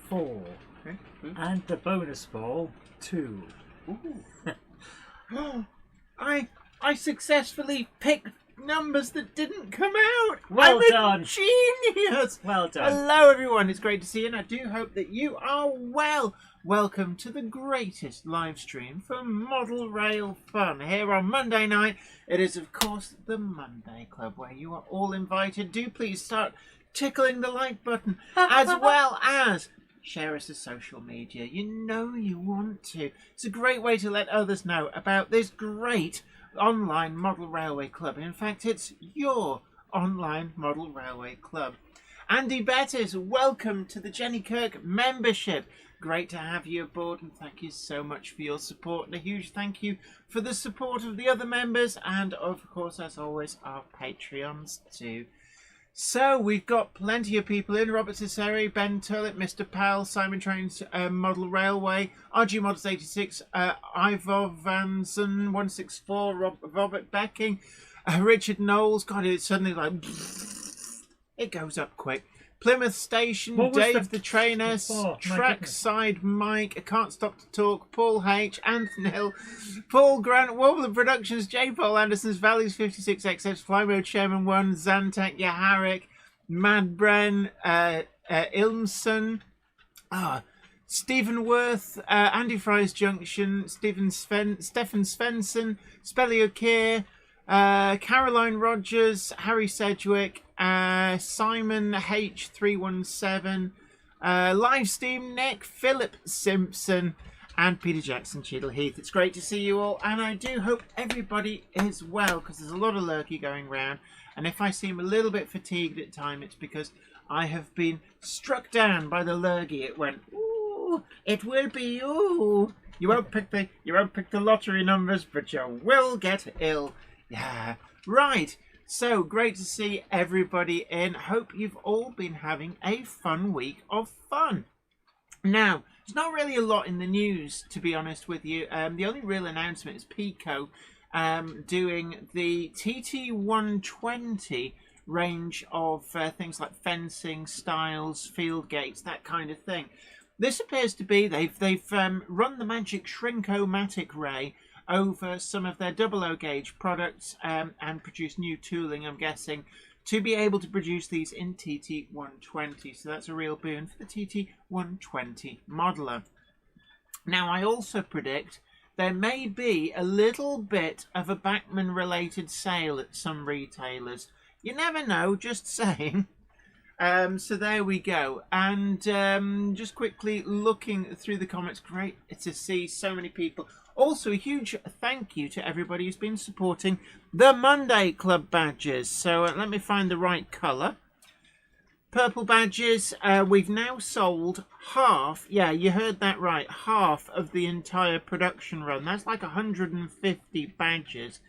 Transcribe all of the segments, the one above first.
4. Okay. And the bonus ball, 2. Ooh. I successfully picked numbers that didn't come out. Well I'm done. A genius. Well done. Hello, everyone. It's great to see you, and I do hope that you are well. Welcome to the greatest live stream for model rail fun here on Monday night. It is, of course, the Monday Club, where you are all invited. Do please start tickling the like button, as well as share us to social media. You know you want to. It's a great way to let others know about this great online model railway club. In fact, it's your online model railway club. Andy Bettis, welcome to the Jenny Kirk membership. Great to have you aboard, and thank you so much for your support. And a huge thank you for the support of the other members, and of course, as always, our Patreons too. So we've got plenty of people in. Robert Ciceri, Ben Turlett, Mr. Powell, Simon Trains Model Railway, RG Models 86, Ivor Vanson 164, Robert Becking, Richard Knowles. God, it's suddenly like it goes up quick. Plymouth Station, Dave the Trainer, Trackside Mike, I Can't Stop to Talk, Paul H, Anthony Hill, Paul Grant, Warbler Productions, J. Paul Anderson's Valleys 56XX, Fly Mode Chairman 1, Zantek, Yaharik, Mad Bren, Ilmson, Stephen Worth, Andy Fry's Junction, Stephen Svensson, Spellio Keir, Caroline Rogers, Harry Sedgwick, Simon H317, Livesteam Nick, Philip Simpson, and Peter Jackson Cheadle Heath. It's great to see you all, and I do hope everybody is well, because there's a lot of lurky going round, and if I seem a little bit fatigued at time, it's because I have been struck down by the lurgy. It went, ooh, it will be you. You won't pick the lottery numbers, but you will get ill. Yeah, right. So great to see everybody in. Hope you've all been having a fun week of fun. Now, there's not really a lot in the news, to be honest with you. The only real announcement is Pico doing the TT120 range of things like fencing, styles, field gates, that kind of thing. This appears to be, they've run the magic Shrinko-matic ray over some of their 00 gauge products and produce new tooling, I'm guessing, to be able to produce these in TT120. So that's a real boon for the TT120 modeler. Now, I also predict there may be a little bit of a Bachmann related sale at some retailers. You never know, just saying. So there we go. And just quickly looking through the comments, great to see so many people. Also, a huge thank you to everybody who's been supporting the Monday Club badges. So let me find the right colour. Purple badges. We've now sold half. Yeah, you heard that right. Half of the entire production run. That's like 150 badges.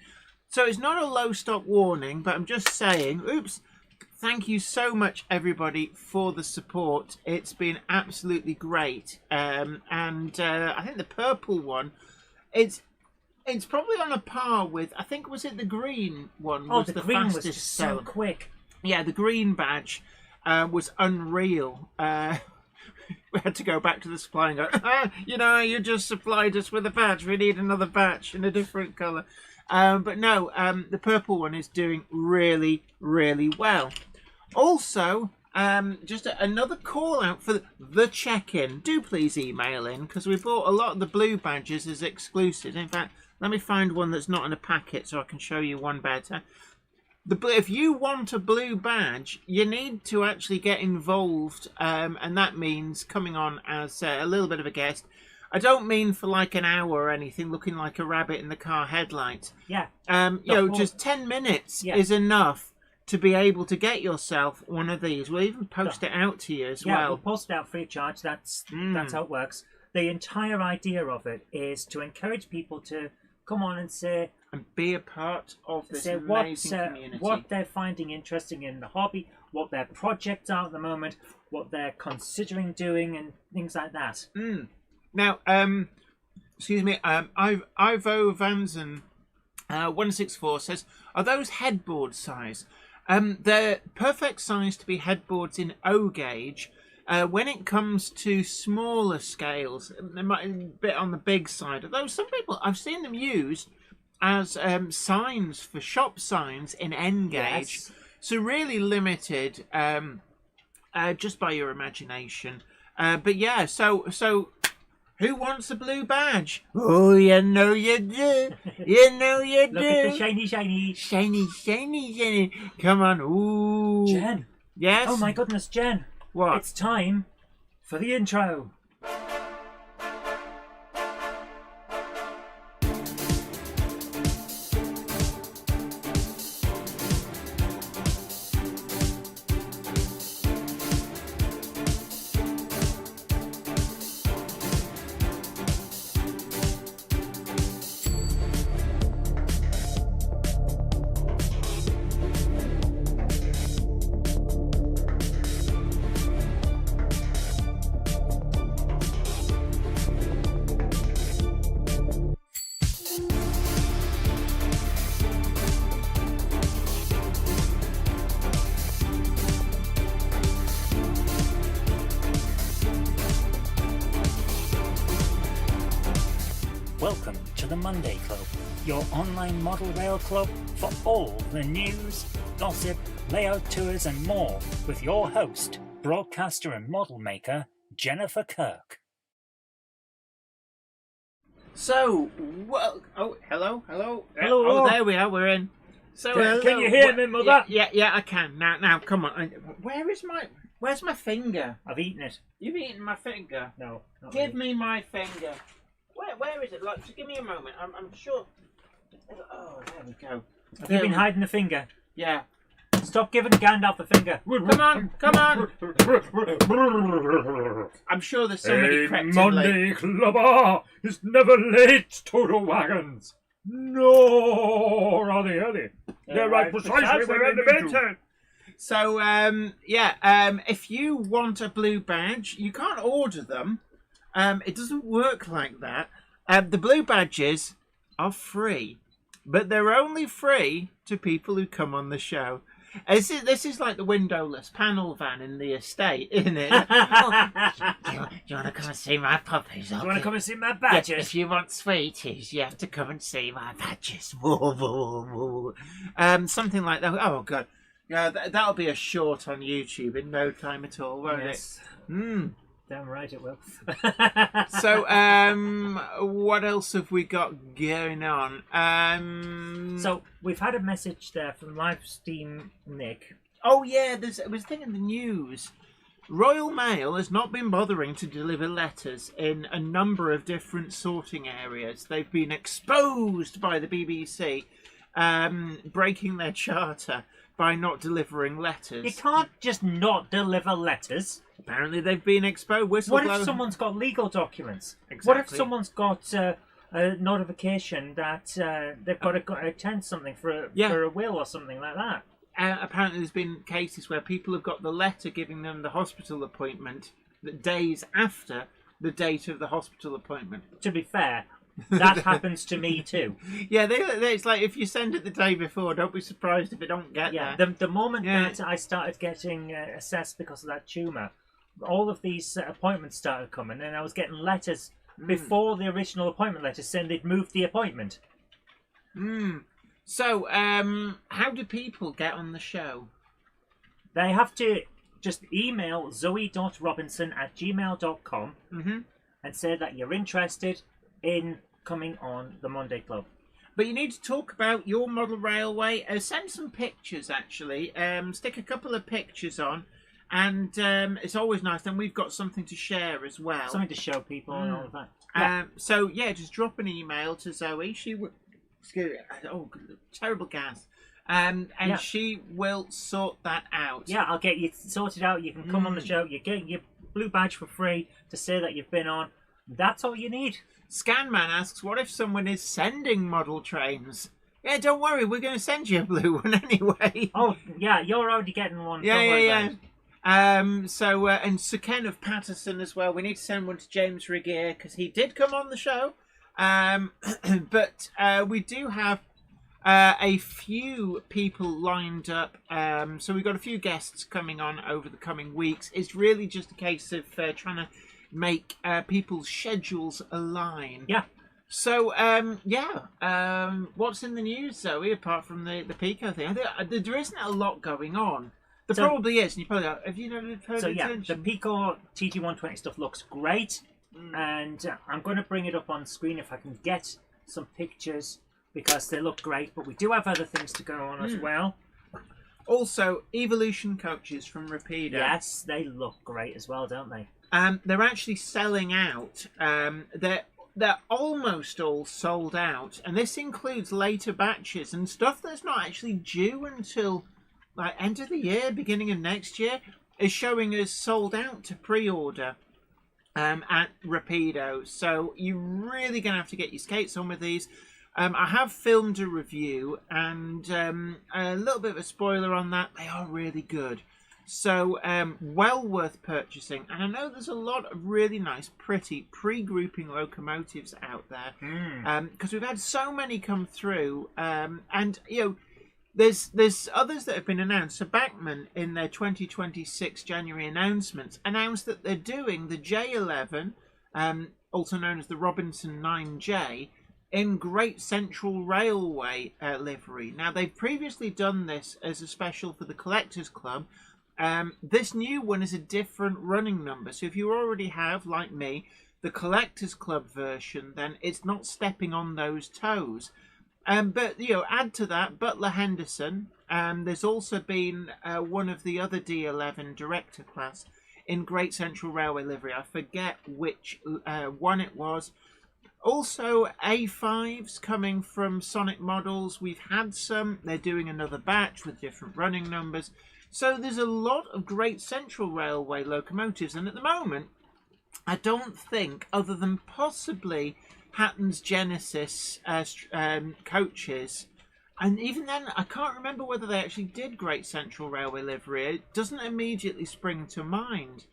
So it's not a low stock warning, but I'm just saying, oops. Thank you so much, everybody, for the support. It's been absolutely great. And I think the purple one, it's probably on a par with, I think, was it the green one? Oh, was the green was fastest just so quick. Yeah, the green badge was unreal. We had to go back to the supply and go, you know, you just supplied us with a badge. We need another badge in a different colour. But no, the purple one is doing really, really well. Also, just another call out for the check-in. Do please email in, because we bought a lot of the blue badges as exclusives. In fact, let me find one that's not in a packet so I can show you one better. If you want a blue badge, you need to actually get involved, and that means coming on as a little bit of a guest. I don't mean for like an hour or anything, looking like a rabbit in the car headlights. Yeah. You know, just 10 minutes is enough to be able to get yourself one of these. We'll even post it out to you as well. Yeah, we'll post it out free of charge. That's how it works. The entire idea of it is to encourage people to come on and say... And be a part of this amazing community. What they're finding interesting in the hobby, what their projects are at the moment, what they're considering doing, and things like that. Now, excuse me, Ivo Vanzen 164 says, are those headboard size? They're perfect size to be headboards in O gauge. When it comes to smaller scales, they might be a bit on the big side. Although some people, I've seen them used as signs for shop signs in N gauge. Yes. So really limited, just by your imagination. But yeah, so who wants a blue badge? Oh, you know you do. You know you do. Look at the shiny. Shiny. Come on. Ooh. Jen. Yes? Oh my goodness, Jen. What? It's time for the intro. Welcome to the Monday Club, your online model rail club for all the news, gossip, layout tours and more with your host, broadcaster and model maker, Jennifer Kirk. So, well, oh, hello. Hello. Oh, there we are, we're in. So, Can you hear me, Mother? Yeah, I can. Now, come on. Where's my finger? I've eaten it. You've eaten my finger. No, not Give really. me my finger. Where is it? Like, just give me a moment. I'm sure. Oh, there we go. Have you been hiding the finger? Yeah. Stop giving Gandalf the finger. Come on. I'm sure there's somebody crept in Monday Clubber is never late to the wagons. No, are they? They're right precisely where they're meant to. So, if you want a blue badge, you can't order them. It doesn't work like that. The blue badges are free, but they're only free to people who come on the show. This is like the windowless panel van in the estate, isn't it? Do you want to come and see my puppies? Do you want to come and see my badges? Yes, if you want sweeties, you have to come and see my badges. Something like that. Oh, God. Yeah, that'll be a short on YouTube in no time at all, won't Yes. it? Damn right it will. So, what else have we got going on? So, we've had a message there from Livestream Nick. Oh, yeah, I was thinking the news. Royal Mail has not been bothering to deliver letters in a number of different sorting areas. They've been exposed by the BBC, breaking their charter by not delivering letters. You can't just not deliver letters. Apparently they've been exposed. What if someone's got legal documents? Exactly. What if someone's got a notification that they've got to attend something for a will or something like that? Apparently there's been cases where people have got the letter giving them the hospital appointment the days after the date of the hospital appointment. To be fair, that happens to me too. Yeah, it's like if you send it the day before, don't be surprised if it don't get there. The moment that I started getting assessed because of that tumour, all of these appointments started coming, and I was getting letters before the original appointment letter saying they'd moved the appointment. So, how do people get on the show? They have to just email zoe.robinson@gmail.com and say that you're interested in coming on the Monday Club. But you need to talk about your model railway. Send some pictures, actually. Stick a couple of pictures on. And it's always nice. Then we've got something to share as well. Something to show people and all of that. Yeah. So, just drop an email to Zoe. She would... Excuse me. Oh, terrible gas. And she will sort that out. Yeah, I'll get you sorted out. You can come on the show. You get your blue badge for free to say that you've been on. That's all you need. Scanman asks, what if someone is sending model trains? Yeah, don't worry. We're going to send you a blue one anyway. Oh, yeah. You're already getting one. Yeah. And Sir Ken of Patterson as well. We need to send one to James Regier because he did come on the show. But we do have a few people lined up. So we've got a few guests coming on over the coming weeks. It's really just a case of trying to make people's schedules align. Yeah. So, what's in the news, Zoe, apart from the Pico thing? There isn't a lot going on. There probably is, and you probably go, have you never heard the Pico TG120 stuff looks great, and I'm going to bring it up on screen if I can get some pictures, because they look great, but we do have other things to go on as well. Also, Evolution coaches from Rapido. Yes, they look great as well, don't they? They're actually selling out. They're almost all sold out, and this includes later batches and stuff that's not actually due until like end of the year, beginning of next year, is showing us sold out to pre-order at Rapido. So you're really going to have to get your skates on with these. I have filmed a review, and a little bit of a spoiler on that. They are really good. So, well worth purchasing. And I know there's a lot of really nice, pretty pre-grouping locomotives out there. Because we've had so many come through. And, you know, there's others that have been announced. So Bachmann, in their 2026 January announcements, announced that they're doing the J11, also known as the Robinson 9J, in Great Central Railway livery. Now, they've previously done this as a special for the Collectors Club. This new one is a different running number. So if you already have, like me, the Collectors Club version, then it's not stepping on those toes. But, you know, add to that Butler Henderson. There's also been one of the other D11 Director class in Great Central Railway livery. I forget which one it was. Also, A5s coming from Sonic Models. We've had some. They're doing another batch with different running numbers. So there's a lot of Great Central Railway locomotives. And at the moment, I don't think, other than possibly Hatton's Genesis coaches, and even then, I can't remember whether they actually did Great Central Railway livery. It doesn't immediately spring to mind.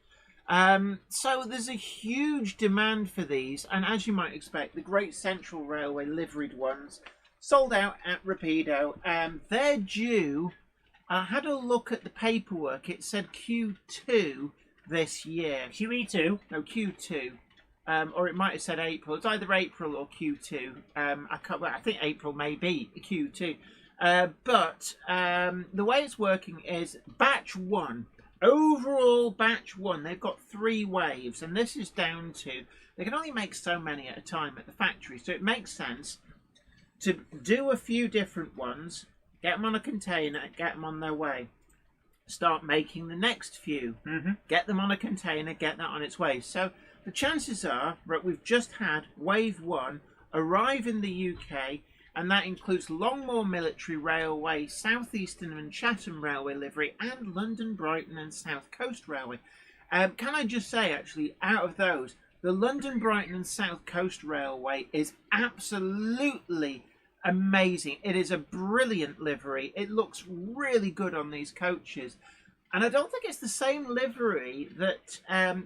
So there's a huge demand for these, and as you might expect, the Great Central Railway liveried ones sold out at Rapido. They're due. I had a look at the paperwork. It said Q2 this year. QE2? No, Q2. Or it might have said April. It's either April or Q2. I think April may be Q2. But the way it's working is batch 1. Overall batch 1, they've got 3 waves, and this is down to, they can only make so many at a time at the factory, so it makes sense to do a few different ones, get them on a container, get them on their way, start making the next few, get them on a container, get that on its way. So the chances are, right, we've just had wave 1 arrive in the UK, and that includes Longmoor Military Railway, South Eastern and Chatham Railway livery, and London, Brighton and South Coast Railway. Can I just say, actually, out of those, the London, Brighton and South Coast Railway is absolutely amazing. It is a brilliant livery. It looks really good on these coaches. And I don't think it's the same livery that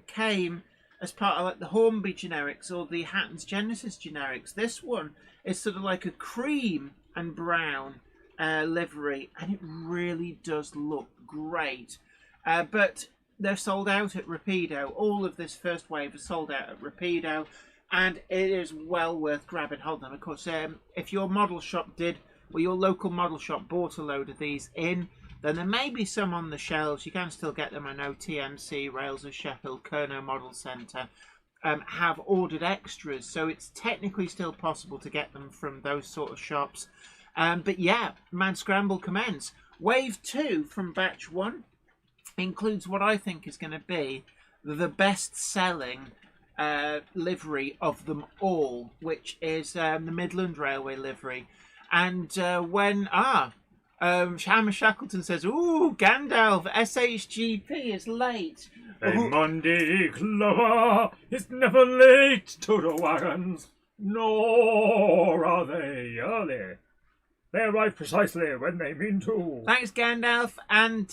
came as part of like the Hornby generics or the Hatton's Genesis generics. This one is sort of like a cream and brown livery, and it really does look great. But they're sold out at Rapido. All of this first wave is sold out at Rapido, and it is well worth grabbing hold of them. Of course, if your model shop did, or your local model shop bought a load of these in, then there may be some on the shelves. You can still get them. I know TMC, Rails of Sheffield, Kernow Model Centre have ordered extras, so it's technically still possible to get them from those sort of shops. But yeah, mad scramble commence. Wave 2 from batch 1 includes what I think is going to be the best-selling livery of them all, which is the Midland Railway livery. And Hammer Shackleton says, "Ooh, Gandalf, SHGP is late." A Monday clover is never late to the wagons, nor are they early. They arrive precisely when they mean to. Thanks, Gandalf. And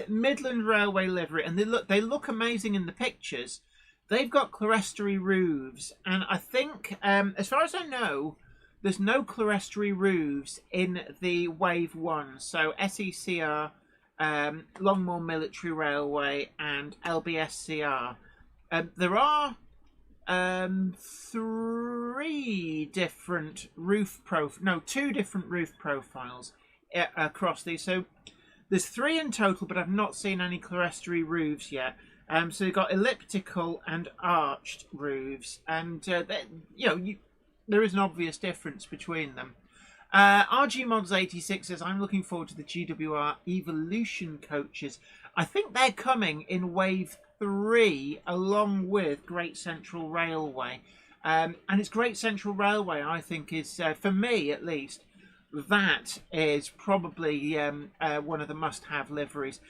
Midland Railway livery, and they look amazing in the pictures. They've got clerestory roofs, and I think, as far as I know, there's no clerestory roofs in the Wave 1. So SECR, Longmoor Military Railway and LBSCR. There are two different roof profiles across these. So there's 3 in total, but I've not seen any clerestory roofs yet. So you've got elliptical and arched roofs, and there is an obvious difference between them. RG Mods 86 says, I'm looking forward to the GWR Evolution coaches. I think they're coming in Wave 3 along with Great Central Railway. And it's Great Central Railway, I think, is, for me at least, that is probably one of the must-have liveries.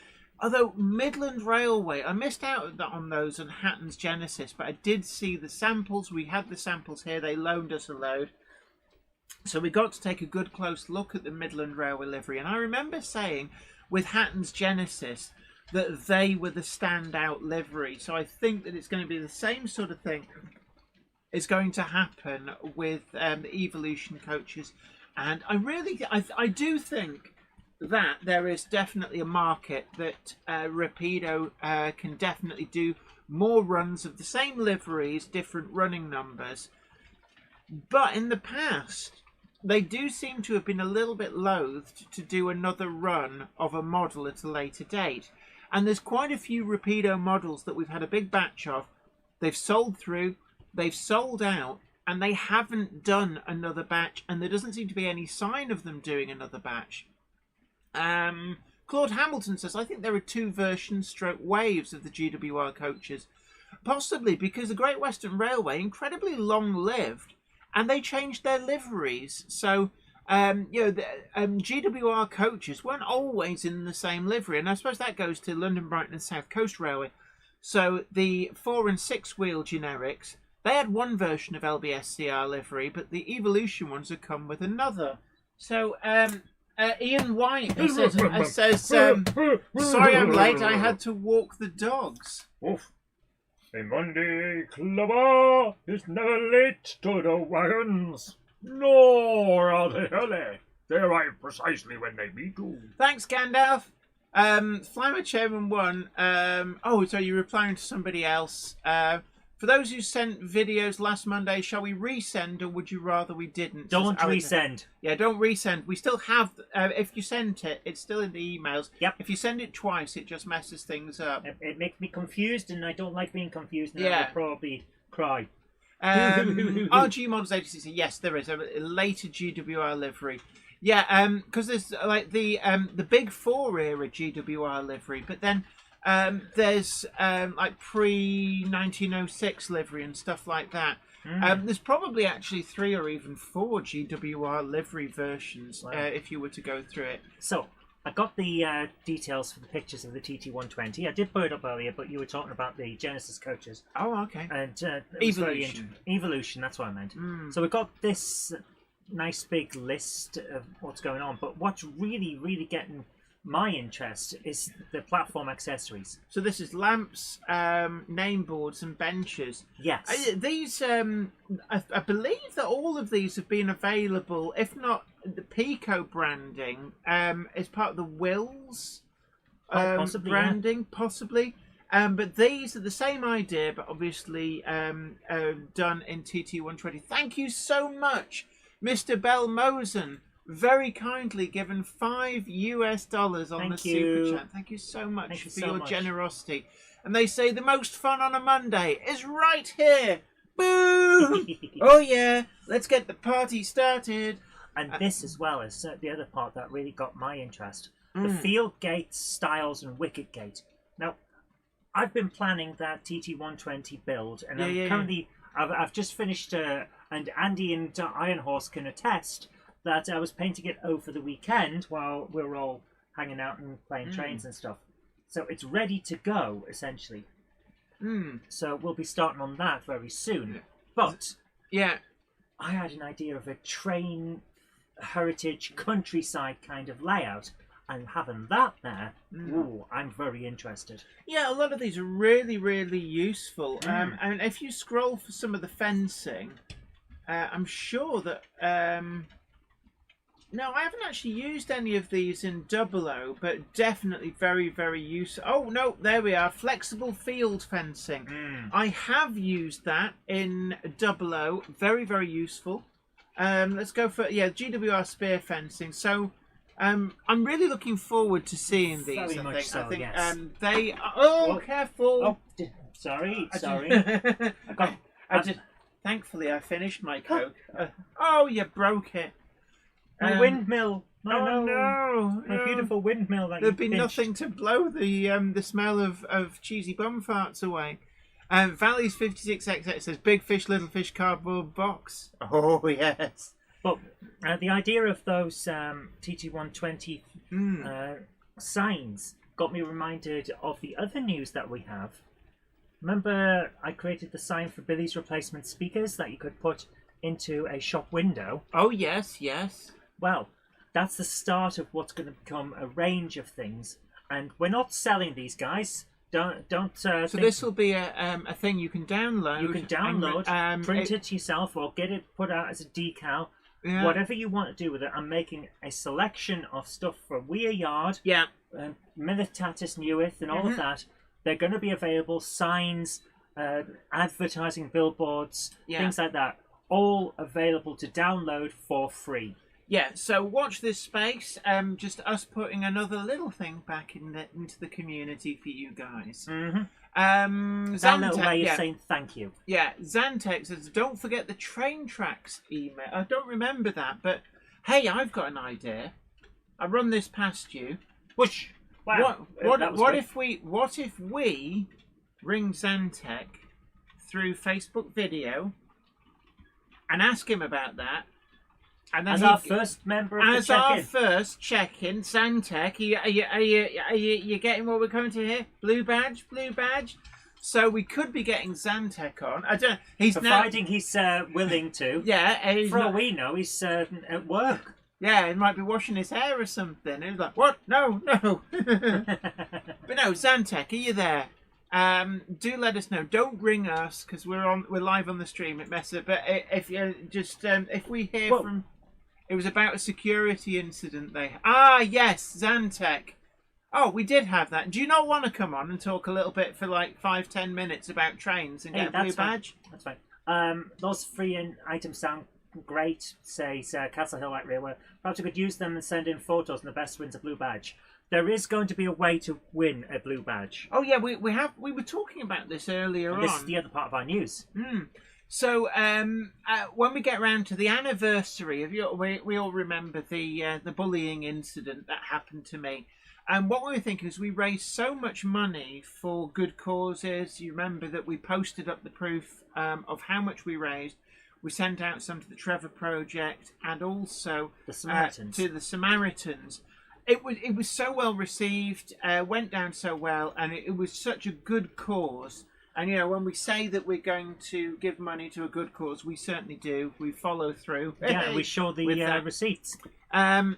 Although Midland Railway, I missed out on those on Hatton's Genesis, but I did see the samples. We had the samples here. They loaned us a load. So we got to take a good close look at the Midland Railway livery. And I remember saying with Hatton's Genesis that they were the standout livery. So I think that it's going to be the same sort of thing is going to happen with the Evolution coaches. And I do think that there is definitely a market that Rapido can definitely do more runs of the same liveries, different running numbers. But in the past, they do seem to have been a little bit loathed to do another run of a model at a later date. And there's quite a few Rapido models that we've had a big batch of. They've sold through, they've sold out, and they haven't done another batch, and there doesn't seem to be any sign of them doing another batch. Claude Hamilton says, I think there are 2 versions stroke waves of the GWR coaches. Possibly because the Great Western Railway, incredibly long-lived, and they changed their liveries. So, the GWR coaches weren't always in the same livery. And I suppose that goes to London, Brighton and South Coast Railway. So the 4 and 6 wheel generics, they had one version of LBSCR livery, but the Evolution ones have come with another. So, Ian White says, sorry I'm late, I had to walk the dogs. Oof. A Monday clubber is never late to the wagons, nor are they early. They arrive precisely when they meet you. Thanks, Gandalf. Flymer Chairman 1. So you're replying to somebody else. For those who sent videos last Monday, shall we resend or would you rather we didn't? Don't resend. Yeah, don't resend. We still have, if you sent it, it's still in the emails. Yep. If you send it twice, it just messes things up. It makes me confused, and I don't like being confused, and Yeah. I'll probably cry. RG Models 86, yes, there is a later GWR livery. Yeah, because there's like the Big 4 era GWR livery, but then there's like pre-1906 livery and stuff like that. There's probably actually 3 or even 4 GWR livery versions if you were to go through it. So, I got the details for the pictures of the TT120. I did put it up earlier, but you were talking about the Genesis coaches. Oh, okay. And Evolution. Evolution, that's what I meant. So we've got this nice big list of what's going on, but what's really, really getting my interest is the platform accessories. So this is lamps, name boards and benches. Yes. These, I believe that all of these have been available, if not the Pico branding, as part of the Wills possibly, branding, possibly. But these are the same idea, but obviously done in TT120. Thank you so much, Mr. Belmosen. Very kindly given $5 on the super chat. Thank you so much for your generosity. And they say the most fun on a Monday is right here. Boo! Oh yeah, let's get the party started. And this as well is the other part that really got my interest. The field gates, stiles and wicket gate. Now, I've been planning that TT120 build, and I've just finished, and Andy and Iron Horse can attest that I was painting it over the weekend while we were all hanging out and playing trains and stuff. So it's ready to go, essentially. So we'll be starting on that very soon. But yeah, I had an idea of a train heritage countryside kind of layout, and having that there, I'm very interested. Yeah, a lot of these are really, really useful. And if you scroll for some of the fencing, I'm sure that no, I haven't actually used any of these in 00, but definitely very, very useful. Oh, no, there we are. Flexible field fencing. I have used that in 00. Very, very useful. Let's go for, GWR spear fencing. So, I'm really looking forward to seeing these, Very I much think. so, I think yes. they are... Oh, careful! Oh, sorry. Thankfully, I finished my Coke. Oh, you broke it. My windmill. No. My beautiful windmill. There'd be nothing to blow the smell of cheesy bum farts away. Valley's 56XX says Big Fish, Little Fish cardboard box. Oh, yes. But the idea of those TT120 signs got me reminded of the other news that we have. Remember, I created the sign for Billy's replacement speakers that you could put into a shop window. Oh, yes. Well, that's the start of what's going to become a range of things, and we're not selling these, guys. Don't. So this will be a thing you can download. You can download, print it yourself, or get it put out as a decal. Yeah. Whatever you want to do with it. I'm making a selection of stuff from Weir Yard, Militatis Newith, and all of that. They're going to be available. Signs, advertising billboards, things like that. All available to download for free. Yeah, so watch this space. Just us putting another little thing back into the community for you guys. That little way of saying thank you. Yeah, Zantex says, don't forget the train tracks email. I don't remember that, but hey, I've got an idea. I run this past you. Whoosh! Wow. What if we ring Zantec through Facebook video and ask him about that? And then as our first member of the check-in. As our first check-in, Zantec, are you getting what we're coming to here? Blue badge? So we could be getting Zantec on. I don't. Providing he's willing to. Yeah. For all we know, he's at work. Yeah, he might be washing his hair or something. He's like, what? No. But no, Zantec, are you there? Do let us know. Don't ring us because we're live on the stream at Mesa. But if you if we hear from, it was about a security incident. Yes, Zantec. Oh, we did have that. Do you not want to come on and talk a little bit for like 5-10 minutes about trains and get a blue badge? That's fine. Those free items sound great, says Castle Hill at Rearway. Perhaps we could use them and send in photos, and the best wins a blue badge. There is going to be a way to win a blue badge. Oh yeah, we were talking about this earlier on. This is the other part of our news. So when we get around to the anniversary we all remember the bullying incident that happened to me. And what we were thinking is we raised so much money for good causes. You remember that we posted up the proof of how much we raised. We sent out some to the Trevor Project and also to the Samaritans. It was so well received, went down so well, and it was such a good cause. And when we say that we're going to give money to a good cause, we certainly do. We follow through. Yeah, we show the receipts.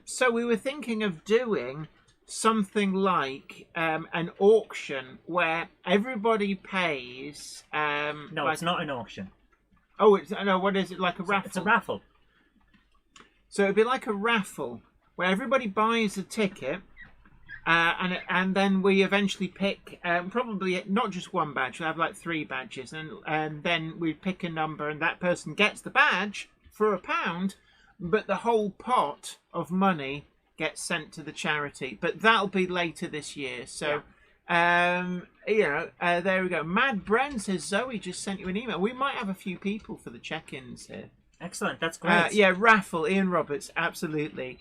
So we were thinking of doing something like an auction where everybody pays. No, it's not an auction. Oh, what is it? Like a raffle? It's a raffle. So it'd be like a raffle where everybody buys a ticket, and then we eventually pick probably not just one badge. We'll have like 3 badges, and then we pick a number, and that person gets the badge for £1, but the whole pot of money gets sent to the charity. But that'll be later this year. So. Yeah. There we go. Mad Bren says Zoe just sent you an email. We might have a few people for the check-ins here. Excellent, that's great. Raffle, Ian Roberts, absolutely.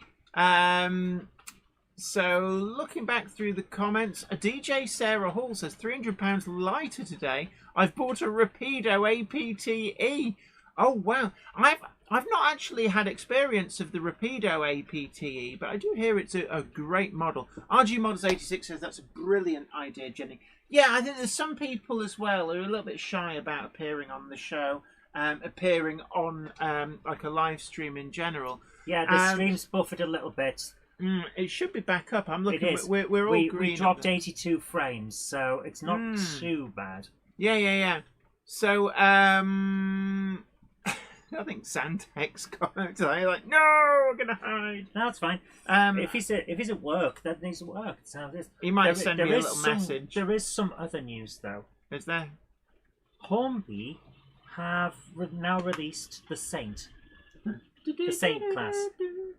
So looking back through the comments, a DJ Sarah Hall says £300 lighter today. I've bought a Rapido APTE. Oh wow, I've not actually had experience of the Rapido APTE, but I do hear it's a great model. RG Models 86 says that's a brilliant idea, Jenny. Yeah, I think there's some people as well who are a little bit shy about appearing on the show, appearing on like a live stream in general. Yeah, the stream's buffered a little bit. It should be back up. I'm looking. It is. We're all green. We dropped 82 frames, so it's not too bad. Yeah. So I think Zantek's got out today. Like, no, we're gonna hide. No, that's fine. If he's at work, that needs to work. So He might send me a little some, message. There is some other news though. Is there? Hornby have now released the Saint. The Saint class.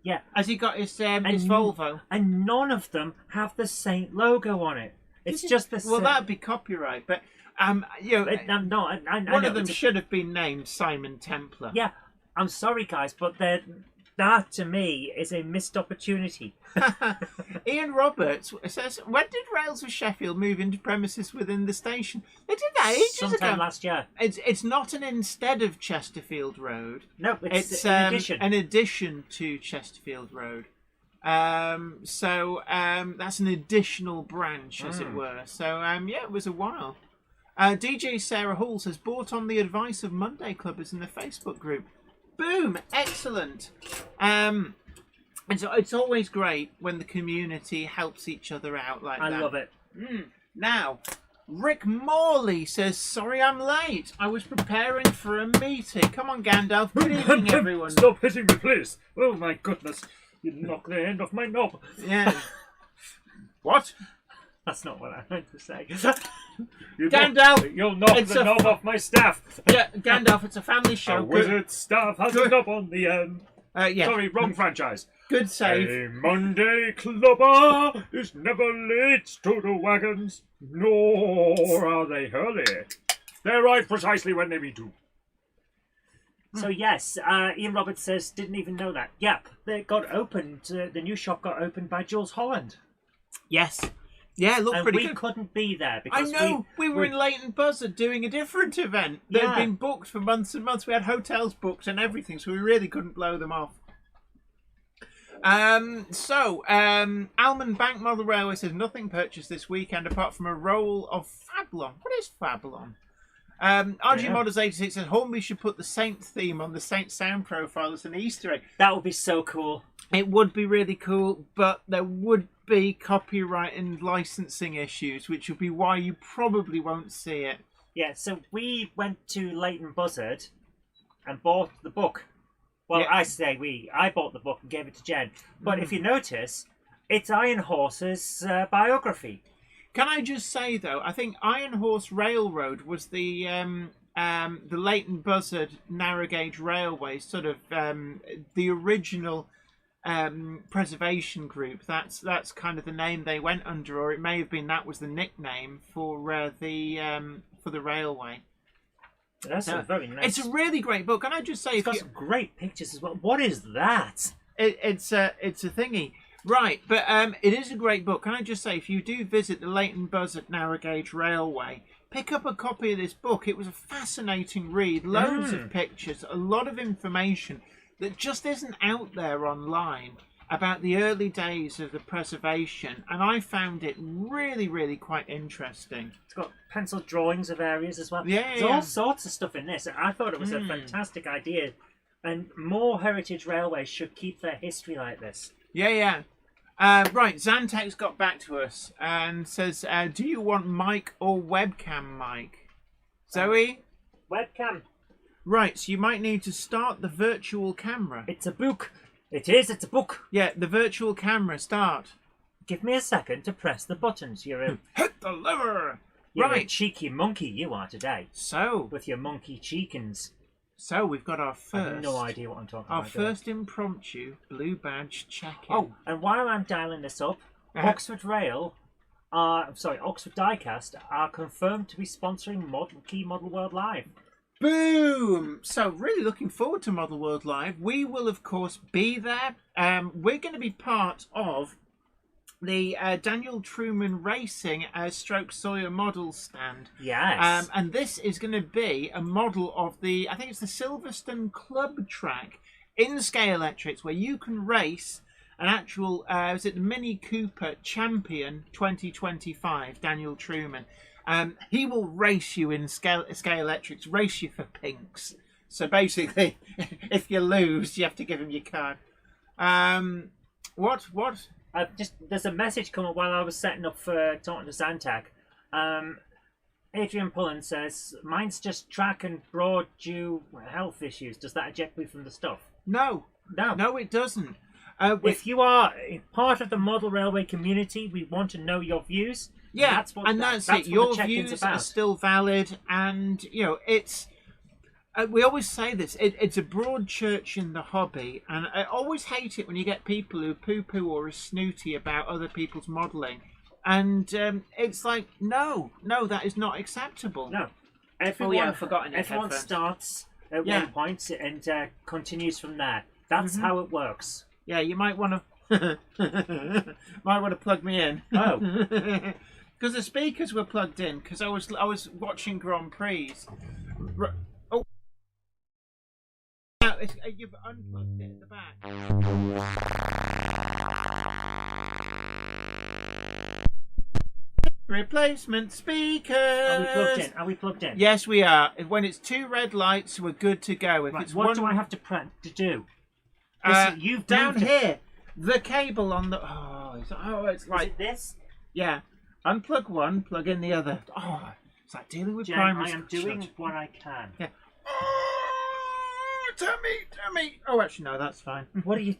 Yeah. Has he got his Volvo? And none of them have the Saint logo on it. It's just the Saint. Well, that'd be copyright, but you know, no, I one know of them should have been named Simon Templar. Yeah, I'm sorry, guys, but that to me is a missed opportunity. Ian Roberts says, when did Rails of Sheffield move into premises within the station? They did that ages Sometime ago. last year. It's not an instead of Chesterfield Road. No, it's an addition to Chesterfield Road. So that's an additional branch, as it were. So yeah, it was a while. DJ Sarah Hall says, bought on the advice of Monday Clubbers in the Facebook group. Boom! Excellent. It's always great when the community helps each other out like that. I love it. Now, Rick Morley says, sorry I'm late. I was preparing for a meeting. Come on, Gandalf. Good evening, everyone. Stop hitting me, please. Oh, my goodness. You knocked the end off my knob. Yeah. What? That's not what I meant to say. Gandalf! You'll knock the knob off my staff. Yeah, Gandalf, it's a family show. A wizard's staff has a knob on the end. Yeah. Sorry, wrong franchise. Good save. A Monday clubber is never late to the wagons, nor are they early. They arrive precisely when they mean to. So yes, Ian Roberts says, didn't even know that. Yeah, they got opened, the new shop got opened by Jules Holland. Yes. Yeah, it looked pretty good. We couldn't be there I because know. We were in Leighton Buzzard doing a different event that had been booked for months and months. We had hotels booked and everything, so we really couldn't blow them off. Almond Bank Model Railway says nothing purchased this weekend apart from a roll of Fablon. What is Fablon? RG Models 86 says Hornby should put the Saint theme on the Saint sound profile as an Easter egg. That would be so cool. It would be really cool, but there would be copyright and licensing issues, which would be why you probably won't see it. Yeah, so we went to Leighton Buzzard and bought the book. Well, I say we. I bought the book and gave it to Jen. But if you notice, it's Iron Horse's biography. Can I just say, though, I think Iron Horse Railroad was the Leighton Buzzard narrow gauge railway, sort of the original preservation group. That's kind of the name they went under, or it may have been that was the nickname for the railway. That's very nice. It's a really great book. Can I just say, it's got some great pictures as well. What is that? It's a thingy. Right, but it is a great book. Can I just say, if you do visit the Leighton Buzzard Narrow Gauge Railway, pick up a copy of this book. It was a fascinating read. Loads of pictures, a lot of information that just isn't out there online about the early days of the preservation, and I found it really, really quite interesting. It's got pencil drawings of areas as well. There's all sorts of stuff in this. I thought it was a fantastic idea, and more heritage railways should keep their history like this. Yeah. Right, Zantek's got back to us and says, do you want mic or webcam mic? Zoe? Webcam. Right, so you might need to start the virtual camera. It's a book. It's a book. Yeah, the virtual camera, start. Give me a second to press the buttons. You're a... Hit the lever! You're a cheeky monkey you are today. So? With your monkey cheekins. So, we've got our first... I have no idea what I'm talking about. Our first impromptu blue badge check-in. Oh, and while I'm dialing this up, Oxford Diecast are confirmed to be sponsoring Key Model World Live. Boom! So, really looking forward to Model World Live. We will, of course, be there. We're going to be part of the Daniel Truman Racing Stroke Sawyer model stand. Yes. And this is going to be a model of I think it's the Silverstone Club track in Scale Electrics, where you can race an actual, is it the Mini Cooper Champion 2025, Daniel Truman. He will race you in Scale Electrics, race you for pinks. So basically, if you lose, you have to give him your card. What? There's a message coming while I was setting up for talking to Zantac. Adrian Pullen says, mine's just track and broad due health issues. Does that eject me from the stuff? No, No. it doesn't. If you are part of the model railway community, we want to know your views. Yeah, that's it. what Your the check-in's views about. are still valid, and it's. We always say this. It's a broad church in the hobby, and I always hate it when you get people who poo-poo or are snooty about other people's modelling, and it's like, no, that is not acceptable. No, I've forgotten your everyone headphones. starts at one point and continues from there. That's how it works. Yeah, you might want to plug me in. Oh. Because the speakers were plugged in. Because I was watching Grand Prix. Oh, now you've unplugged it at the back. Replacement speakers. Are we plugged in? Yes, we are. When it's 2 red lights, we're good to go. If Right, it's what one, do I have to do? You've down moved it. here, the cable on the. It's Is like it this? yeah. Unplug one, plug in the other. Oh, it's like dealing with Jen, primary I am school. doing what I can. Yeah. Oh, tummy. Oh, actually, no, that's fine. What are you?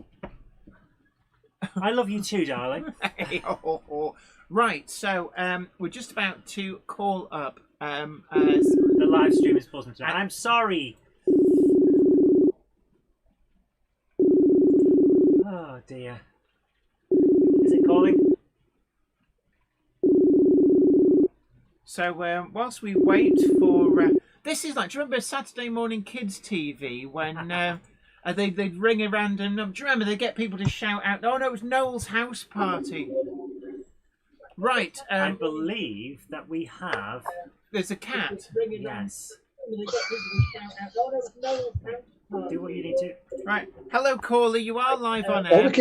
I love you too, darling. Right, so we're just about to call up. The live stream is buzzing tonight. I'm sorry. Oh dear. Is it calling? So whilst we wait for this is like, do you remember Saturday morning kids TV when they'd ring a random number? Do you remember they get people to shout out? Oh no, it was Noel's house party. Right. I believe that we have. There's a cat. Yes. Do what you need to. Right. Hello, caller. You are live on air.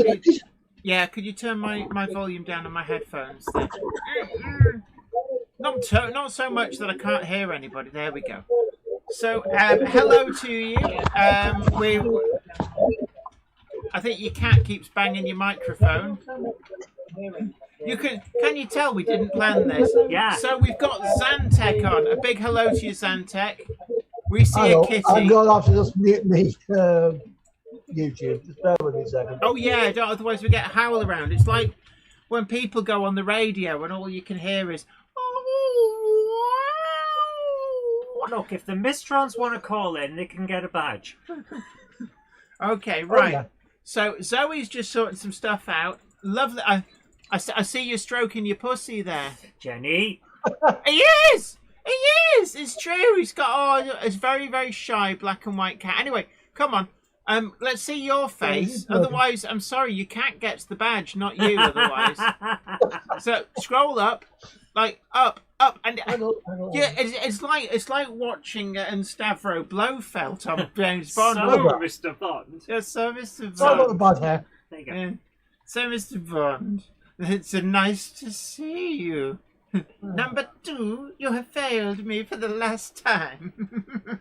Yeah, could you turn my volume down on my headphones? There. Not so much that I can't hear anybody. There we go. So, hello to you. I think your cat keeps banging your microphone. Can you tell we didn't plan this? Yeah. So we've got Zantec on. A big hello to you, Zantec. We see a kitty. I'm going to have to just mute me YouTube. Just bear with me a second. Oh yeah, otherwise we get a howl around. It's like when people go on the radio and all you can hear is. Look, if the Mistrons want to call in, they can get a badge. Okay, right. Oh, yeah. So Zoe's just sorting some stuff out. Lovely. I see you stroking your pussy there. Jenny. He is. It's true. He's got it's very, very shy black and white cat. Anyway, come on. Let's see your face. Otherwise, I'm sorry, your cat gets the badge, not you. Otherwise, so scroll up, like up, and Hang on. yeah, it's like watching Stavro Blofeld on James Bond. So, Mr. Bond. Yeah, so Mr. Sorry about Bond. the bad hair. There you go. So Mr. Bond, it's nice to see you. Number 2, you have failed me for the last time.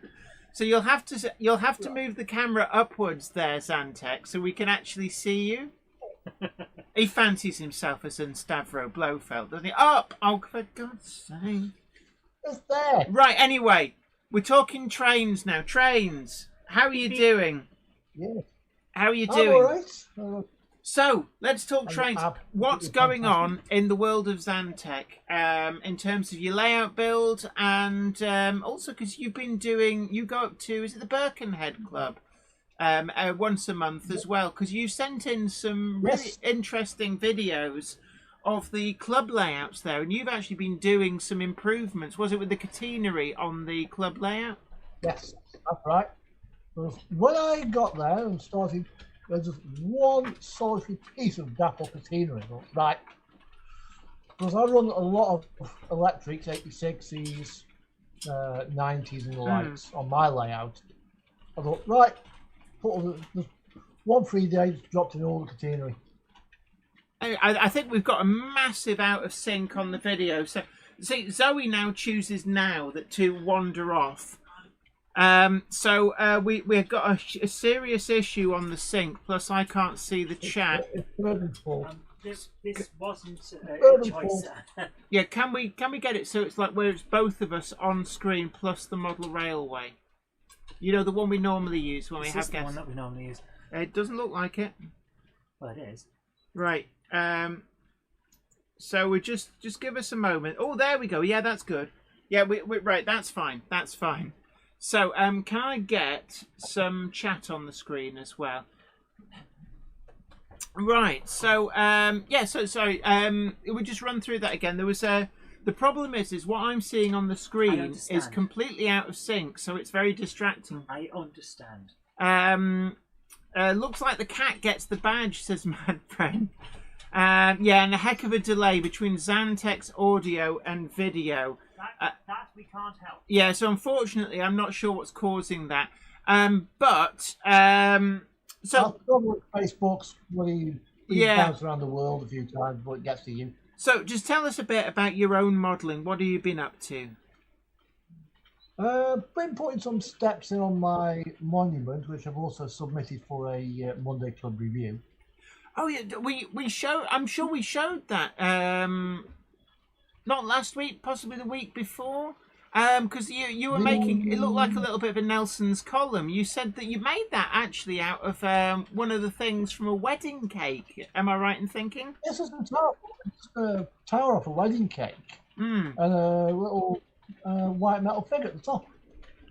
So you'll have to move the camera upwards there, Zantec, so we can actually see you. He fancies himself as in Stavro Blofeld, doesn't he? Up! Oh, for God's sake. It's there. Right, anyway, we're talking trains now. Trains. How are you doing? Yeah. How are you I'm doing? all right. So, let's talk trains. absolutely What's going fantastic. on in the world of Zantec in terms of your layout build and also because you go up to, is it the Birkenhead Club? Once a month as well, because you sent in some really interesting videos of the club layouts there, and you've actually been doing some improvements. Was it with the catenary on the club layout? Yes, that's right. Because when I got there and started, there's just one solitary piece of dapple catenary. Right. Because I run a lot of electrics, 86s, 90s and the likes on my layout. I thought, right, just 1 free day, dropped in all the catenary. I think we've got a massive out of sync on the video. So, see, Zoe now chooses to wander off. We've got a serious issue on the sync. Plus, I can't see the chat. It's Mervin's fault. this wasn't Third a and choice. fourth. Yeah, can we get it so it's like where it's both of us on screen plus the model railway? You know, the one we normally use when we Is have this the guests. one that we normally use? It doesn't look like it. Well, it is. Right. So we just give us a moment. Oh, there we go. Yeah, that's good. Yeah, we right. That's fine. That's fine. So, can I get some chat on the screen as well? Right. So, yeah. So sorry. We just run through that again. There was a. The problem is what I'm seeing on the screen is understand. completely out of sync, so it's very distracting. I understand. Looks like the cat gets the badge, says Mad Brain. Yeah, and a heck of a delay between Xantex audio and video. That we can't help. Yeah, so unfortunately, I'm not sure what's causing that. So Probably Facebook's when he Yeah. bounced around the world a few times, but it gets to you. so just tell us a bit about your own modelling. What have you been up to? Been putting some steps in on my monument, which I've also submitted for a Monday Club review. Oh yeah, we showed. I'm sure we showed that. Not last week, possibly the week before. Because you were making it look like a little bit of a Nelson's column. You said that you made that actually out of one of the things from a wedding cake. Am I right in thinking? This is the tower. It's a tower off a wedding cake Hmm. and a little white metal figure at the top.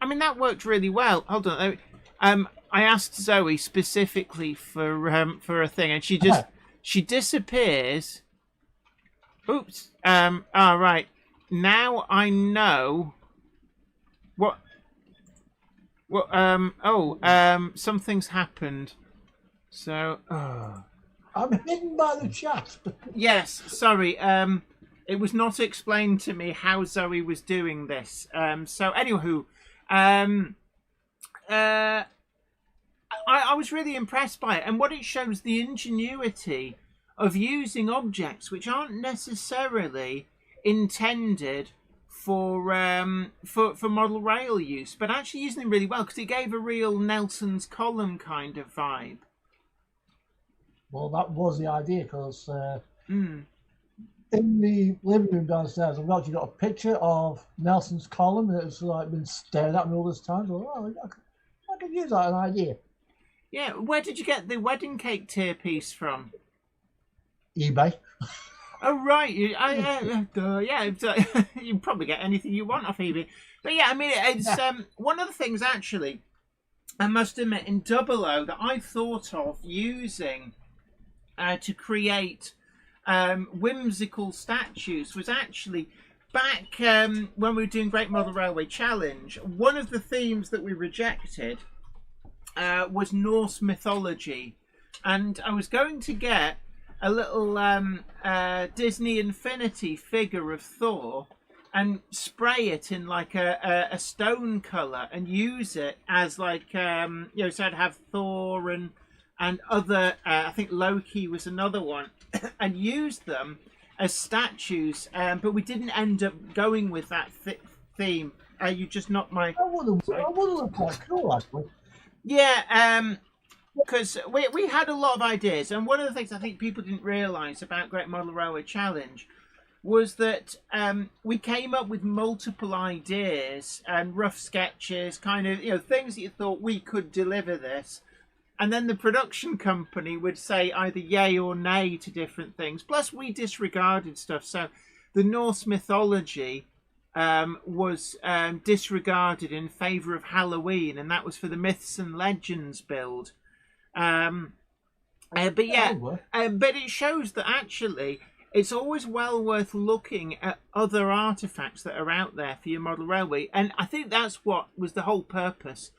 I mean, that worked really well. Hold on. I asked Zoe specifically for a thing, and she disappears. Oops. Right. Now I know what. Something's happened. So. I'm hidden by the chat. Yes. Sorry. It was not explained to me how Zoe was doing this. So, anywho, I was really impressed by it, and what it shows the ingenuity of using objects which aren't necessarily intended for model rail use, but actually using them really well because it gave a real Nelson's column kind of vibe. Well, that was the idea because in the living room downstairs, I've actually got a picture of Nelson's column, and it's like been stared at me all this time. So, I could use that as an idea. Yeah, where did you get the wedding cake tier piece from? eBay. Oh right, you can probably get anything you want off eBay. But yeah, I mean, it's one of the things actually, I must admit, in Double O that I thought of using to create whimsical statues was actually back when we were doing Great Model Railway Challenge. One of the themes that we rejected was Norse mythology, and I was going to get a little Disney Infinity figure of Thor and spray it in like a stone color and use it as like so I'd have Thor and other I think Loki was another one and use them as statues, but we didn't end up going with that theme. You just knocked my. I would have looked quite cool actually. Yeah, because we had a lot of ideas, and one of the things I think people didn't realise about Great Model Railway Challenge was that we came up with multiple ideas and rough sketches, kind of things that you thought we could deliver this, and then the production company would say either yay or nay to different things. Plus, we disregarded stuff. So, the Norse mythology was disregarded in favour of Halloween, and that was for the Myths and Legends build. But it shows that actually it's always well worth looking at other artifacts that are out there for your model railway, and I think that's what was the whole purpose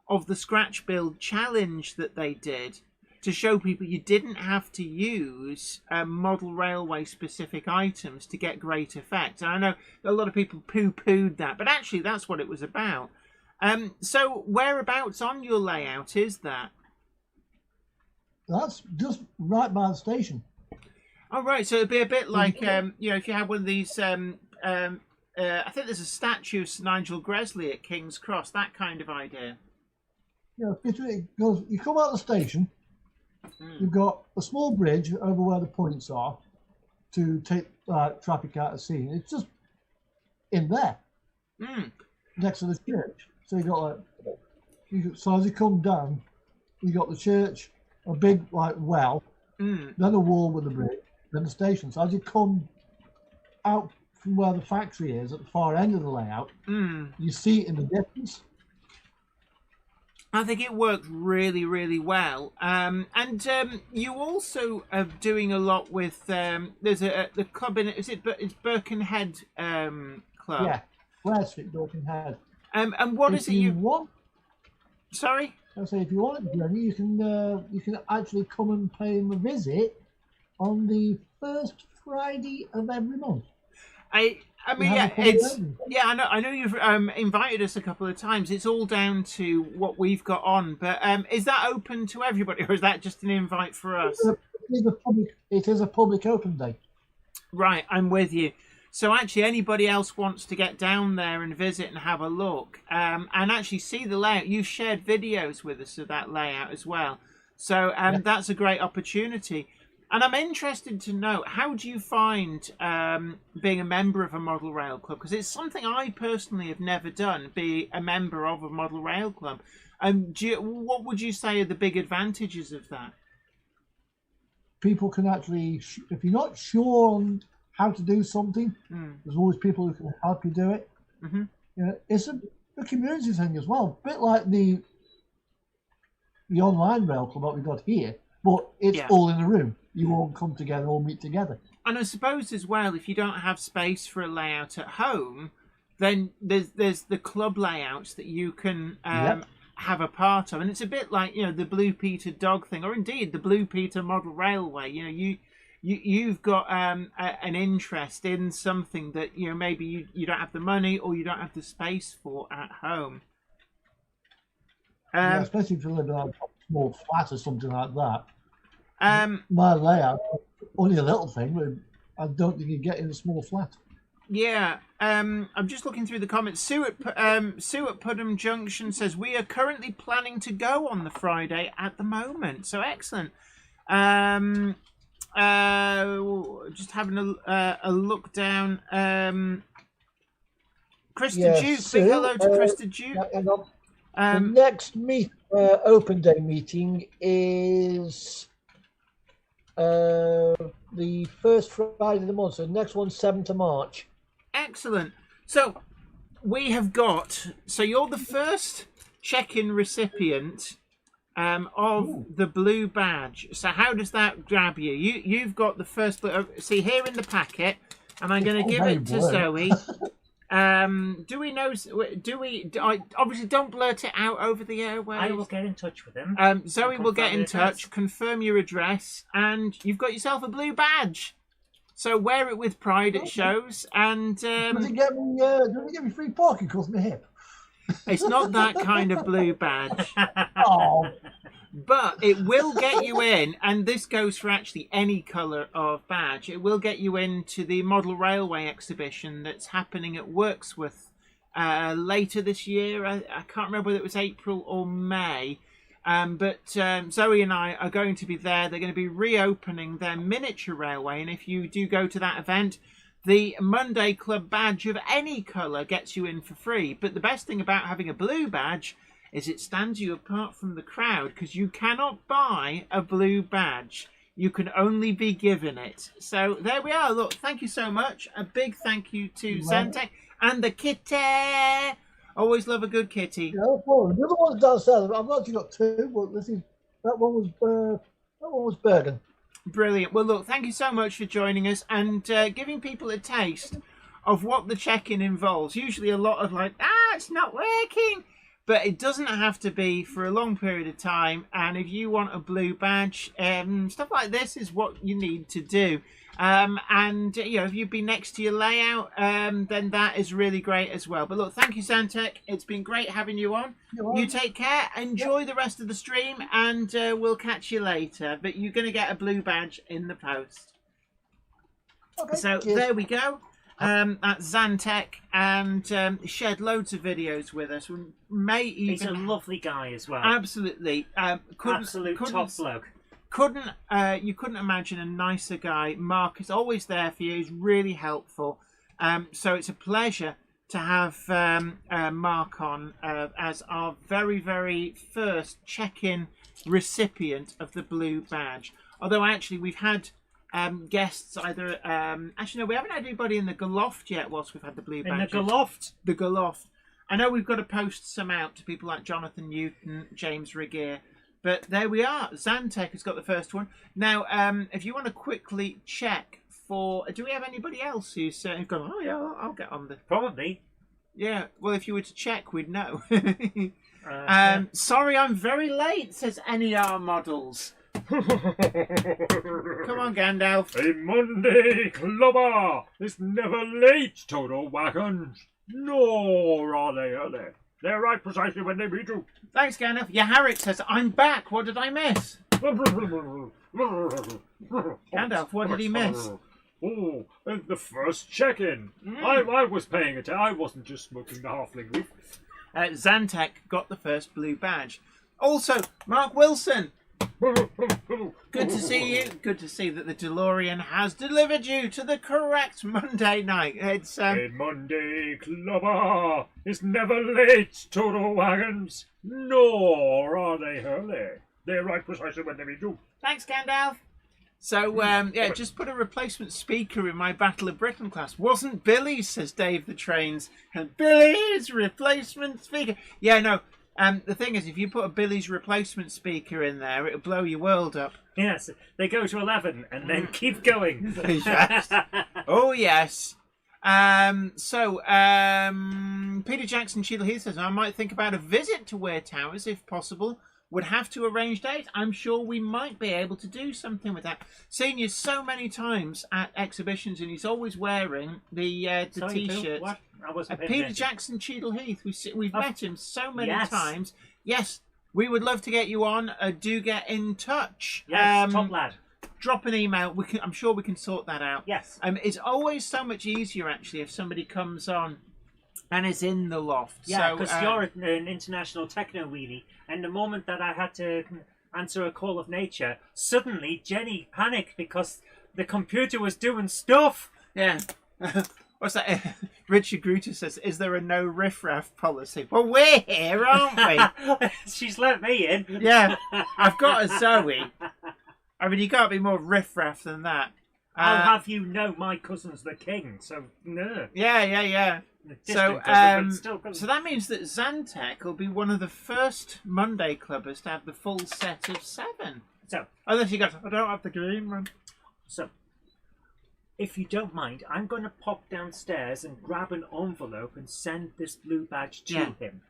of the scratch build challenge that they did, to show people you didn't have to use model railway specific items to get great effect. And I know a lot of people poo-pooed that, but actually that's what it was about. So whereabouts on your layout is that? That's just right by the station. Oh, right. So it'd be a bit like, if you had one of these, I think there's a statue of Sir Nigel Gresley at King's Cross, that kind of idea. It goes, you come out of the station, You've got a small bridge over where the points are to take traffic out of scene. It's just in there, next to the church. So you got so as you come down, you got the church, a big well, then a wall with a bridge, then the station. So as you come out from where the factory is at the far end of the layout, you see it in the distance. I think it works really, really well. And you also are doing a lot with there's the club in it. It's Birkenhead Club? Yeah, Ware Street, Birkenhead. And what is it you want? Sorry. I say if you want it, Jenny, you can actually come and pay him a visit on the first Friday of every month. I mean, I know you've invited us a couple of times. It's all down to what we've got on, but is that open to everybody, or is that just an invite for us? It is a public open day. Right, I'm with you. So actually, anybody else wants to get down there and visit and have a look, and actually see the layout. You've shared videos with us of that layout as well. So that's a great opportunity. And I'm interested to know, how do you find being a member of a model rail club? Because it's something I personally have never done, be a member of a model rail club. What would you say are the big advantages of that? People can actually, if you're not sure on how to do something, there's always people who can help you do it. You know, it's a community thing as well, a bit like the online rail club that we've got here, but it's all in a room. You all come together, all meet together. And I suppose as well, if you don't have space for a layout at home, then there's the club layouts that you can have a part of, and it's a bit like the Blue Peter dog thing, or indeed the Blue Peter model railway. You've got an interest in something that maybe you don't have the money or you don't have the space for at home. Especially if you live in a small flat or something like that. My layout, only a little thing, but I don't think you get in a small flat. Yeah, I'm just looking through the comments. Sue at Pudham Junction says, we are currently planning to go on the Friday at the moment. So excellent. Just having a look down. Krista Duke, big hello to Krista Duke. The next open day meeting is the first Friday of the month. So the next one's 7th of March. Excellent. So we have got. So you're the first check-in recipient of the blue badge. So how does that grab you? You've got the first. See here in the packet, and I'm going to give it to Zoe. Do we know? Obviously, don't blurt it out over the airwaves. I will get in touch with him. Zoe will get in touch, confirm your address, and you've got yourself a blue badge. So wear it with pride, it shows. And does it get me free parking across my hip? It's not that kind of blue badge. Oh. But it will get you in, and this goes for actually any colour of badge. It will get you into the Model Railway exhibition that's happening at Wirksworth later this year. I can't remember whether it was April or May. But Zoe and I are going to be there. They're going to be reopening their miniature railway, and if you do go to that event, the Monday Club badge of any colour gets you in for free. But the best thing about having a blue badge is it stands you apart from the crowd, because you cannot buy a blue badge. You can only be given it. So there we are. Look, thank you so much. A big thank you to Zantec and the kitty. Always love a good kitty. Yeah, well, the other one's downstairs. I've actually got two, but that one was Bergen. Brilliant. Well, look, thank you so much for joining us and giving people a taste of what the check-in involves. Usually a lot of it's not working. But it doesn't have to be for a long period of time. And if you want a blue badge, stuff like this is what you need to do. And if you've been next to your layout, then that is really great as well. But look, thank you, Zantec. It's been great having you on. You take care. Enjoy the rest of the stream, and we'll catch you later. But you're going to get a blue badge in the post. Okay, so there we go. That's Zantec, and shared loads of videos with us. He's a lovely guy as well. Absolutely. Absolute top bloke. couldn't imagine a nicer guy. Mark is always there for you. He's really helpful. So it's a pleasure to have Mark on as our very, very first check-in recipient of the blue badge. Although actually we've had guests either actually no, we haven't had anybody in the Galoft yet whilst we've had the blue badge. In the Galoft? The Galoft. I know we've got to post some out to people like Jonathan Newton, James Regier, but there we are. Zantec has got the first one. Now, if you want to quickly check for, do we have anybody else who's gone, oh yeah, I'll get on the... Probably. Yeah, well, if you were to check, we'd know. Yeah. Sorry, I'm very late, says NER Models. Come on, Gandalf. A Monday clubber is never late, Total Wagons. Nor are they early. They arrive precisely when they meet you. Thanks, Gandalf. Yeah, Harriet says, I'm back. What did I miss? Gandalf, what did he miss? Oh, and the first check-in. I was paying it. I wasn't just smoking the halfling leaf. Zantec got the first blue badge. Also, Mark Wilson. Good to see you. Good to see that the DeLorean has delivered you to the correct Monday night. It's A Monday clubber is never late, Total Wagons. Nor are they early. They arrive precisely when they meet you. Thanks, Gandalf. So, yeah, just put a replacement speaker in my Battle of Britain class. Wasn't Billy's, says Dave the Trains. And Billy's replacement speaker. Yeah, no. The thing is, if you put a Billy's replacement speaker in there, it'll blow your world up. Yes, they go to 11 and then keep going. Yes. Oh, yes. Peter Jackson Cheadle Heath says, I might think about a visit to Weir Towers if possible. Would have to arrange dates. I'm sure we might be able to do something with that. Seen you so many times at exhibitions, and he's always wearing the Sorry, T-shirt. What? I wasn't paying Peter attention. Jackson Cheadle Heath. We've met him so many Yes. times. Yes, we would love to get you on. Do get in touch. Yes, top lad. Drop an email. I'm sure we can sort that out. Yes. It's always so much easier actually if somebody comes on and is in the loft. Yeah, So, because you're an international techno wheelie, and the moment that I had to answer a call of nature, suddenly Jenny panicked because the computer was doing stuff. Yeah. What's that? Richard Gruter says, is there a no riffraff policy? Well, we're here, aren't we? She's let me in. Yeah. I've got a Zoe. I mean, you can't be more riffraff than that. I'll have you know my cousin's the king, so no. Yeah. Distant So, cousin, but still cousin. so that means that Zantec will be one of the first Monday clubbers to have the full set of 7. So, Unless you go, I don't have the green one. So, if you don't mind, I'm going to pop downstairs and grab an envelope and send this blue badge to him.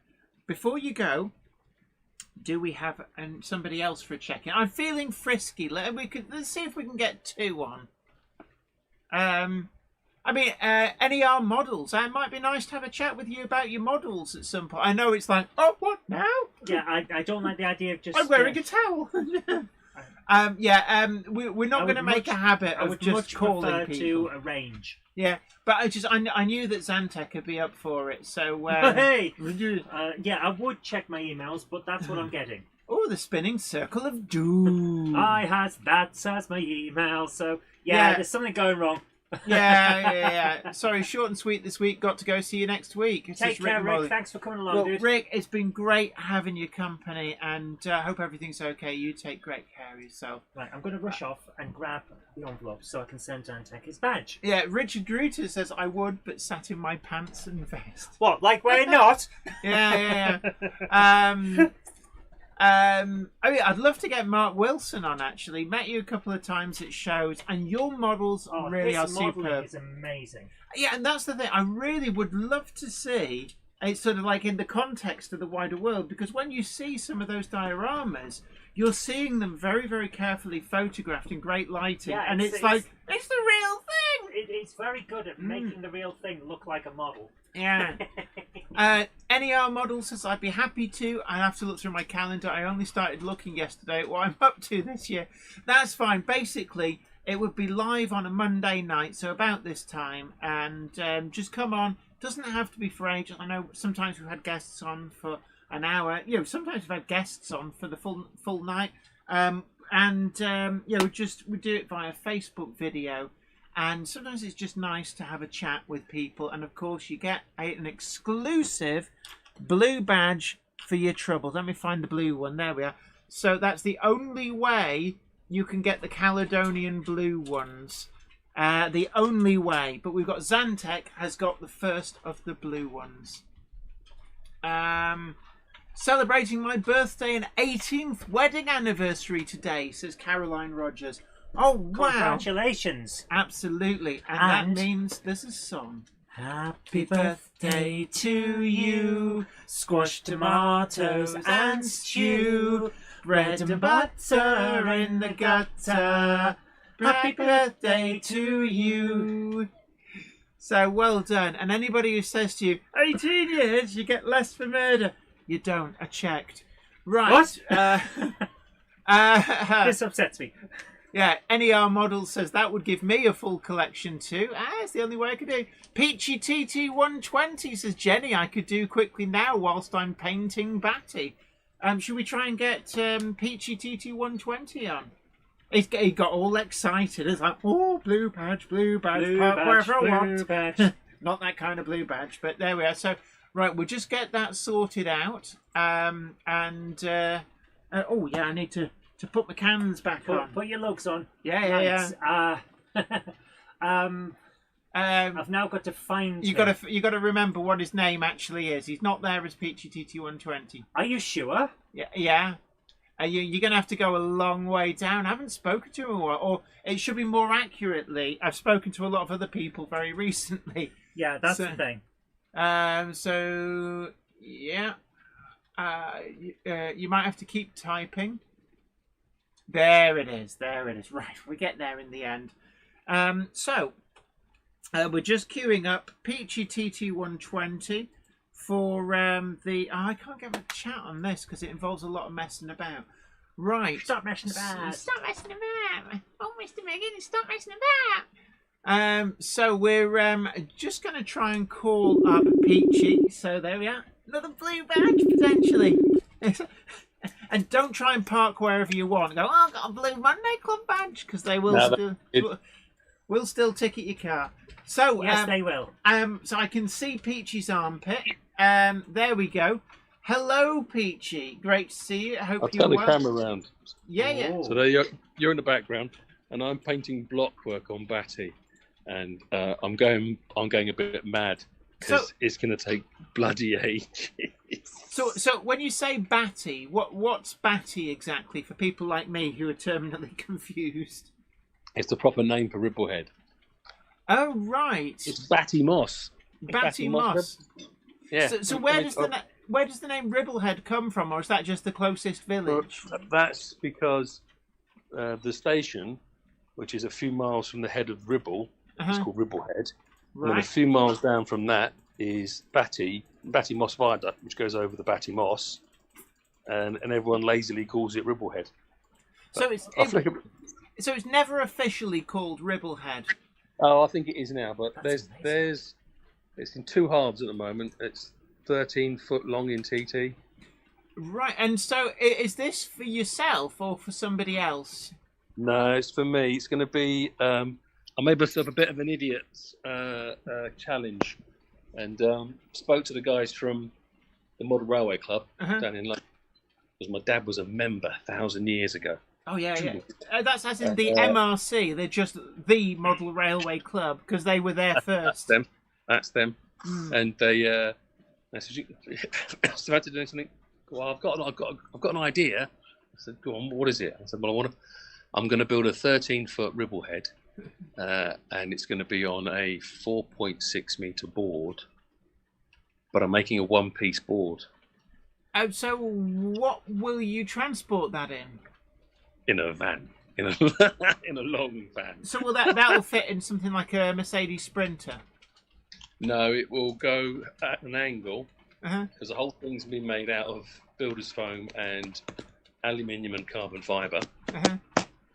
Before you go, do we have somebody else for a check-in? I'm feeling frisky. Let's see if we can get 2 on. NER Models. It might be nice to have a chat with you about your models at some point. I know it's like, oh, what now? Yeah, I don't like the idea of just... I'm wearing a towel. We're not going to make a habit I of would just much calling prefer people. to arrange. Yeah, but I knew that Zantec would be up for it, so... Hey! Yeah, I would check my emails, but that's what I'm getting. Oh, the spinning circle of doom. That's my email, so... Yeah, there's something going wrong. Yeah. Sorry, short and sweet this week. Got to go. See you next week. It's Take just care, and Rick. Molly. Thanks for coming along, Well, dude. Rick, it's been great having your company, and I hope everything's okay. You take great care of yourself. Right, I'm going to rush off and grab the envelope so I can send Dantec his badge. Yeah, Richard Gruter says I would, but sat in my pants and vest. What, like we're not? Yeah. I'd love to get Mark Wilson on. Actually, met you a couple of times at shows, and your models really are this modelling superb. is amazing. Yeah, and that's the thing. I really would love to see it's sort of like in the context of the wider world, because when you see some of those dioramas, you're seeing them very, very carefully photographed in great lighting, Yeah, and it's like it's the real thing. It's very good at making the real thing look like a model. Yeah. NER Models says I'd be happy to. I have to look through my calendar. I only started looking yesterday at what I'm up to this year. That's fine. Basically, it would be live on a Monday night, so about this time, and just come on. Doesn't have to be for ages. I know sometimes we've had guests on for an hour. Sometimes we've had guests on for the full night. and we do it via Facebook video. And sometimes it's just nice to have a chat with people. And of course, you get an exclusive blue badge for your troubles. Let me find the blue one. There we are. So that's the only way you can get the Caledonian blue ones. The only way. But we've got Zantec has got the first of the blue ones. Celebrating my birthday and 18th wedding anniversary today, says Caroline Rogers. Oh, wow. Congratulations. Absolutely. And that means there's a song. Happy birthday to you. Squashed tomatoes and stew. Bread and butter in the gutter. Happy birthday to you. So well done. And anybody who says to you, 18 years, you get less for murder. You don't. I checked. Right. What? This upsets me. Yeah, NER Model says that would give me a full collection too. It's the only way I could do. Peachy TT120 says, Jenny, I could do quickly now whilst I'm painting Batty. Should we try and get Peachy TT120 on? He got all excited. It's like, oh, blue badge, wherever I want. Badge. Not that kind of blue badge, but there we are. So, right, we'll just get that sorted out. Oh, yeah, I need to put my cans back on. Put your lugs on. Yeah. I've now got to find. You got to remember what his name actually is. He's not there as Peachy TT120. Are you sure? Yeah. You're going to have to go a long way down. I haven't spoken to him, or it should be more accurately, I've spoken to a lot of other people very recently. Yeah, that's the thing. So yeah, you might have to keep typing. There it is. Right, we get there in the end. So we're just queuing up Peachy TT120 for the. I can't get my chat on this because it involves a lot of messing about. Right. Stop messing about. Stop messing about. Oh, Mr. Megan, stop messing about. So we're just going to try and call up Peachy. So there we are. Another blue badge potentially. And don't try and park wherever you want. Go, I've got a blue Monday Club badge, because they will will still ticket your car. So yes, they will. So I can see Peachy's armpit. There we go. Hello, Peachy. Great to see you. I hope I'll you're turn the well. camera around. Yeah. So there you're in the background, and I'm painting block work on Batty, and I'm going a bit mad because it's going to take bloody ages. So when you say Batty, what's Batty exactly for people like me who are terminally confused? It's the proper name for Ribblehead. Oh right. It's Batty Moss. Batty Moss. Yeah. So where does the name Ribblehead come from, or is that just the closest village? That's because the station, which is a few miles from the head of Ribble, is called Ribblehead. Right. And then a few miles down from that is Batty Moss Viaduct, which goes over the Batty Moss, and everyone lazily calls it Ribblehead. So it's never officially called Ribblehead. Oh, I think it is now, but there's it's in two halves at the moment. It's 13 foot long in TT. Right, and so is this for yourself or for somebody else? No, it's for me. It's going to be. I made myself a bit of an idiot's challenge, and spoke to the guys from the Model Railway Club down in London, because my dad was a member 1,000 years ago. Oh yeah. That's as in the MRC. They're just the Model Railway Club because they were there first. That's them. And they said, "So I had to do something." Well, I've got an idea. I said, "Go on, what is it?" I said, "Well, I'm going to build a 13-foot Ribblehead, and it's going to be on a 4.6 meter board, but I'm making a one-piece board." Oh, so what will you transport that in? In a van, in a long van. So will that'll fit in something like a Mercedes Sprinter? No, it will go at an angle, because the whole thing's been made out of builder's foam and aluminium and carbon fibre.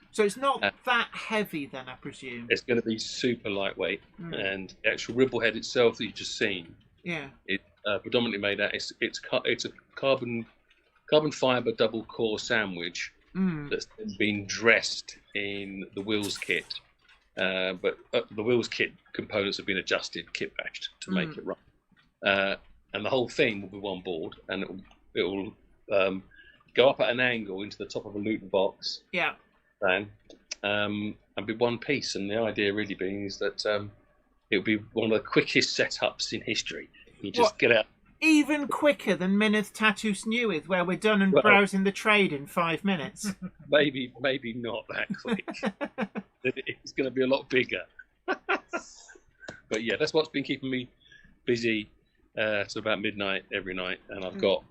So it's not that heavy then, I presume? It's going to be super lightweight, and the actual Ribblehead itself that you've just seen, it's predominantly made out, it's a carbon fibre double core sandwich that's been dressed in the wheels kit. But the wheels kit components have been adjusted, kit bashed to make it run. And the whole thing will be one board, and it will go up at an angle into the top of a Luton box. Yeah. And be one piece. And the idea really being is that it will be one of the quickest setups in history. You just get out. Even quicker than Minith Tattoo Snewith, where we're done and browsing the trade in 5 minutes. Maybe not that quick. It's going to be a lot bigger. But yeah, that's what's been keeping me busy till about midnight every night. And I've got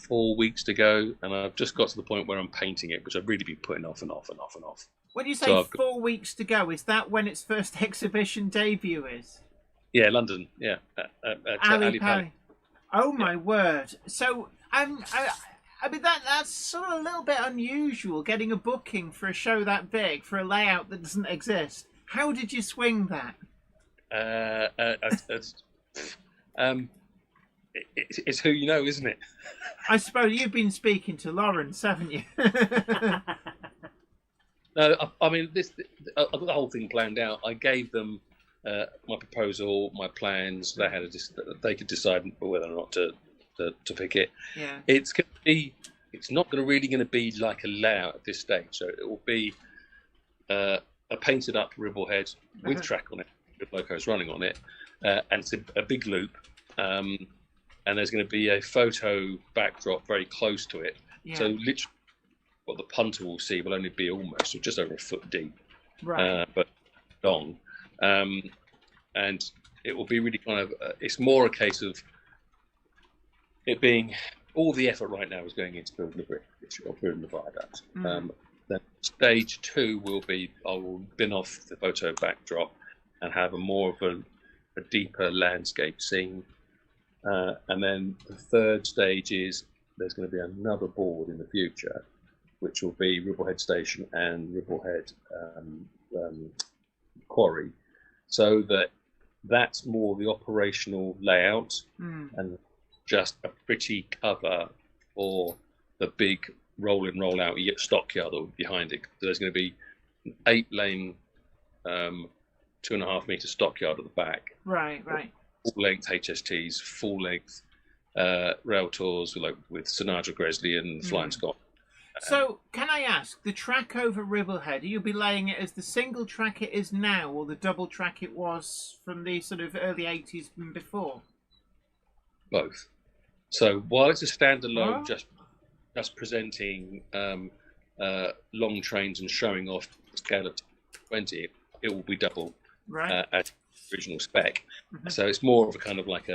4 weeks to go, and I've just got to the point where I'm painting it, which I've really been putting off and off and off and off. When you say 4 weeks to go, is that when its first exhibition debut is? Yeah, London. Yeah, Ali Pali. Oh my word! So I mean that's sort of a little bit unusual, getting a booking for a show that big for a layout that doesn't exist. How did you swing that? It's who you know, isn't it? I suppose you've been speaking to Lawrence, haven't you? No, I mean I've got the whole thing planned out. I gave them my proposal, my plans. They could decide whether or not to pick it. Yeah. It's not really going to be like a layout at this stage. So it will be a painted up Ribblehead with track on it, with locos running on it, and it's a big loop. And there's going to be a photo backdrop very close to it. Yeah. So literally, what the punter will see will only be almost just over a foot deep, right? But long. And it will be really kind of it's more a case of it being all the effort right now is going into building the bridge or building the viaduct. Then stage 2 will be I will bin off the photo backdrop and have a more of a deeper landscape scene, and then the third stage is there's going to be another board in the future, which will be Ribblehead Station and Ribblehead Quarry. So that's more the operational layout and just a pretty cover for the big roll in, roll out stockyard behind it. So there's going to be an 8-lane, 2.5 metre stockyard at the back. Right. Full length HSTs, full length rail tours with Sinatra Gresley and Flying Scott. So, can I ask, the track over Ribblehead, you'll be laying it as the single track it is now, or the double track it was from the sort of early 80s and before? Both. So, while it's a standalone, just presenting long trains and showing off the scale of 20, it will be double at original spec. So, it's more of a kind of like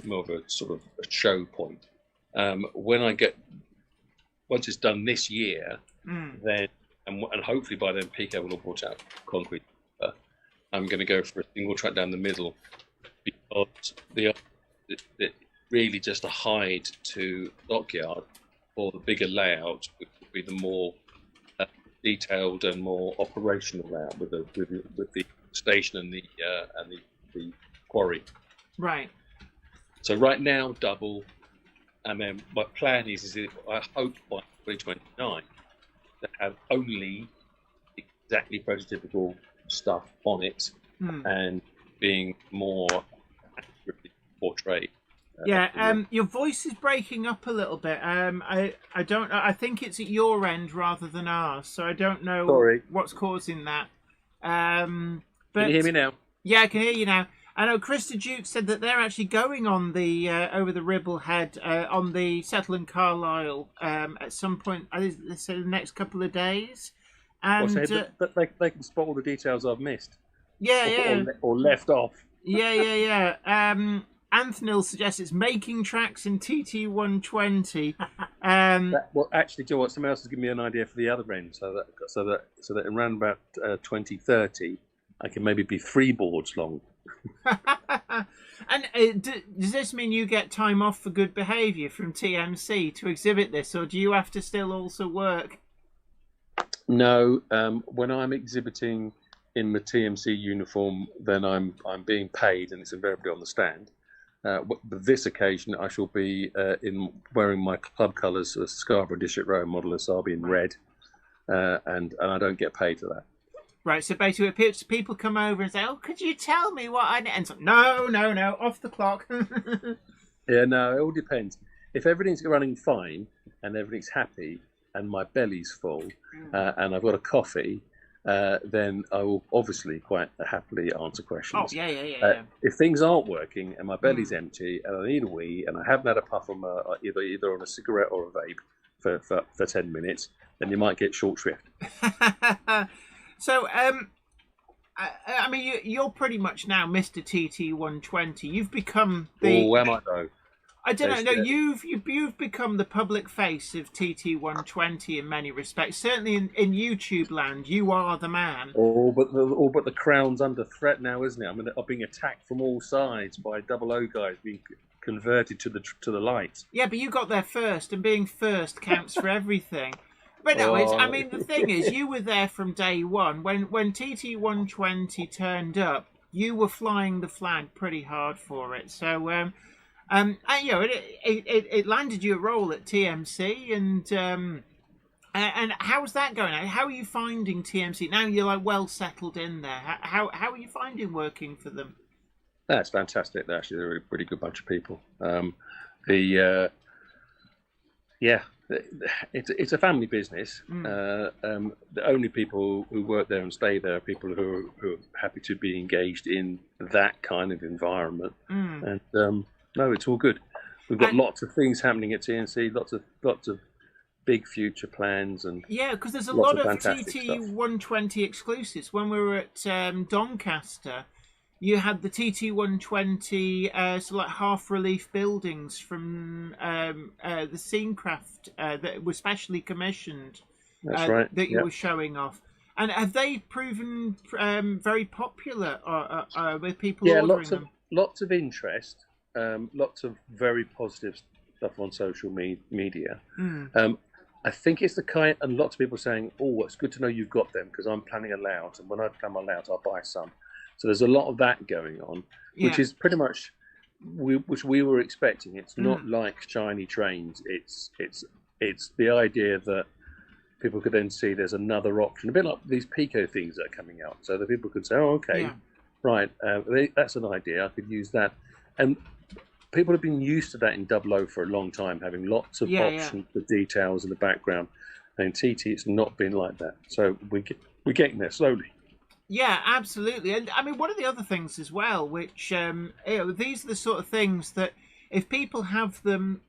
more of a sort of a show point. Once it's done this year, then and hopefully by then Pico will have brought out concrete. I'm going to go for a single track down the middle, because the really just a hide to Dockyard for the bigger layout, which would be the more detailed and more operational layout with the station and the quarry. Right. So right now double. And then my plan is I hope by 2029 to have only exactly prototypical stuff on it and being more accurately portrayed. Your voice is breaking up a little bit. I don't know. I think it's at your end rather than ours, so I don't know what's causing that. But can you hear me now? Yeah, I can hear you now. I know Krista Duke said that they're actually going on the over the Ribblehead on the Settle and Carlisle at some point. They said the next couple of days, and they can spot all the details I've missed. Or left off. Yeah. Anthony suggests it's making tracks in TT 120. Well, actually, Joe, what someone else has given me an idea for the other end, so that around about 2030, I can maybe be 3 boards long. And does this mean you get time off for good behaviour from TMC to exhibit this, or do you have to still also work? No, when I'm exhibiting in the TMC uniform, then I'm being paid, and it's invariably on the stand. This occasion, I shall be in wearing my club colours, Scarborough District Road Model, so I'll be in red, and I don't get paid for that. Right, so basically people come over and say, "Oh, could you tell me what I need?" And so, no, off the clock. Yeah, no, it all depends. If everything's running fine and everything's happy and my belly's full and I've got a coffee, then I will obviously quite happily answer questions. Oh, yeah. If things aren't working and my belly's empty and I need a wee and I haven't had a puff on either on a cigarette or a vape for 10 minutes, then you might get short shrift. So, I mean, you're pretty much now Mr. TT120. You've become the. Oh, am I though? I don't know. No, you've become the public face of TT120 in many respects. Certainly in YouTube land, you are the man. But the crown's under threat now, isn't it? I mean, I'm being attacked from all sides by 00 guys being converted to the light. Yeah, but you got there first, and being first counts for everything. But no, I mean, the thing is, you were there from day one. When TT120 turned up, you were flying the flag pretty hard for it. So, and, you know, it landed you a role at TMC, and how's that going? How are you finding TMC now? You're like well settled in there. How are you finding working for them? That's fantastic. They're actually a pretty good bunch of people. It's a family business. The only people who work there and stay there are people who are happy to be engaged in that kind of environment. And no, it's all good. We've got lots of things happening at TNC, lots of big future plans, and yeah, because there's a lot of TT120 exclusives. When we were at Doncaster, you had the TT120 sort of like half relief buildings from the Scenecraft that were specially commissioned. That's right. That you were showing off. And have they proven very popular with people ordering them? Lots of interest, lots of very positive stuff on social media. I think it's the kind, and lots of people saying, "Oh, it's good to know you've got them because I'm planning a layout, and when I plan my layout, I'll buy some." So there's a lot of that going on, which is pretty much which we were expecting. It's not like shiny trains. It's the idea that people could then see there's another option, a bit like these Pico things that are coming out, so that people could say, "Oh, okay, right, that's an idea. I could use that." And people have been used to that in 00 for a long time, having lots of options for details in the background. And in TT, it's not been like that. So we're getting there slowly. Yeah, absolutely. And I mean, one of the other things as well, which these are the sort of things that if people have them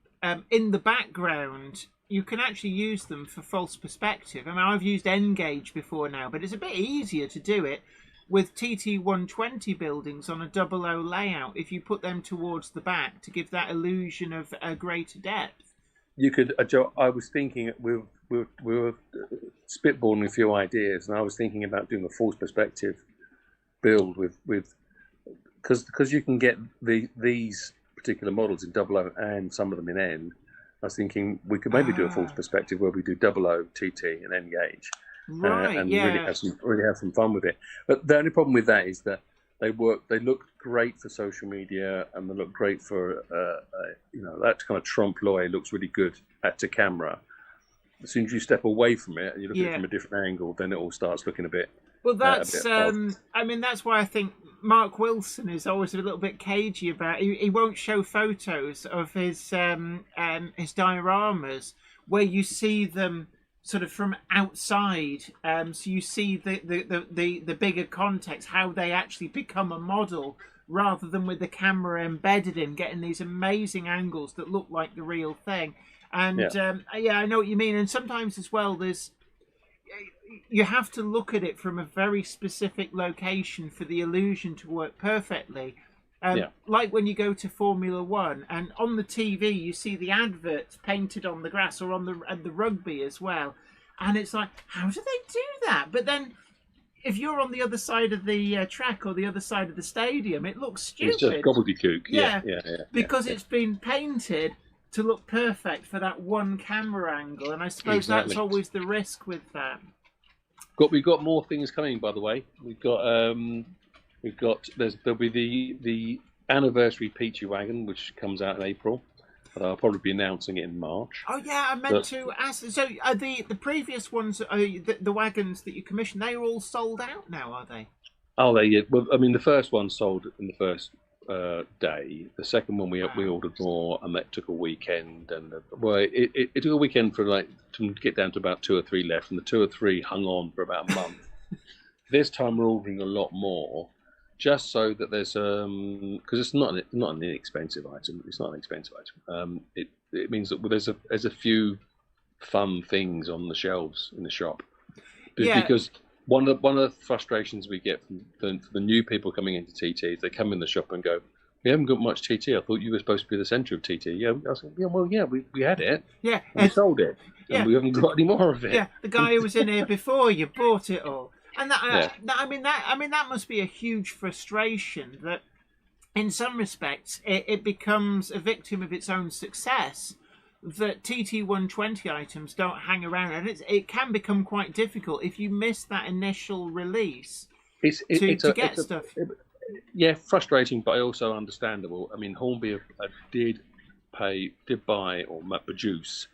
in the background, you can actually use them for false perspective. I mean, I've used N-Gage before now, but it's a bit easier to do it with TT120 buildings on a 00 layout if you put them towards the back to give that illusion of a greater depth. You could, I was thinking, we were spitballing a few ideas, and I was thinking about doing a false perspective build with because you can get these particular models in 00 and some of them in N. I was thinking we could maybe do a false perspective where we do 00 TT and N-Gage. And really have some fun with it. But the only problem with that is that they look great for social media, and they look great for that kind of trompe-l'oeil looks really good to camera. As soon as you step away from it and you look at it from a different angle, then it all starts looking a bit. Well, that's I mean, that's why I think Mark Wilson is always a little bit cagey about. He won't show photos of his dioramas where you see them sort of from outside, so you see the bigger context, how they actually become a model, rather than with the camera embedded in, getting these amazing angles that look like the real thing. And I know what you mean. And sometimes as well, you have to look at it from a very specific location for the illusion to work perfectly. Like when you go to Formula One and on the TV you see the adverts painted on the grass, or on the rugby as well, and it's like, how do they do that? But then if you're on the other side of the track or the other side of the stadium, it looks stupid. It's just gobbledygook. Because it's been painted to look perfect for that one camera angle, and I suppose that's always the risk with that. We've got more things coming, by the way. There'll be the anniversary Peachy Wagon, which comes out in April, but I'll probably be announcing it in March. Oh yeah, I meant to ask. So the previous ones, the wagons that you commissioned, they are all sold out now, are they? Oh, well, I mean, the first one sold in the first day. The second one we ordered more, and that took a weekend. And it took a weekend for to get down to about 2 or 3 left, and the 2 or 3 hung on for about a month. This time we're ordering a lot more, just so that there's because it's not an inexpensive item. It's not an expensive item. It means that there's a few fun things on the shelves in the shop. Yeah. Because one of the frustrations we get from the new people coming into TT is they come in the shop and go, "We haven't got much TT. I thought you were supposed to be the centre of TT." Yeah, I was like, we had it. Yeah, we sold it, and we haven't got any more of it. Yeah, the guy who was in here before you bought it all, and that must be a huge frustration. That in some respects it becomes a victim of its own success. That TT120 items don't hang around, and it can become quite difficult if you miss that initial release to get stuff. Frustrating, but also understandable. I mean, Hornby did buy or produce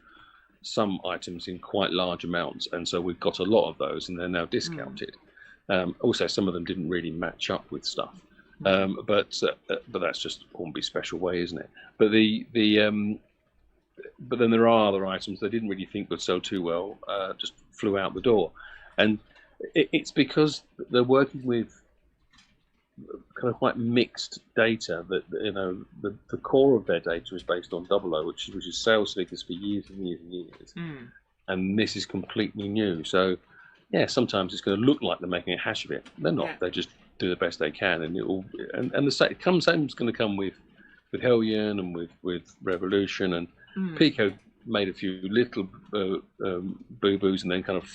some items in quite large amounts, and so we've got a lot of those, and they're now discounted. Also, some of them didn't really match up with stuff, but that's just Hornby's special way, isn't it? But then there are other items they didn't really think would sell too well, just flew out the door. And it's because they're working with kind of quite mixed data. That the core of their data is based on 00, which is sales figures for years and years and years. And this is completely new. So yeah, sometimes it's going to look like they're making a hash of it. They're not. Yeah. They just do the best they can, and the same's going to come with Hellion and with Revolution, and Pico made a few little boo-boos and then kind of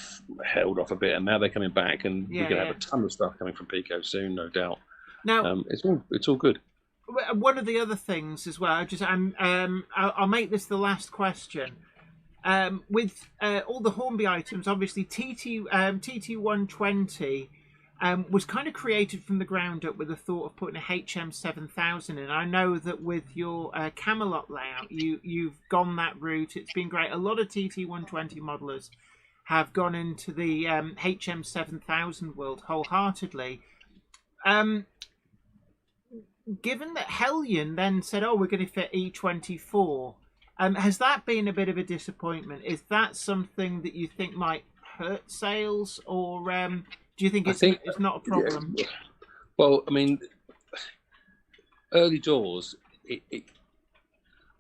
held off a bit, and now they're coming back, and we're going to have a ton of stuff coming from Pico soon, no doubt. Now it's all good. One of the other things as well, I'll make this the last question. With all the Hornby items, obviously TT120 was kind of created from the ground up with the thought of putting a HM7000 in. I know that with your Camelot layout, you've gone that route. It's been great. A lot of TT120 modelers have gone into the HM7000 world wholeheartedly. Given that Hellion then said, "Oh, we're going to fit E24," has that been a bit of a disappointment? Is that something that you think might hurt sales, or do you think it's not a problem? Yeah. Well, I mean, early doors,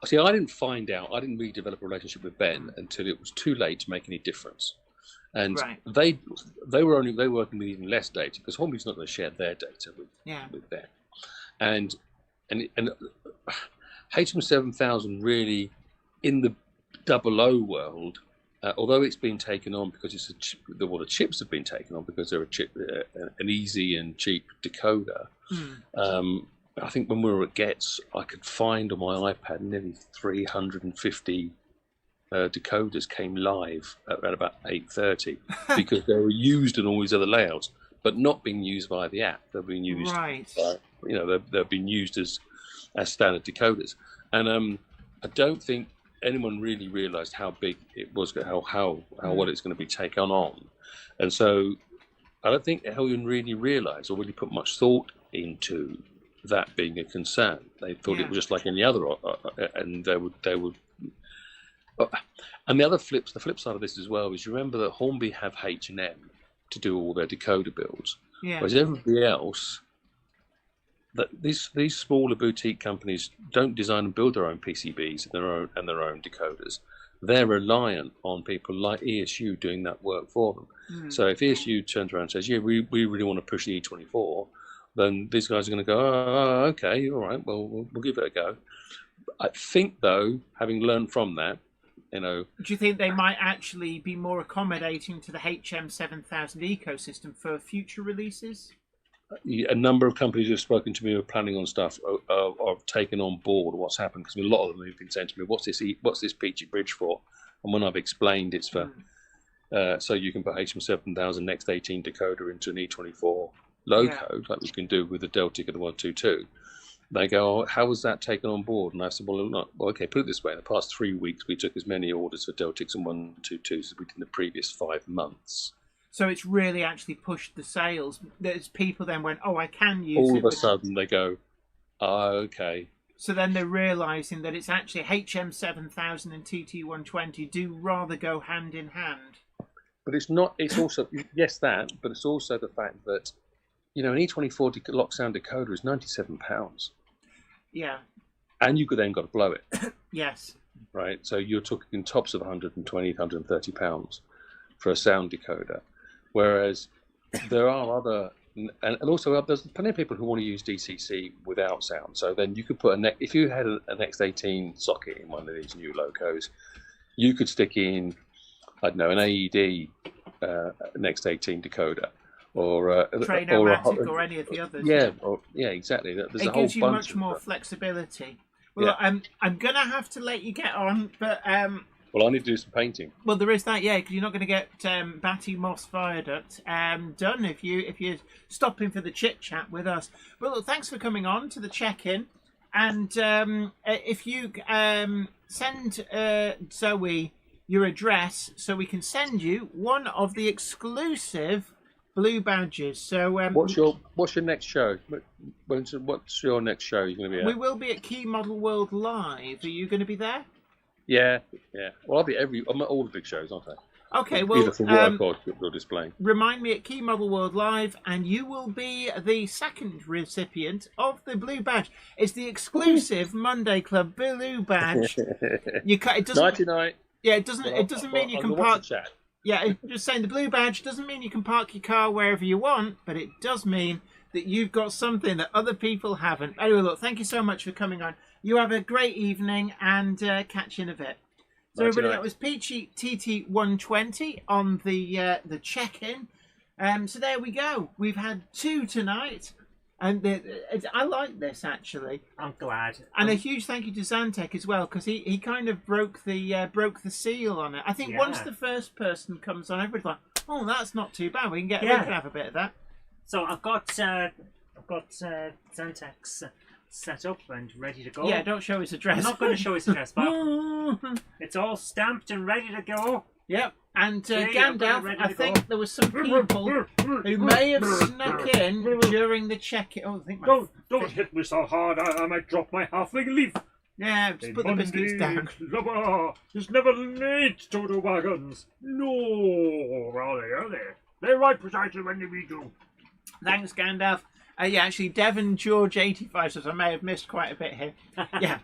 see, I didn't really develop a relationship with Ben until it was too late to make any difference. And they were working with even less data, because Hornby's not going to share their data with them. And HM7000 really, in the 00 world, although it's been taken on because the chips have been taken on because they're an easy and cheap decoder. I think when we were at Getz, I could find on my iPad nearly 350 decoders came live at about 8:30 because they were used in all these other layouts, but not being used by the app. They're being used, they've been used as standard decoders, and I don't think anyone really realised how big it was, how well it's going to be taken on, and so I don't think Hellion really realised or really put much thought into that being a concern. They thought it was just like any other, and they would. And the flip side of this as well is, you remember that Hornby have H&M to do all their decoder builds, whereas everybody else, that these smaller boutique companies don't design and build their own PCBs and their own decoders. They're reliant on people like ESU doing that work for them. So if ESU turns around and says, "Yeah, we really want to push the E24," then these guys are going to go, "Oh, okay, all right, well, we'll give it a go." I think, though, having learned from that, do you think they might actually be more accommodating to the HM7000 ecosystem for future releases? A number of companies who've spoken to me who are planning on stuff are taken on board what's happened, because a lot of them have been saying to me, what's this Peachy Bridge for? And when I've explained it's for so you can put HM7000 next 18 decoder into an E24 low code, like we can do with the Deltic and the 122, they go, oh, how was that taken on board? And I said, well, look, well, okay, put it this way. In the past 3 weeks, we took as many orders for Deltix and 122s as we did in the previous 5 months. So it's really actually pushed the sales. There's people then went, oh, I can use All it. of a sudden, they go, oh, okay. So then they're realising that it's actually HM7000 and TT120 do rather go hand in hand. But it's not, it's also, yes, that, but it's also the fact that, you know, an E24 lock sound decoder is £97. Yeah. And you've then got to blow it. Yes. Right? So you're talking tops of 120, 130 pounds for a sound decoder. Whereas there are other, and also there's plenty of people who want to use DCC without sound. So then you could put if you had an X18 socket in one of these new locos, you could stick in, I don't know, an AED, an X18 decoder. Or Train-O-Matic or any of the others. Yeah, exactly. There's it a whole gives you bunch much more of flexibility. Well, yeah. I'm gonna have to let you get on, but well, I need to do some painting. well, there is that, yeah, because you're not going to get Batty Moss Viaduct done if you're stopping for the chit chat with us. Well, look, thanks for coming on to the check-in, and if you send Zoe your address, so we can send you one of the exclusive blue badges. So what's your next show? What's your next show you're going to be at? We will be at Key Model World Live. Are you going to be there? Yeah. Well, I'm at all the big shows, aren't I? Okay, well, either for work or displaying. Remind me at Key Model World Live, and you will be the second recipient of the blue badge. It's the exclusive Monday Club blue badge. It doesn't. Nighty-night. Yeah, it doesn't mean you can park. Yeah, just saying the blue badge doesn't mean you can park your car wherever you want, but it does mean that you've got something that other people haven't. Anyway, look, thank you so much for coming on. You have a great evening, and catch you in a bit. So everybody, that was Peachy TT120 on the check-in. So there we go. We've had 2 tonight, and I like this actually. I'm glad. And a huge thank you to Zantek as well, because he kind of broke the seal on it. I think once the first person comes on, everybody's like, oh, that's not too bad. We can have a bit of that. So I've got Zantek's set up and ready to go. Yeah, don't show his address. I'm not going to show his address, but it's all stamped and ready to go. Yep. And Gandalf, I think there was some people who may have snuck in during the check-in. Oh, I think Don't hit me so hard. I might drop my halfling leaf. Yeah, just put the biscuits down. Clubber is never late to the wagons. No, are they? They arrive precisely when we do. Thanks, Gandalf. Yeah, actually, Devon George 85 says I may have missed quite a bit here. Yeah.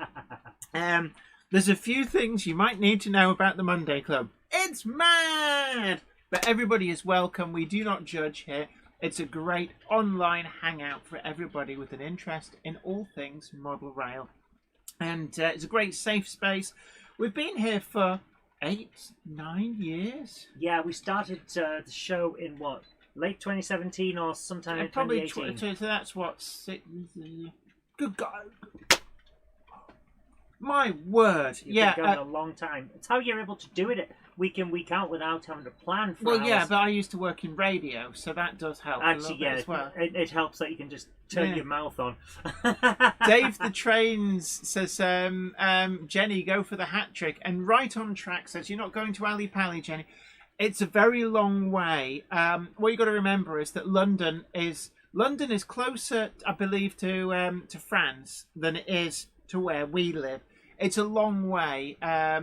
There's a few things you might need to know about the Monday Club. It's mad! But everybody is welcome. We do not judge here. It's a great online hangout for everybody with an interest in all things model rail. And it's a great safe space. We've been here for 8-9 years. Yeah, we started the show in what? Late 2017 or sometime in 2018. So that's what, 6... Good God. My word. You've been going a long time. It's how you're able to do it week in, week out without having to plan for hours. Yeah, but I used to work in radio, so that does help a little bit as well. It helps that you can just turn your mouth on. Dave the Trains says, Jenny, go for the hat trick. And Right on Track says, you're not going to Ali Pally, Jenny. It's a very long way. What you've got to remember is that London is closer, I believe, to France than it is to where we live. It's a long way. Yeah.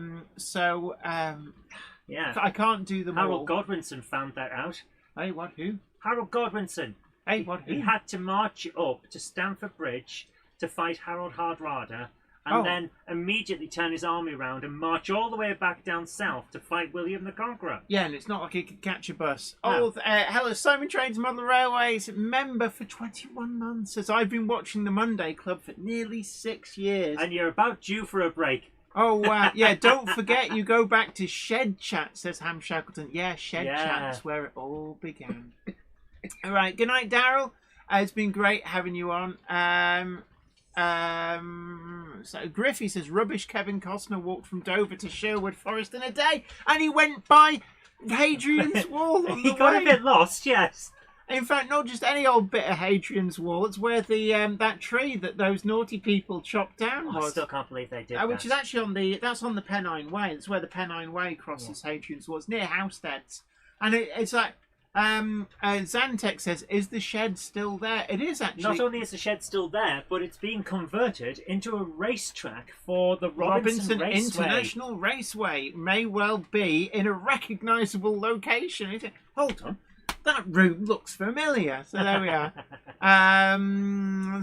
I can't do them all. Harold Godwinson found that out. Hey, what? Who? Harold Godwinson. Hey, what? Who? He had to march up to Stamford Bridge to fight Harold Hardrada, and then immediately turn his army around and march all the way back down south to fight William the Conqueror. Yeah, and it's not like he could catch a bus. No. Hello, Simon Trains Model Railways, member for 21 months, as I've been watching the Monday Club for nearly 6 years. And you're about due for a break. Oh, wow. Yeah, don't forget you go back to Shed Chat, says Ham Shackleton. Yeah, Shed Chat is where it all began. All right, good night, Daryl. It's been great having you on. So Griffey says rubbish. Kevin Costner walked from Dover to Sherwood Forest in a day, and he went by Hadrian's Wall on the He got a bit lost, yes. In fact, not just any old bit of Hadrian's Wall. It's where the that tree that those naughty people chopped down Oh, I was. still can't believe they did Which that. is actually on the Pennine Way. It's where the Pennine Way crosses Hadrian's Wall. It's near Housesteads, and it's like Zantek says, "Is the shed still there?" It is actually. Not only is the shed still there, but it's being converted into a racetrack for the Robinson Raceway. International Raceway may well be in a recognisable location. Hold on. That room looks familiar. So there we are.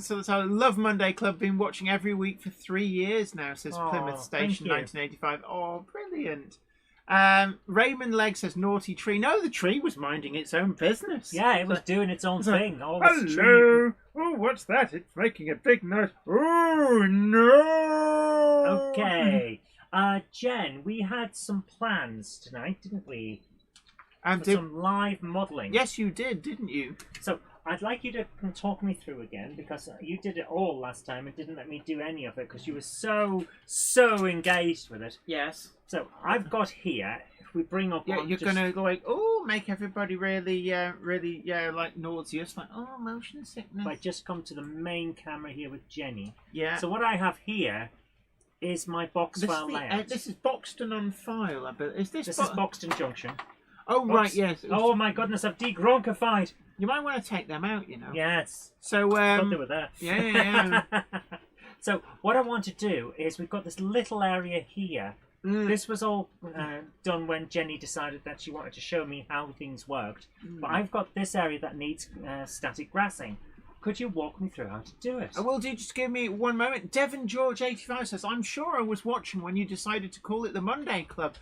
So Love Monday Club, been watching every week for 3 years now, says Plymouth Station, thank you. 1985. Oh, brilliant. Raymond Legg says, naughty tree. No, the tree was minding its own business. Yeah, it was doing its own thing. All this Hello. Oh, what's that? It's making a big noise. Oh no. Okay. Jen, we had some plans tonight, didn't we? For some live modelling. Yes, you did, didn't you? So I'd like you to talk me through again, because you did it all last time and didn't let me do any of it because you were so engaged with it. Yes. So I've got here, if we bring up... Yeah, you're going to make everybody really, like nauseous, like, motion sickness. If I just come to the main camera here with Jenny. Yeah. So what I have here is my box file layout. This is Boxton on file, I believe. This is Boxton Junction. Oh, right, yes. Oh my goodness, I've degronkified. You might want to take them out, you know. Yes. So, Thought they were there. Yeah. So what I want to do is we've got this little area here. This was all done when Jenny decided that she wanted to show me how things worked. But I've got this area that needs static grassing. Could you walk me through how to do it? I will do. Just give me one moment. Devon George 85 says, I'm sure I was watching when you decided to call it the Monday Club.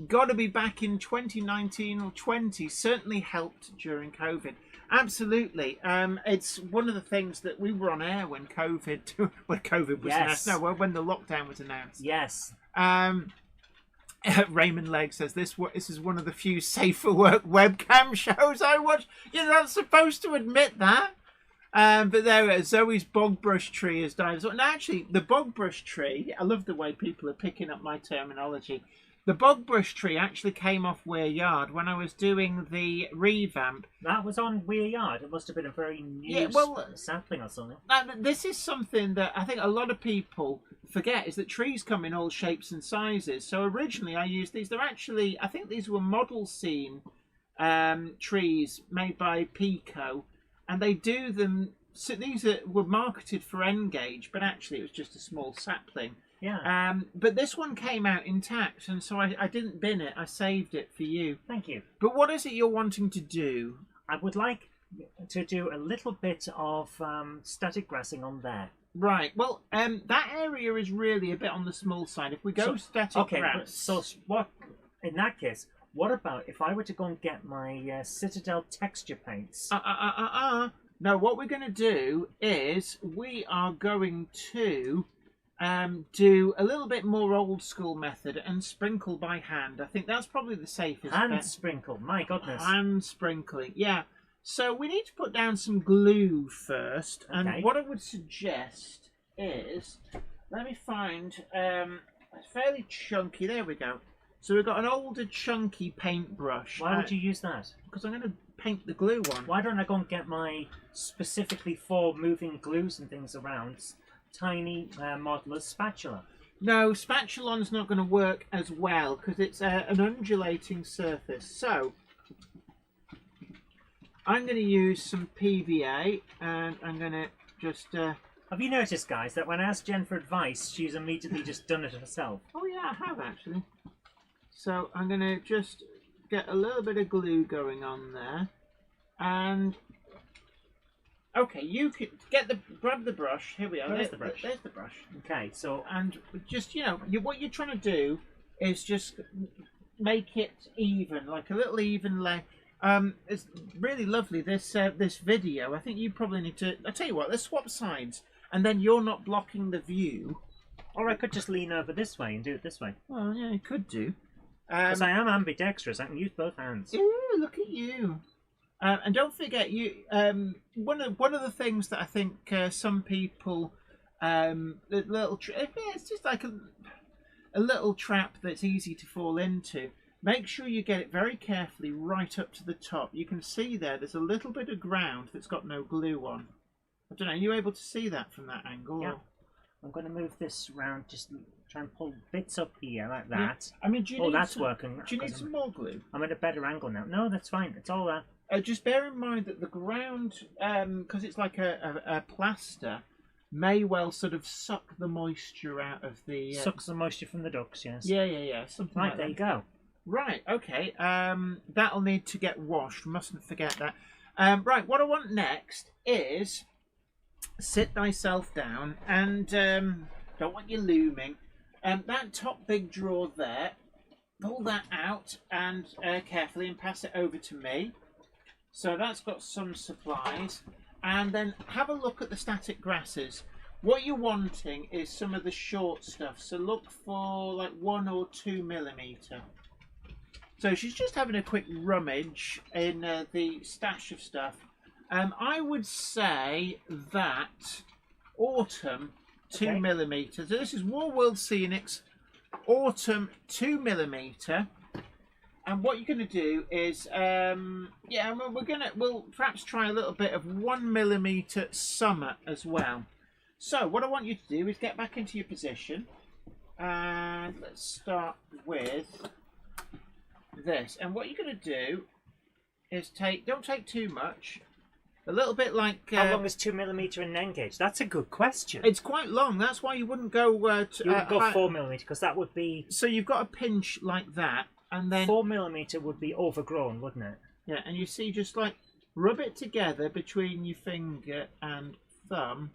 Got to be back in 2019 or 20. Certainly helped during COVID. Absolutely. It's one of the things that we were on air when COVID was announced. No, when the lockdown was announced. Yes. Raymond Legg says this is one of the few safe for work webcam shows I watch. You're not supposed to admit that. But there it is. Zoe's bogbrush tree has died. And actually, the bogbrush tree, I love the way people are picking up my terminology. The bogbrush tree actually came off Weir Yard when I was doing the revamp. That was on Weir Yard. It must have been a very new sapling or something. This is something that I think a lot of people forget, is that trees come in all shapes and sizes. So originally I used these. They're actually, I think these were model scene trees made by Pico. And they do them, so these were marketed for N-gauge, but actually it was just a small sapling. Yeah. But this one came out intact, and so I didn't bin it. I saved it for you. Thank you. But what is it you're wanting to do? I would like to do a little bit of static grassing on there. Right. Well, that area is really a bit on the small side. If we go static grass... So what? In that case, what about if I were to go and get my Citadel texture paints? No, what we're going to do is we are going to... do a little bit more old school method and sprinkle by hand. I think that's probably the safest bet. Sprinkle, my goodness. Hand sprinkling, yeah. So we need to put down some glue first. Okay. And what I would suggest is, let me find a fairly chunky, there we go. So we've got an older chunky paintbrush. Why would you use that? Because I'm going to paint the glue on. Why don't I go and get my specifically for moving glues and things around tiny modeler's spatula? No, spatulon's not going to work as well because it's an undulating surface. So I'm going to use some PVA and I'm going to just... Have you noticed, guys, that when I asked Jen for advice, she's immediately just done it herself? Oh yeah, I have actually. So I'm going to just get a little bit of glue going on there. And... okay, you can grab the brush. Here we are. There's the brush. There's the brush. Okay, so... and just, what you're trying to do is just make it even, like a little even layer. It's really lovely, this video. I think you probably need to... I'll tell you what, let's swap sides. And then you're not blocking the view. Or I could just lean over this way and do it this way. Well, yeah, you could do. Because I am ambidextrous. I can use both hands. Ooh, look at you. And don't forget, one of the things that I think some people, it's just like a little trap that's easy to fall into. Make sure you get it very carefully right up to the top. You can see there's a little bit of ground that's got no glue on. I don't know, are you able to see that from that angle? Yeah. Or? I'm going to move this round, just try and pull bits up here like that. Yeah. I mean, do you need that's some, working. Do you need some more glue? I'm at a better angle now. No, that's fine. It's all there. Just bear in mind that the ground, because it's like a plaster, may well sort of suck the moisture out of the... Sucks the moisture from the ducks, yes. Yeah. Something Right, like there that. you go. Right, okay. That'll need to get washed. Mustn't forget that. Right, what I want next is sit thyself down and don't want you looming. That top big drawer there, pull that out and carefully and pass it over to me. So that's got some supplies. And then have a look at the static grasses. What you're wanting is some of the short stuff. So look for like 1 or 2 millimeter. So she's just having a quick rummage in the stash of stuff. I would say that Autumn 2 millimeter. So this is War World Scenics Autumn 2 millimeter. And what you're going to do is, we'll perhaps try a little bit of 1 millimeter Summer as well. So what I want you to do is get back into your position, and let's start with this. And what you're going to do is don't take too much, a little bit like... How long is 2 millimeter in an N gauge? That's a good question. It's quite long, that's why you wouldn't go... you would go 4 millimeter, because that would be... So you've got a pinch like that, and then 4 millimeter would be overgrown, wouldn't it? Yeah, and you see, just like rub it together between your finger and thumb,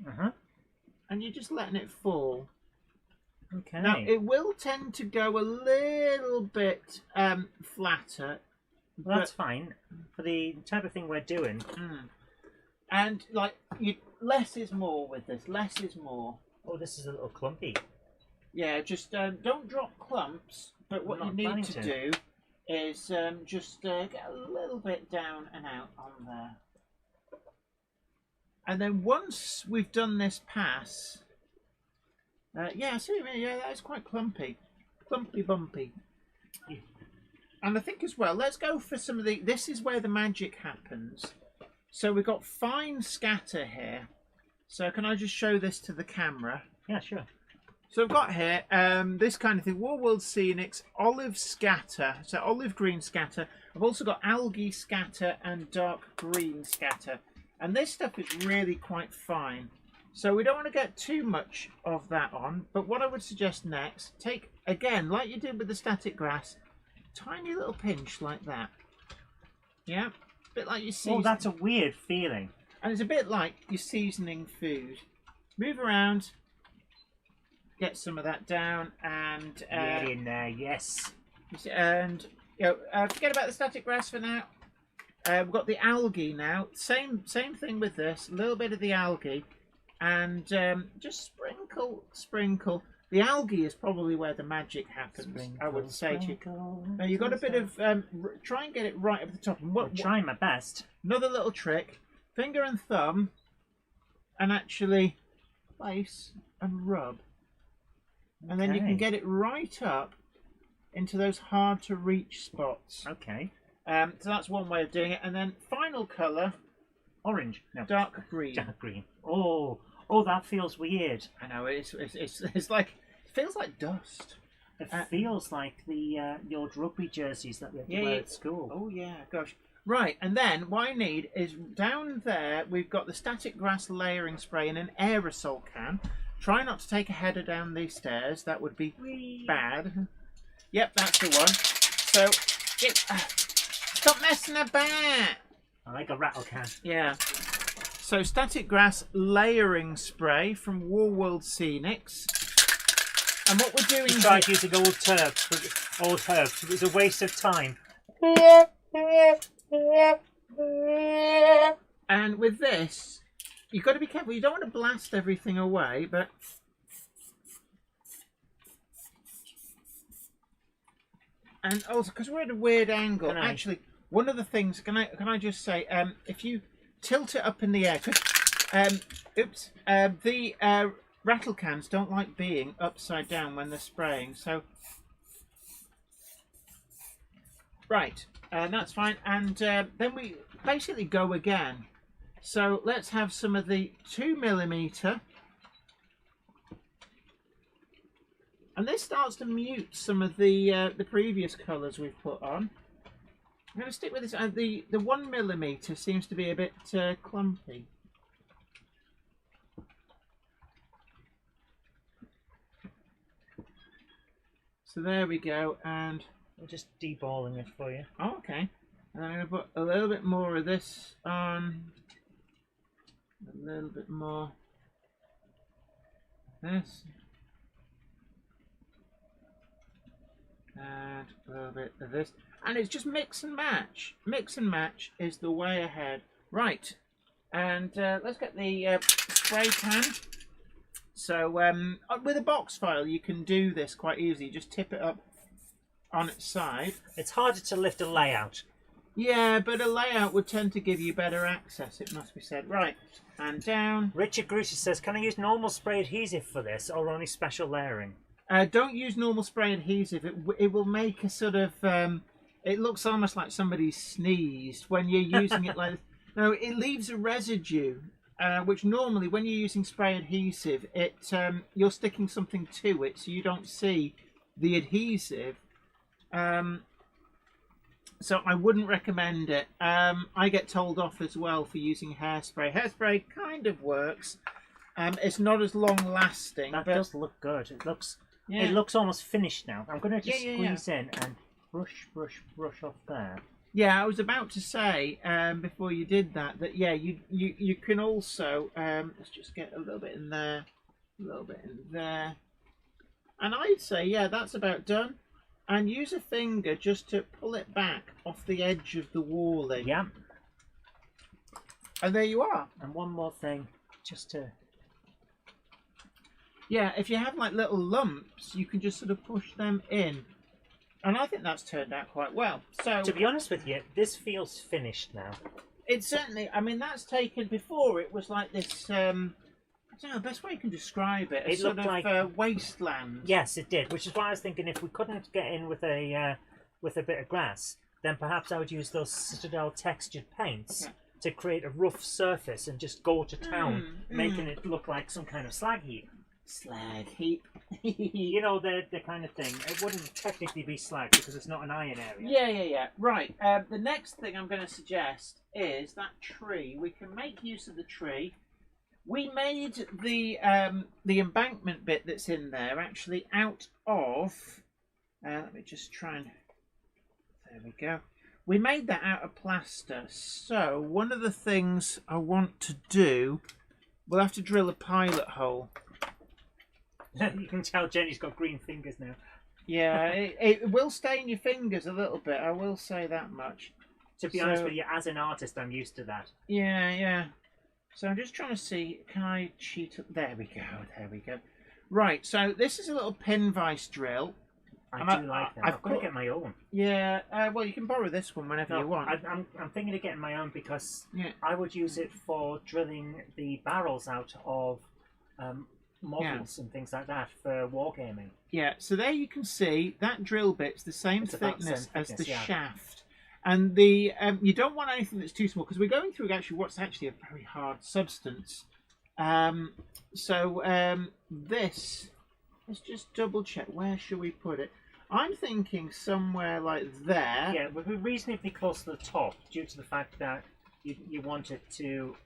and you're just letting it fall. Okay. Now it will tend to go a little bit flatter. Well, that's fine for the type of thing we're doing. And like less is more with this. Less is more. Oh, this is a little clumpy. Yeah, just don't drop clumps. But what you need to do is just get a little bit down and out on there. And then once we've done this pass, yeah, I see what you mean. Yeah, that is quite clumpy. Clumpy bumpy. And I think as well, let's go for some of the... This is where the magic happens. So we've got fine scatter here. So can I just show this to the camera? Yeah, sure. So I've got here this kind of thing, War World Scenics, olive scatter, so olive green scatter. I've also got algae scatter and dark green scatter. And this stuff is really quite fine. So we don't want to get too much of that on, but what I would suggest next, take, again, like you did with the static grass, tiny little pinch like that. Yeah, a bit like you see. Oh, that's a weird feeling. And it's a bit like you're seasoning food. Move around. Get some of that down and Get in there, yes. And forget about the static grass for now. We've got the algae now. Same thing with this. A little bit of the algae, and just sprinkle. The algae is probably where the magic happens. I would say to you. Now you've got a bit of try and get it right at the top. And I'm trying my best. Another little trick: finger and thumb, and actually place and rub. And then you can get it right up into those hard to reach spots. Okay. So that's one way of doing it. And then final colour, orange. No. Dark green. Dark green. Oh, that feels weird. I know it's like it feels like dust. It feels like the old rugby jerseys that we had to wear at school. Oh yeah, gosh. Right, and then what I need is down there we've got the static grass layering spray in an aerosol can. Try not to take a header down these stairs. That would be bad. Yep, that's the one. So, stop messing about. I like a rattle can. Yeah. So, static grass layering spray from War World Scenics. And what we're doing... We tried using old herbs. It was a waste of time. And with this... You've got to be careful. You don't want to blast everything away, but... And also, because we're at a weird angle, actually, one of the things... Can I just say, if you tilt it up in the air... the rattle cans don't like being upside down when they're spraying, so... Right, that's fine. And then we basically go again. So let's have some of the 2mm. And this starts to mute some of the previous colours we've put on. I'm going to stick with this. The 1mm seems to be a bit clumpy. So there we go, and I'm just deballing it for you. oh, okay. And I'm going to put a little bit more of this on. A little bit more of this. And a little bit of this. And it's just mix and match. Mix and match is the way ahead. Right. And let's get the spray can. So with a box file, you can do this quite easily. Just tip it up on its side. It's harder to lift a layout. Yeah, but a layout would tend to give you better access, it must be said. Right, and down. Richard Grucci says, can I use normal spray adhesive for this or only special layering? Don't use normal spray adhesive. It will make a sort of... it looks almost like somebody sneezed when you're using it like this. No, it leaves a residue. Which normally, when you're using spray adhesive, you're sticking something to it, so you don't see the adhesive. So I wouldn't recommend it. I get told off as well for using hairspray. Hairspray kind of works. It's not as long lasting. That but does look good. It looks almost finished now. I'm going to just squeeze in and brush off there. Yeah, I was about to say before you did that yeah, you can also let's just get a little bit in there, a little bit in there, and I'd say yeah, that's about done. And use a finger just to pull it back off the edge of the walling. Yeah. And there you are. And one more thing, just to... Yeah, if you have like little lumps, you can just sort of push them in. And I think that's turned out quite well. So to be honest with you, this feels finished now. It certainly, I mean, that's taken before. It was like this, I don't know, the best way you can describe it, a It sort looked of like wasteland. Yes, it did. Which is why I was thinking if we couldn't get in with a bit of grass, then perhaps I would use those Citadel textured paints to create a rough surface and just go to town, making it look like some kind of slag heap. Slag heap. You know, the kind of thing. It wouldn't technically be slag because it's not an iron area. Yeah. Right. The next thing I'm going to suggest is that tree. We can make use of the tree. We made the embankment bit that's in there actually out of... let me just try and... There we go. We made that out of plaster. So one of the things I want to do... We'll have to drill a pilot hole. You can tell Jenny's got green fingers now. Yeah, it will stain your fingers a little bit, I will say that much. To be honest with you, as an artist, I'm used to that. Yeah. So I'm just trying to see, can I cheat? There we go. Right, so this is a little pin vise drill. I do like that. I've got to get my own. Yeah, well, you can borrow this one whenever you want. I'm thinking of getting my own because I would use it for drilling the barrels out of models and things like that for wargaming. Yeah, so there you can see that drill bit's the same thickness as the shaft. And the you don't want anything that's too small because we're going through actually what's actually a very hard substance. This, let's just double check. Where should we put it? I'm thinking somewhere like there. Yeah, we'll be reasonably close to the top due to the fact that you want it to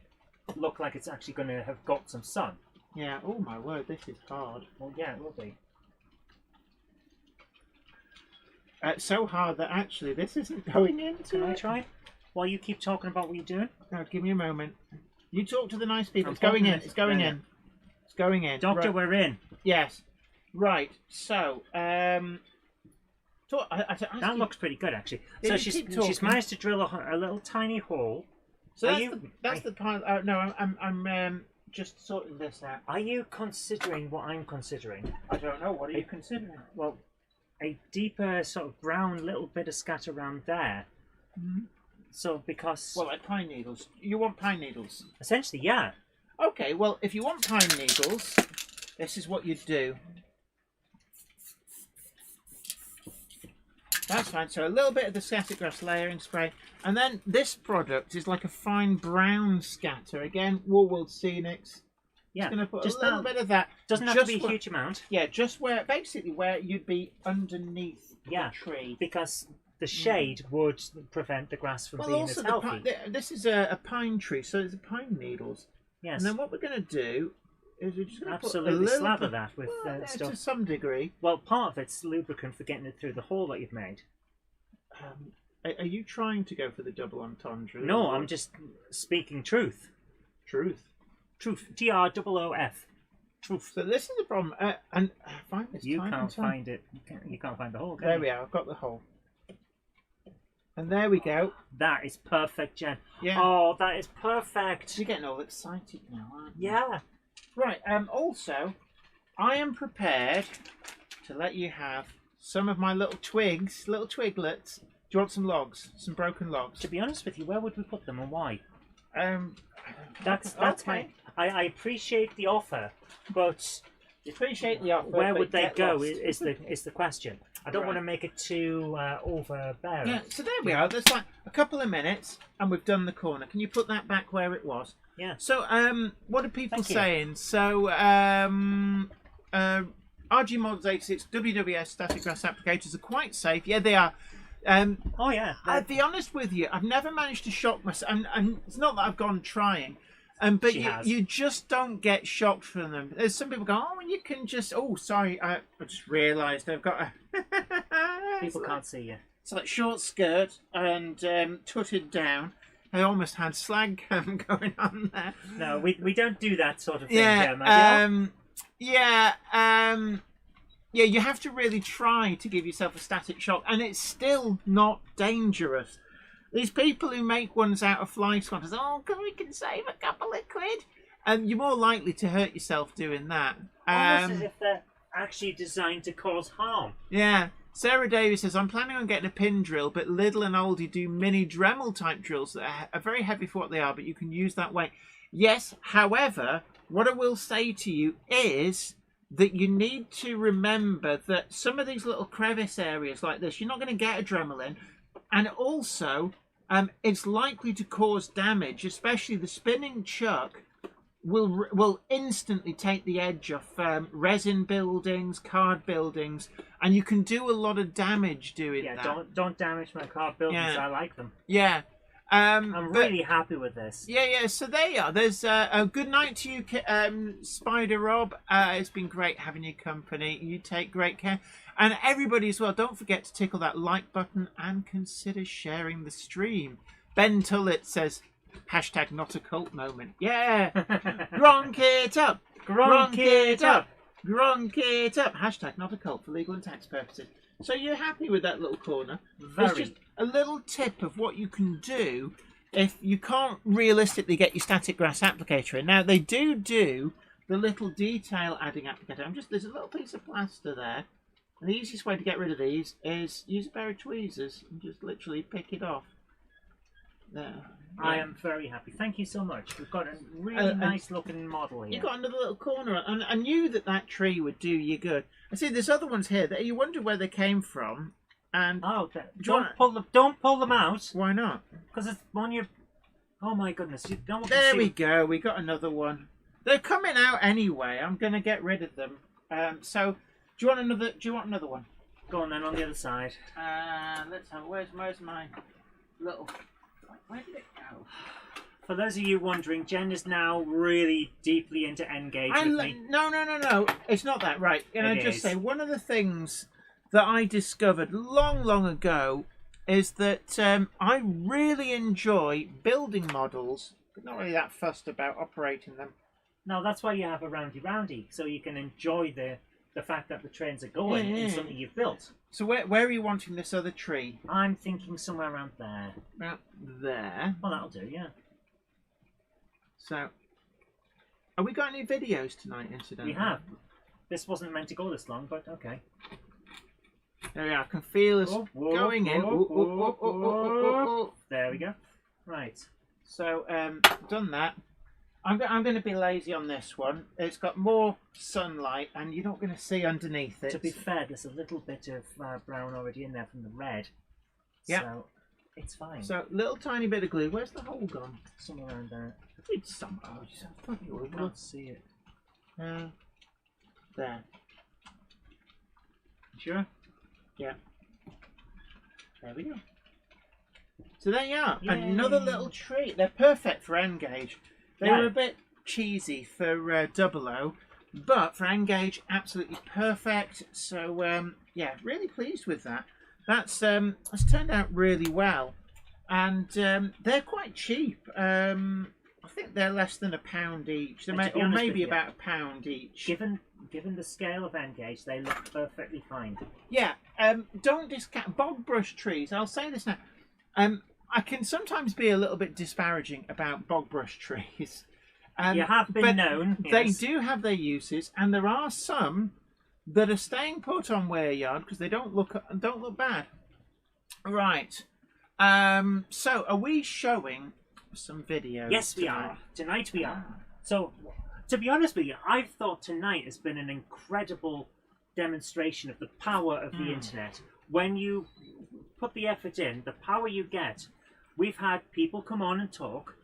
look like it's actually going to have got some sun. Yeah. Oh my word, this is hard. Well, yeah, it will be. So hard that actually this isn't going into. Can I try? While you keep talking about what you're doing? No, give me a moment. You talk to the nice people. It's going in. It's going in. It's going in. Doctor, right. We're in. Yes. Right. So, that looks pretty good, actually. So she's managed to drill a little tiny hole. So that's the part. No, I'm just sorting this out. Are you considering what I'm considering? I don't know. What are you considering? Well, a deeper sort of brown little bit of scatter around there. Mm-hmm. So because... Well, like pine needles. You want pine needles? Essentially, yeah. Okay, well, if you want pine needles, this is what you do. That's fine. So a little bit of the static grass layering spray. And then this product is like a fine brown scatter. Again, Warworld Scenics. Yeah, Just going to put just a little bit of that. Doesn't have to be a huge amount. Yeah, just basically where you'd be underneath the tree. Because the shade would prevent the grass from being as healthy. This is a pine tree, so it's pine needles. Yes. And then what we're going to do is we're just going to absolutely slather that with stuff. To some degree. Well, part of it's lubricant for getting it through the hole that you've made. Are you trying to go for the double entendre? No, I'm just speaking truth. Truth. TROOF. Truth. So this is the problem, and I find this. You can't find it. You can't find the hole. There we are. I've got the hole. And there we go. That is perfect, Jen. Yeah. Oh, that is perfect. You're getting all excited now, aren't you? Yeah. Right. Also, I am prepared to let you have some of my little twigs, little twiglets. Do you want some logs? Some broken logs? To be honest with you, where would we put them and why? That's okay. I appreciate the offer, but appreciate the offer. Where would they go? Is the question. I don't want to make it too overbearing. Yeah. So there we are. There's like a couple of minutes, and we've done the corner. Can you put that back where it was? Yeah. So what are people saying? So RG Models 86 WWS static grass applicators are quite safe. Yeah, they are. Oh yeah. I'll be honest with you. I've never managed to shock myself, and it's not that I've gone trying. But you just don't get shocked from them. There's some people go, oh, you can just. Oh, sorry, I just realised I've got a. People can't see you. It's like short skirt and tutted down. I almost had slag cam going on there. No, we don't do that sort of thing. Yeah, yeah, you have to really try to give yourself a static shock, and it's still not dangerous. These people who make ones out of fly swatters, we can save a couple of quid. You're more likely to hurt yourself doing that. Almost as if they're actually designed to cause harm. Yeah. Sarah Davis says, I'm planning on getting a pin drill, but Lidl and Aldi do mini Dremel type drills that are very heavy for what they are, but you can use that way. Yes, however, what I will say to you is that you need to remember that some of these little crevice areas like this, you're not going to get a Dremel in. And also, it's likely to cause damage, especially the spinning chuck will instantly take the edge off resin buildings, card buildings, and you can do a lot of damage doing that. Yeah, don't damage my card buildings. I like them. Yeah. I'm really happy with this. Yeah, so there you are. There's a good night to you, Spider Rob. It's been great having your company. You take great care. And everybody as well, don't forget to tickle that like button and consider sharing the stream. Ben Tullett says, hashtag not a cult moment. Yeah. Gronk it up. Gronk it up. Gronk it up. Hashtag not a cult for legal and tax purposes. So you're happy with that little corner? Very. It's just a little tip of what you can do if you can't realistically get your static grass applicator in. Now, they do the little detail adding applicator. There's a little piece of plaster there. And the easiest way to get rid of these is use a pair of tweezers and just literally pick it off. There. I am very happy. Thank you so much. We've got a really nice looking model here. You've got another little corner, and I knew that tree would do you good. I see there's other ones here that you wonder where they came from. And don't pull them out. Why not? Because it's on your. Oh my goodness! You don't want there to see. We go. We got another one. They're coming out anyway. I'm gonna get rid of them. So do you want another? Do you want another one? Go on then, on the other side. Let's have. Where's my little? Where did it go? For those of you wondering, Jen is now really deeply into Engage with me. No. It's not that, right? Can I just say, one of the things that I discovered long ago is that I really enjoy building models, but not really that fussed about operating them. No, that's why you have a roundy, so you can enjoy the fact that the trains are going in something you've built. So where are you wanting this other tree? I'm thinking somewhere around there. About there? Well, that'll do, yeah. So, have we got any videos tonight, incidentally? We have. This wasn't meant to go this long, but okay. There we are. I can feel us going in. There we go. Right. So, done that. I'm going to be lazy on this one. It's got more sunlight, and you're not going to see underneath it. To be fair, there's a little bit of brown already in there from the red. Yeah. So it's fine. So, little tiny bit of glue. Where's the hole gone? Somewhere around there. It's some. Oh, I thought you I would. can't see it. There. Sure? Yeah. There we go. So there you are. Yay. Another little treat. They're perfect for N-Gage. They were a bit cheesy for 00, but for N-Gage, absolutely perfect. So, yeah, really pleased with that. That's turned out really well. And they're quite cheap. I think they're less than £1 each. Or maybe about £1 each. Given the scale of N-Gage, they look perfectly fine. Yeah, don't discount bog brush trees. I'll say this now. I can sometimes be a little bit disparaging about bog brush trees. You have been known. They Yes. do have their uses, and there are some that are staying put on Waryard because they don't look bad. Right. So are we showing some videos? Yes, we are. Tonight we are. So, to be honest with you, I've thought tonight has been an incredible demonstration of the power of the internet. When you put the effort in, the power you get. We've had people come on and talk.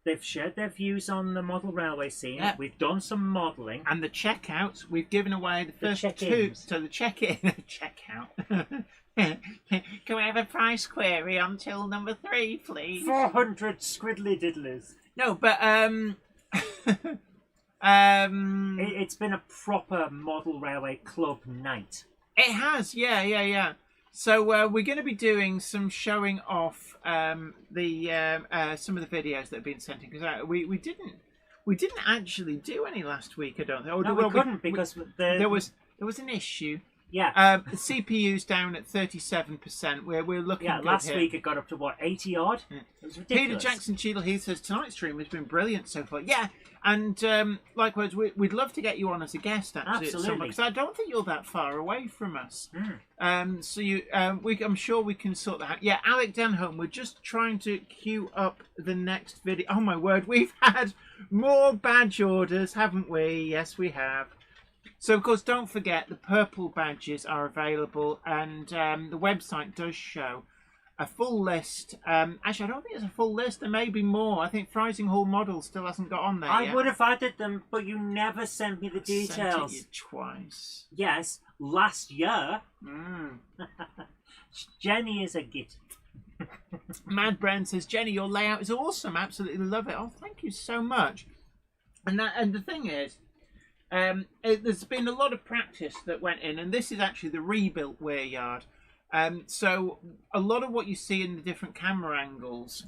They've shared their views on the model railway scene. Yeah. We've done some modelling. And the checkouts, we've given away the first two. check-ins. So the check-in, checkout. Can we have a price query until number 3, please? 400 squiddly diddlers. No, but It's been a proper model railway club night. it has, yeah. So we're going to be doing some showing off some of the videos that have been sent in because we didn't actually do any last week. I don't think. No, we couldn't because there was an issue. Yeah. The CPU's down at 37%. We're looking. Yeah, good last here. week it got up to what, 80 odd? Yeah. It was Peter ridiculous. Jackson Cheadle Heath says tonight's stream has been brilliant so far. Yeah, and likewise, we'd love to get you on as a guest actually. Absolutely. Because I don't think you're that far away from us. Mm. So I'm sure we can sort that out. Yeah, Alec Denholm, we're just trying to queue up the next video. Oh my word, we've had more badge orders, haven't we? Yes, we have. So, of course, don't forget the purple badges are available, and the website does show a full list. Actually, I don't think it's a full list. There may be more. I think Frising Hall Model still hasn't got on there I yet. would have added them, but you never sent me the Sent it details. you twice. Yes, last year. Mm. Jenny is a git. Mad Brand says, Jenny, your layout is awesome. Absolutely love it. Oh, thank you so much. And the thing is, there's been a lot of practice that went in, and this is actually the rebuilt Waryard. So a lot of what you see in the different camera angles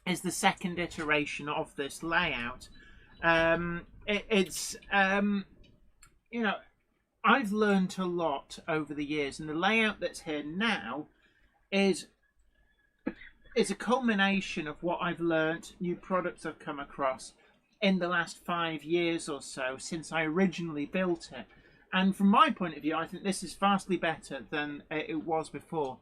is the second iteration of this layout. I've learned a lot over the years, and the layout that's here now is a culmination of what I've learned, new products I've come across in the last 5 years or so since I originally built it. And from my point of view, I think this is vastly better than it was before.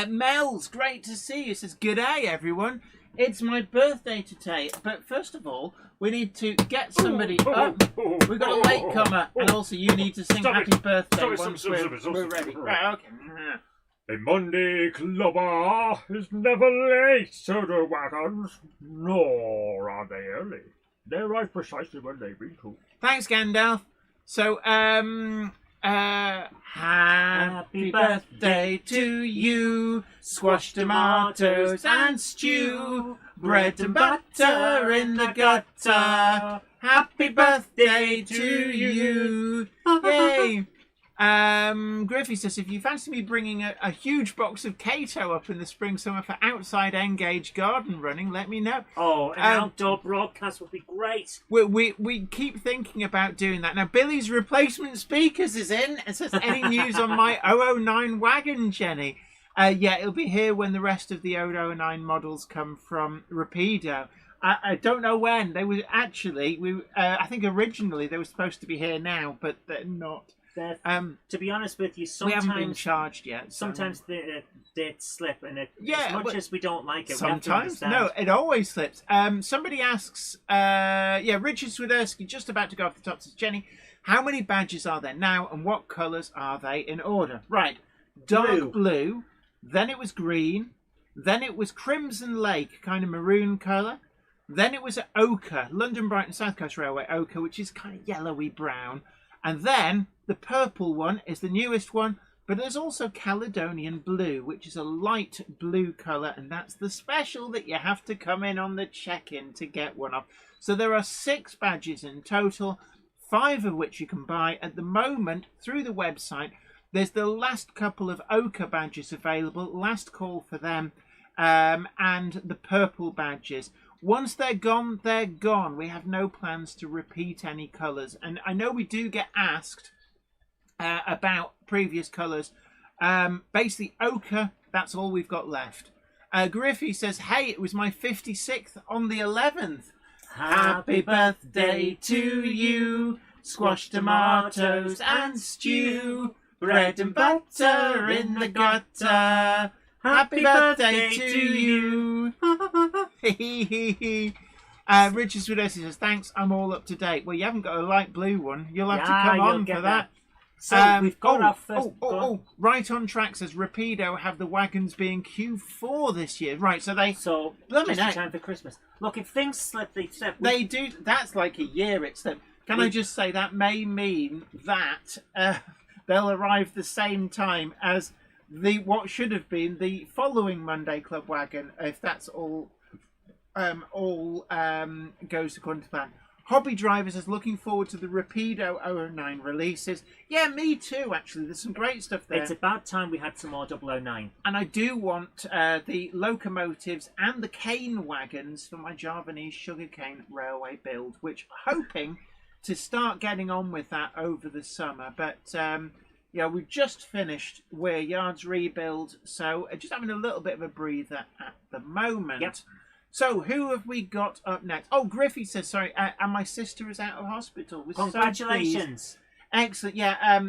Mel's, great to see you. Says, good day, everyone. It's my birthday today. But first of all, we need to get somebody up. We've got a latecomer. And also, you need to sing happy birthday once we're ready. Right, okay. A Monday clubber is never late to the wagons, nor are they early. They arrive precisely when they've been told. Thanks, Gandalf. So, happy birthday to you. Squash tomatoes and stew. Bread and butter in the gutter. Happy birthday to you. Yay. Griffey says, if you fancy me bringing a huge box of Cato up in the spring summer for outside N-Gage garden running, let me know. Oh, an outdoor broadcast would be great. We keep thinking about doing that. Now, Billy's replacement speakers is in. It says, any news on my 009 wagon, Jenny? Yeah, it'll be here when the rest of the 009 models come from Rapido. I don't know when. They were actually, I think originally they were supposed to be here now, but they're not. To be honest with you, we haven't been sometimes charged yet. So. sometimes the dates slip, and Yeah, as much but as we don't like it, we have to sometimes understand. no, it always slips. Somebody asks, Richard Swiderski, just about to go off the top, says, Jenny, how many badges are there now, and what colours are they in order? Right, dark blue, then it was green, then it was Crimson Lake, kind of maroon colour, then it was ochre, London Brighton South Coast Railway ochre, which is kind of yellowy brown, and then the purple one is the newest one. But there's also Caledonian Blue, which is a light blue colour, and that's the special that you have to come in on the check-in to get one of. So there are 6 badges in total, 5 of which you can buy at the moment through the website. There's the last couple of ochre badges available, last call for them, and the purple badges. Once they're gone, they're gone. We have no plans to repeat any colours. And I know we do get asked about previous colours. Basically, ochre, that's all we've got left. Griffey says, hey, it was my 56th on the 11th. Happy birthday to you. Squash, tomatoes and stew. Bread and butter in the gutter. Happy birthday to you. Richard Swiderski says, thanks, I'm all up to date. Well, you haven't got a light blue one. You'll have to come on for that. So we've got our first... Right on track says Rapido have the wagons being Q4 this year. Right, so they... So, Blimey, just in time for Christmas. Look, if things slip, they slip. They do. That's like a year it slipped. Can I just say that may mean that they'll arrive the same time as what should have been the following Monday Club wagon, if that's all goes according to plan. Hobby Drivers is looking forward to the Rapido 009 releases. Yeah, me too, actually. There's some great stuff there. It's about time we had some more 009. And I do want the locomotives and the cane wagons for my Javanese sugarcane railway build, which I'm hoping to start getting on with that over the summer. But, we've just finished Weir Yard's rebuild, so just having a little bit of a breather at the moment. Yep. So, who have we got up next? Oh, Griffey says, sorry, and my sister is out of hospital. We're Congratulations. So excellent. Yeah,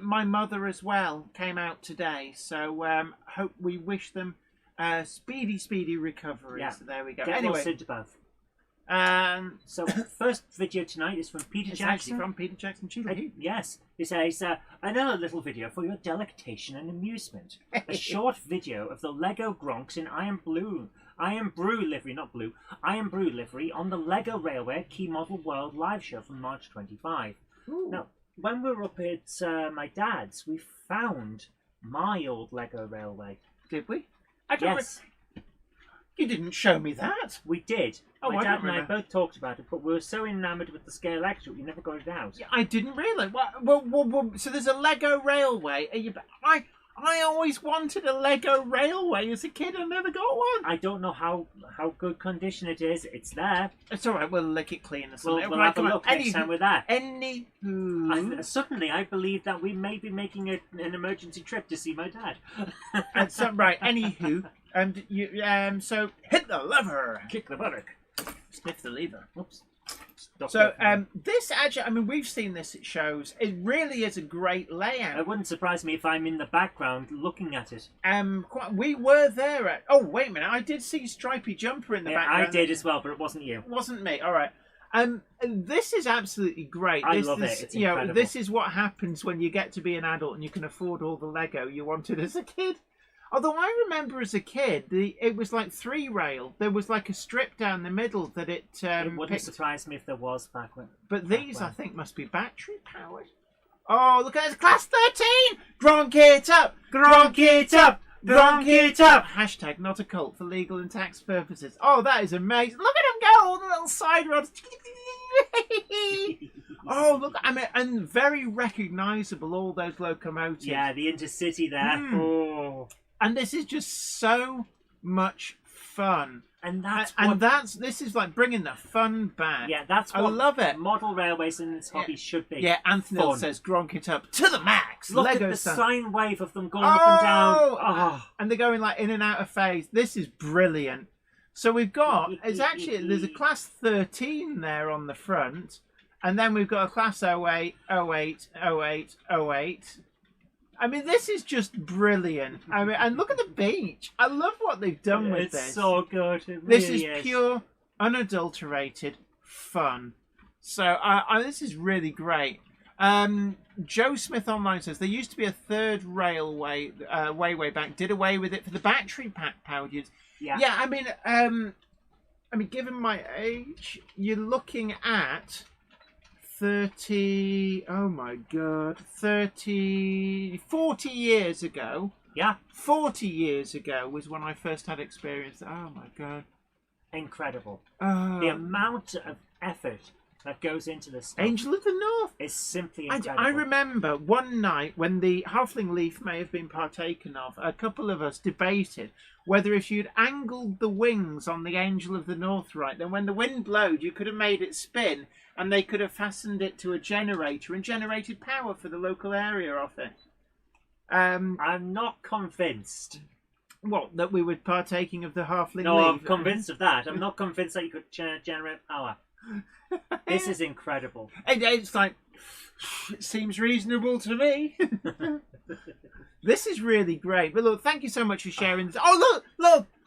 my mother as well came out today. So, hope we wish them speedy recovery. Yeah. So there we go. Get anyway, well soon to both. So, first video tonight is from Peter it's Jackson. actually from Peter Jackson. Yes. He says, another little video for your delectation and amusement. A short video of the Lego Gronks in Iron Brew livery on the Lego Railway Key Model World live show from March 25. Ooh. Now, when we were up at my dad's, we found my old Lego Railway. Did we? I don't Yes, You didn't show me that. we did. Oh, My I dad don't and I remember. both talked about it, but we were so enamoured with the scale extra, we never got it out. Yeah, I didn't realise. Well, so there's a Lego Railway. I always wanted a Lego Railway as a kid. I never got one. I don't know how good condition it is. It's there. It's all right. We'll lick it clean or We'll, something. we'll Right, have a come on. look next time we're there. Anywho, Suddenly, I believe that we may be making an emergency trip to see my dad. right. Anywho, so hit the lever, Kick the buttock. sniff the lever. Oops. So this actually, I mean, we've seen this at shows. It really is a great layout. It wouldn't surprise me if I'm in the background looking at it. We were there at. Oh wait a minute, I did see Stripey Jumper in the background. I did as well, but it wasn't you. It wasn't me. All right. This is absolutely great. I love it. It's incredible. This is what happens when you get to be an adult and you can afford all the Lego you wanted as a kid. Although I remember as a kid, it was like 3-rail. There was like a strip down the middle that it. It wouldn't surprise me if there was back when. But these, I think, must be battery powered. Oh, look at this, class 13! Gronk it up! Gronk it up! Gronk it up! Hashtag not a cult for legal and tax purposes. Oh, that is amazing. Look at them go, all the little side rods. Oh, look, I mean, and very recognisable, all those locomotives. Yeah, the intercity there. Oh. And this is just so much fun. And that's this is like bringing the fun back. Yeah, that's what I love it. Model railways and its hobby should be. Yeah, Anthony Fun. says gronk it up to the max. Look Lego at the style. sine wave of them going up and down. Oh. And they're going like in and out of phase. This is brilliant. So we've got, there's a class 13 there on the front. And then we've got a class 08, 08, 08, 08. I mean, this is just brilliant. I mean, and look at the beach. I love what they've done with this. It's so good. It This really is pure, unadulterated fun. So this is really great. Joe Smith Online says there used to be a third railway way back. Did away with it for the battery pack powered units. Yeah. Yeah, I mean, given my age, you're looking at 30. Oh my God, 40 years ago. Yeah. 40 years ago was when I first had experience. Oh my God. Incredible. The amount of effort that goes into this stuff Angel of the North is simply incredible. I remember one night when the Halfling Leaf may have been partaken of, a couple of us debated whether if you'd angled the wings on the Angel of the North right, then when the wind blowed, you could have made it spin and they could have fastened it to a generator and generated power for the local area of it. I'm not convinced. What, that we were partaking of the Halfling No, Leaf? I'm convinced of that. I'm not convinced that you could generate power. This is incredible. It's like, it seems reasonable to me. This is really great. But look, thank you so much for sharing this. Oh,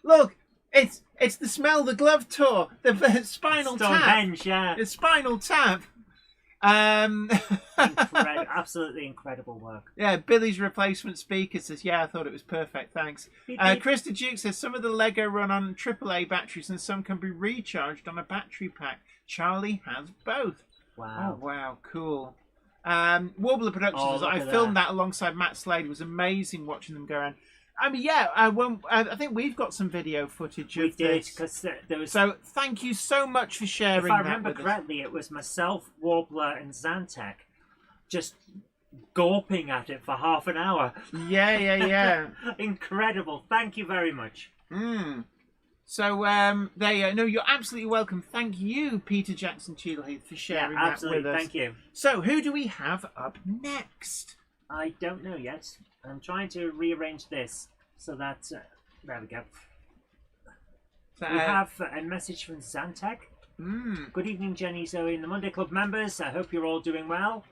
look! It's the Smell the Glove tour. The Spinal Tap. Stonehenge, yeah. The Spinal Tap. Absolutely incredible work. Yeah, Billy's replacement speaker says, yeah, I thought it was perfect, thanks. Krista Duke says, some of the Lego run on AAA batteries and some can be recharged on a battery pack. Charlie has both. Wow. Oh, wow, cool. Warbler Productions says, I filmed that alongside Matt Slade. It was amazing watching them go around. I mean, yeah, I think we've got some video footage of this. Because there was... So thank you so much for sharing that. If I remember correctly, it was myself, Warbler, and Zantek just gawping at it for half an hour. Yeah. Incredible. Thank you very much. So there you go. No, you're absolutely welcome. Thank you, Peter Jackson Cheadleheath, for sharing that with us. Thank you. So who do we have up next? I don't know yet. I'm trying to rearrange this so that... there we go. We have a message from Zantek. Good evening, Jenny, Zoe, and the Monday Club members. I hope you're all doing well.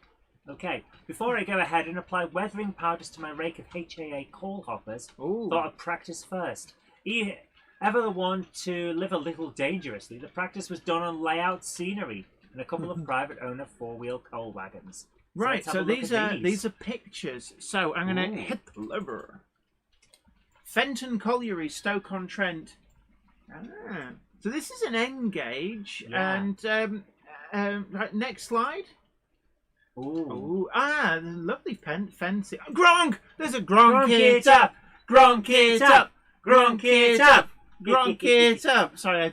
Okay, before I go ahead and apply weathering powders to my rake of HAA coal hoppers, thought I'd practice first. Ever the one to live a little dangerously, the practice was done on layout scenery and a couple of private owner four-wheel coal wagons. Right, so these are pictures. So I'm going to hit the lever. Fenton Colliery, Stoke-on-Trent. So this is an N gauge. Yeah. And right, next slide. Lovely fence. Gronk! There's a Gronk it up! Gronk it up! Gronk it up! Gronk it up! Sorry,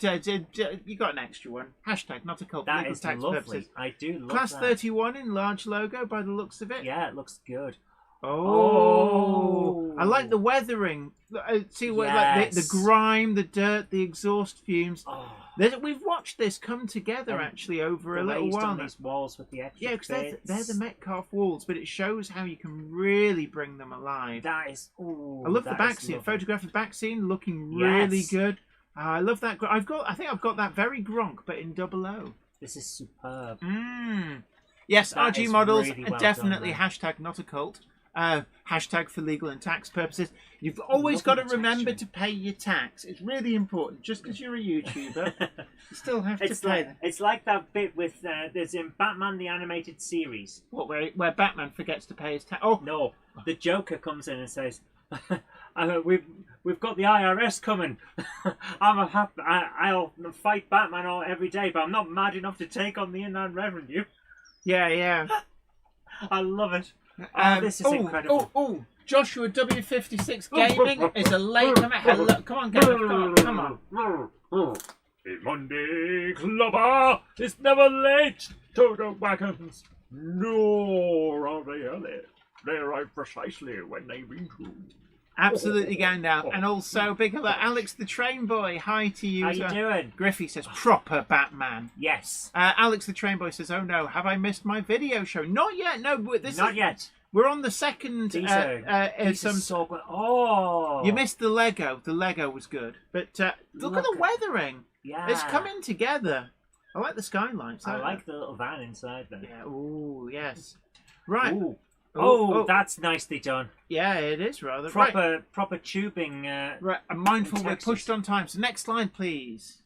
you got an extra one. Hashtag, not a cult. That is lovely. Purposes. I do love Class that. 31 in large logo by the looks of it. Yeah, it looks good. I like the weathering. See what like the grime, the dirt, the exhaust fumes. We've watched this come together actually over a little while. On these walls with the extra because they're the Metcalfe walls, but it shows how you can really bring them alive. That is. I love the back scene. Photograph of back scene looking really good. I love that. I think I've got that very Gronk, but in 00. This is superb. Yes, That RG is models really well definitely done, hashtag not a cult. Hashtag for legal and tax purposes. You've always got to remember to pay your tax. It's really important. Just because you're a YouTuber, you still have to pay them. It's like that bit with there's in Batman the Animated Series. What, where Batman forgets to pay his tax? Oh no, the Joker comes in and says, "We've got the IRS coming. I'll fight Batman every day, but I'm not mad enough to take on the Inland Revenue." Yeah. I love it. This is incredible. Joshua W56 Gaming is a late comment. Hello, come on, come on. The Monday Clubber is never late to the wagons, nor are they early. They arrive precisely when they mean to. Absolutely going down. And also, big hello, Alex the Train Boy. Hi to you. How you doing? Griffey says, proper Batman. Yes. Alex the Train Boy says, oh no, have I missed my video show? Not yet. No, not yet. We're on the second. These are so good. Oh. You missed the Lego. The Lego was good. But look at the weathering. Yeah. It's coming together. I like the skylights. I like the little van inside there. Yeah. Oh, yes. Right. Ooh. Oh, that's nicely done. Yeah, it is rather. Proper tubing. Right. I'm mindful we're Texas. pushed on time. So next slide, please.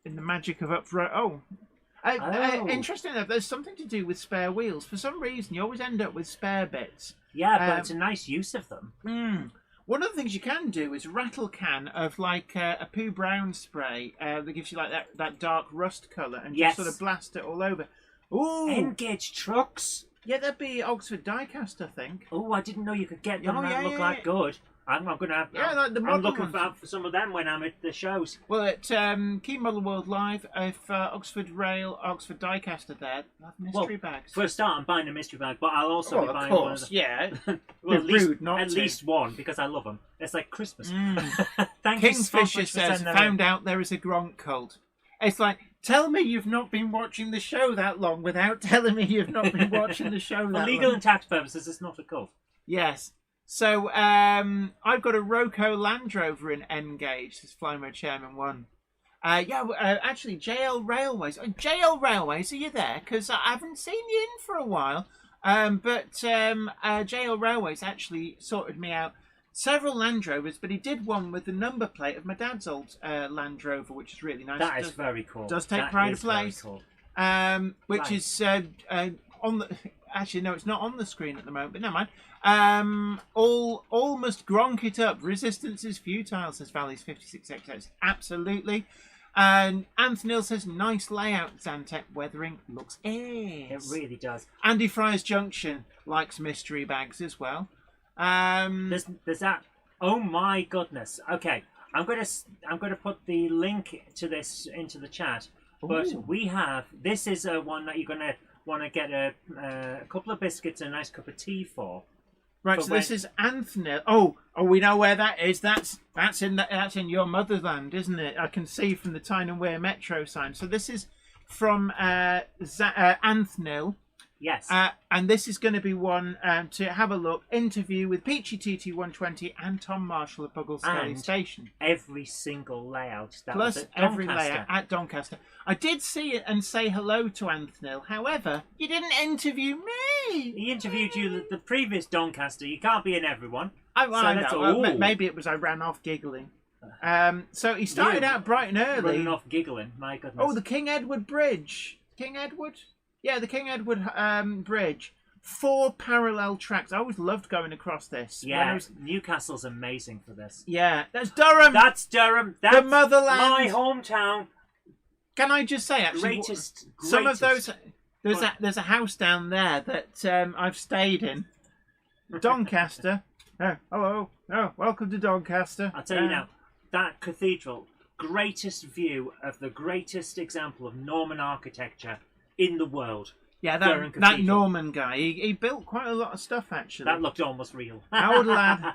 In the magic of up-front. Oh. Interesting enough, there's something to do with spare wheels. For some reason, you always end up with spare bits. Yeah, but it's a nice use of them. One of the things you can do is rattle can of like a poo brown spray that gives you like that dark rust colour and just sort of blast it all over. Ooh! Engage trucks. Yeah, that'd be Oxford diecast, I think. Oh, I didn't know you could get them. Oh, that look like good. I'm gonna have. Yeah, like the I'm model looking ones. for some of them when I'm at the shows. Well, at Key Model World Live, if Oxford Rail, Oxford Diecast are there, they'll have mystery bags. For a start, I'm buying a mystery bag, but I'll also be buying one of the... yeah. well, at rude not to. least one, because I love them. It's like Christmas. Thank Kingfisher you so much for says, sending that found in. out there is a Gronk cult. It's like, tell me you've not been watching the show that long without telling me you've not been watching the show that For legal long. and tax purposes, it's not a cult. Yes. So, I've got a Roco Land Rover in N-Gauge, this Fly Mode Chairman 1. Actually, JL Railways. JL Railways, are you there? Because I haven't seen you in for a while. But JL Railways actually sorted me out several Land Rovers, but he did one with the number plate of my dad's old Land Rover, which is really nice. That is very cool. Does take pride of place. Cool. Which is on the... Actually, no, it's not on the screen at the moment, but never mind. All must gronk it up. Resistance is futile, says Valleys 56XX. Absolutely. And Anthony says, nice layout, Zantec weathering. Looks ace. It really does. Andy Fry's Junction likes mystery bags as well. There's that. Oh my goodness. Okay, I'm gonna put the link to this into the chat. But Ooh. we have. This is one that you're gonna want to get a couple of biscuits and a nice cup of tea for. Right, so this is Anthony. Oh, we know where that is. That's in your motherland, isn't it? I can see from the Tyne and Wear Metro sign. So this is from Anthony. Yes. And this is going to be one to have a look. Interview with Peachy TT120 and Tom Marshall at Buggle Scaly Station. Every single layout. That Plus was at every Doncaster. layout at Doncaster. I did see it and say hello to Anthony. However, you didn't interview me. He interviewed you the previous Doncaster. You can't be in everyone. I that's know. all. Maybe it was I ran off giggling. So he started out bright and early. Running off giggling. My goodness. Oh, the King Edward Bridge. King Edward? Yeah, the King Edward Bridge. 4 parallel tracks. I always loved going across this. Yeah, Newcastle's amazing for this. Yeah, that's Durham. That's Durham. That's the motherland. my hometown. Can I just say, actually, some of those... There's a house down there that I've stayed in. Doncaster. Oh, hello. Oh, welcome to Doncaster. I'll tell you now, that cathedral, greatest view of the greatest example of Norman architecture in the world. Yeah, that Norman guy, he built quite a lot of stuff, actually. That looked almost real. Old lad.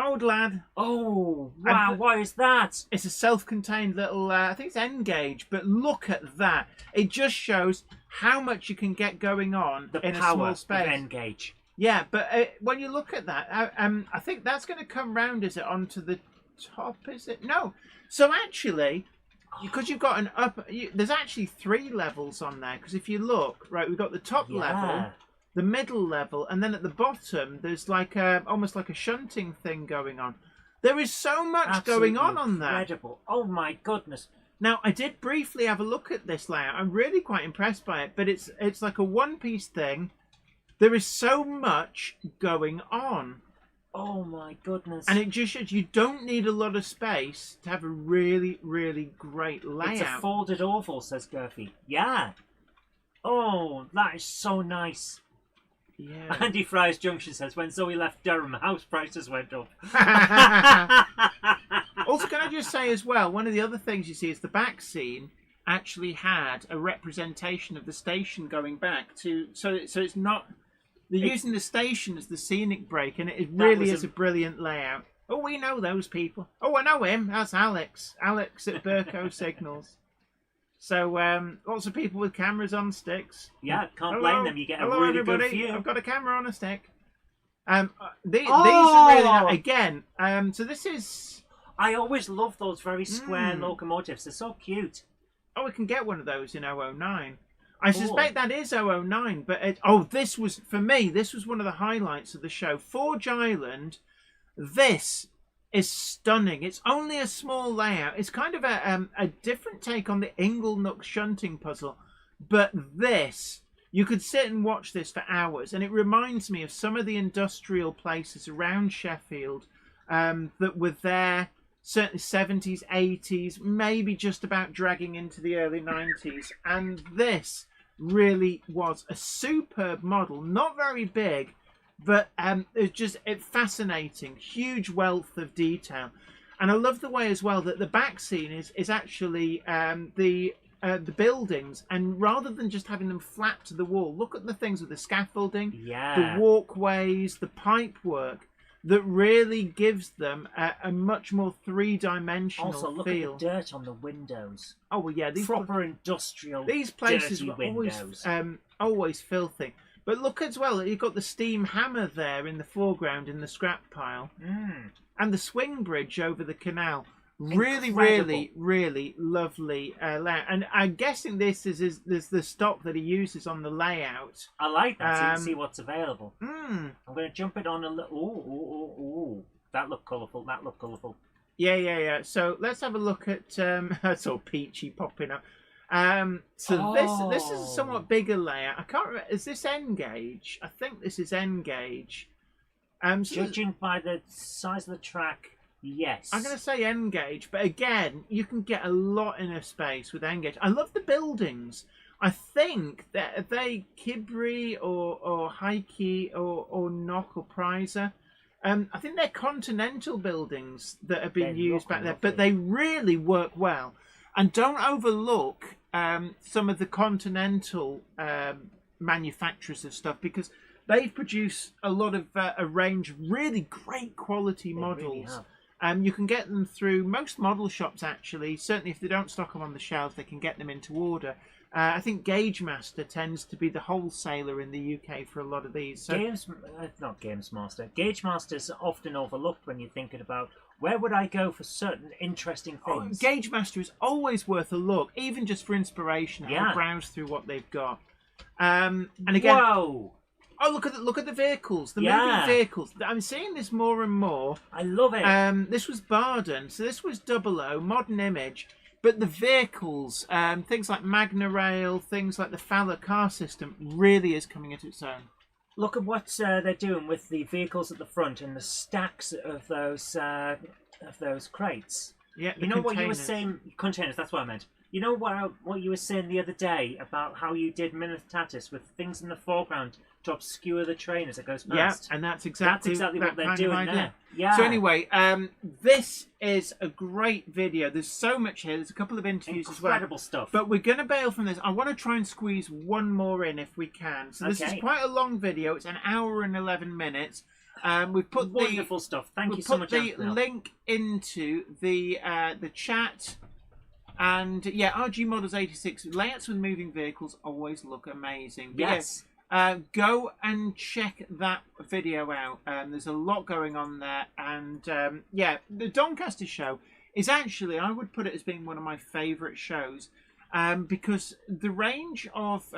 Old lad. Oh, wow, what is that? It's a self-contained little, I think it's N-Gauge, but look at that. It just shows how much you can get going on in a small space. Of N-Gauge. Yeah, but when you look at that, I think that's going to come round, is it, onto the top, is it? No. So actually... Because you've got an there's actually 3 levels on there. Because if you look, right, we've got the top level, the middle level, and then at the bottom, there's like almost like a shunting thing going on. There is so much going on there. Incredible! Oh my goodness! Now I did briefly have a look at this layout. I'm really quite impressed by it. But it's like a one-piece thing. There is so much going on. Oh my goodness. And it just shows you don't need a lot of space to have a really, really great layout. It's a folded oval, says Gurphy. Yeah. Oh, that is so nice. Yeah. Andy Fry's Junction says, when Zoe left Durham, house prices went up. Also, can I just say as well, one of the other things you see is the back scene actually had a representation of the station going back to... So it's not... They're using the station as the scenic break, and it really is a brilliant layout. Oh, we know those people. Oh, I know him. That's Alex. Alex at Burco Signals. So, lots of people with cameras on sticks. Yeah, can't blame them. You get a really everybody. good view. I've got a camera on a stick. These are really... Again, so this is... I always love those very square locomotives. They're so cute. Oh, we can get one of those in 009. I suspect that is 009, but this was, for me, this was one of the highlights of the show. Forge Island, this is stunning. It's only a small layout. It's kind of a different take on the Inglenook shunting puzzle, but this, you could sit and watch this for hours, and it reminds me of some of the industrial places around Sheffield that were there, certainly 70s, 80s, maybe just about dragging into the early 90s, and this really was a superb model, not very big, but it's fascinating, huge wealth of detail. And I love the way as well that the back scene is actually the buildings, and rather than just having them flat to the wall, look at the things with the scaffolding, the walkways, the pipe work that really gives them a much more three-dimensional feel. Also, look at the dirt on the windows. Oh well, yeah, these proper industrial. These places dirty were windows. always filthy. But look as well, you've got the steam hammer there in the foreground in the scrap pile, and the swing bridge over the canal. Really, really, really lovely layout. And I'm guessing this is the stock that he uses on the layout. I like that, so you can see what's available. I'm going to jump it on a little. Ooh. That looked colourful. Yeah. So let's have a look at that's all peachy popping up. This is a somewhat bigger layout. I can't remember. Is this N gauge? I think this is N gauge. Judging by the size of the track, yes. I'm going to say N gauge, but again, you can get a lot in a space with N gauge. I love the buildings. I think that are they Kibri or Heike or Nock or Prizer. I think they're continental buildings that have been used back there, but they really work well. And don't overlook some of the continental manufacturers of stuff, because they've produced a lot of a range of really great quality models. Really you can get them through most model shops, actually. Certainly if they don't stock them on the shelves, they can get them into order. I think Gauge Master tends to be the wholesaler in the UK for a lot of these. So, not Games Master. Gauge Master's often overlooked when you're thinking about where would I go for certain interesting things. Gauge Master is always worth a look, even just for inspiration. Have a browse through what they've got. And again, whoa! Oh, look at the vehicles, the moving vehicles. I'm seeing this more and more. I love it. This was Barden, so this was 00, Modern Image. But the vehicles, things like Magna Rail, things like the Fowler car system, really is coming into its own. Look at what they're doing with the vehicles at the front and the stacks of those crates. Yeah, you know what you were saying? Containers. That's what I meant. You know what you were saying the other day about how you did Minitatis with things in the foreground to obscure the train as it goes past. Yeah, and that's exactly what they're doing there. Yeah. So anyway, this is a great video. There's so much here. There's a couple of interviews as well. Incredible stuff. But we're going to bail from this. I want to try and squeeze one more in if we can. So this is quite a long video. It's an hour and 11 minutes. We've put wonderful stuff. Thank you so much. We've put the link into the chat. And yeah, RG Models 86 layouts with moving vehicles always look amazing. But yes. Go and check that video out. There's a lot going on there. And the Doncaster show is actually, I would put it as being one of my favourite shows, because the range of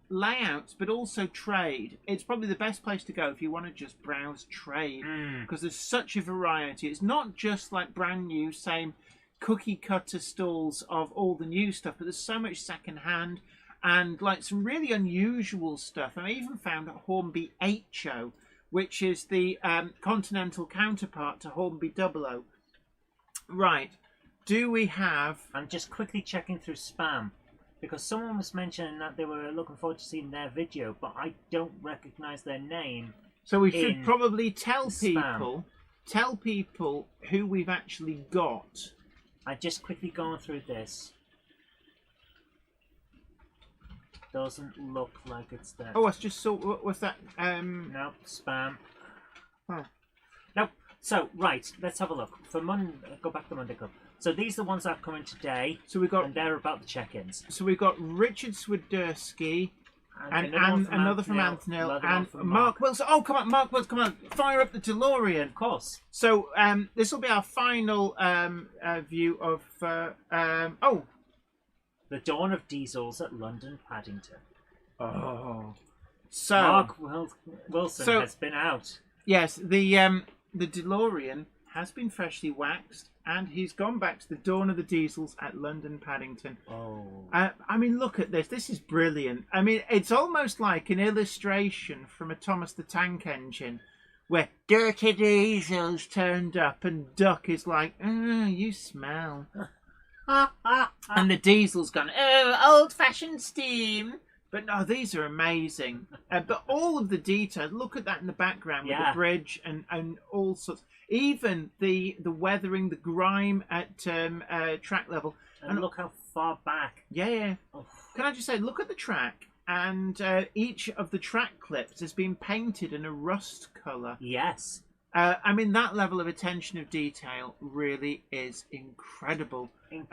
layouts, but also trade, it's probably the best place to go if you want to just browse trade, because there's such a variety. It's not just like brand new, same cookie cutter stalls of all the new stuff, but there's so much second hand and like some really unusual stuff. I even found a Hornby 8 show, which is the continental counterpart to Hornby 00. Right, do we have... I'm just quickly checking through spam, because someone was mentioning that they were looking forward to seeing their video, but I don't recognise their name. So we should probably tell people who we've actually got. I just quickly gone through this. Doesn't look like it's there. Oh, I just saw. What was that? Nope, spam. Huh. Nope. So right, let's have a look. For go back to Monday Club. So these are the ones that are coming today. So we got, and they're about the check-ins. So we got Richard Swiderski, and another from Anthnil, and Mark Wilson. Oh, come on, Mark Wilson, come on, fire up the DeLorean. Of course. So this will be our final view of. The Dawn of Diesels at London Paddington. Oh. So, Mark Wilson so- has been out. yes, the DeLorean has been freshly waxed, and he's gone back to the Dawn of the Diesels at London Paddington. Oh. I mean, look at this. This is brilliant. I mean, it's almost like an illustration from a Thomas the Tank Engine, where Dirty Diesel's turned up and Duck is like, you smell. And the Diesel's gone, old-fashioned steam. But no, these are amazing. But all of the details, look at that in the background with the bridge and all sorts. Even the weathering, the grime at track level. And look how far back. Yeah. Oh. Can I just say, look at the track. And each of the track clips has been painted in a rust colour. Yes. I mean, that level of attention of detail really is incredible. It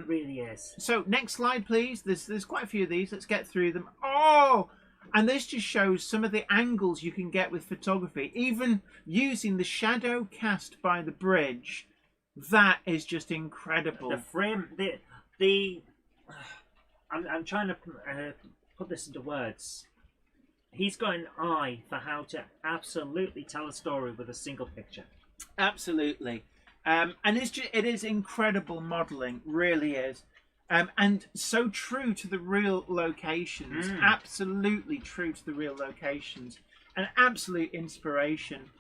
really is. So, next slide, please. There's quite a few of these. Let's get through them. Oh! And this just shows some of the angles you can get with photography. Even using the shadow cast by the bridge. That is just incredible. The frame, I'm trying to put this into words. He's got an eye for how to absolutely tell a story with a single picture. Absolutely. And it is incredible modelling, really is. And so true to the real locations. Absolutely true to the real locations. An absolute inspiration.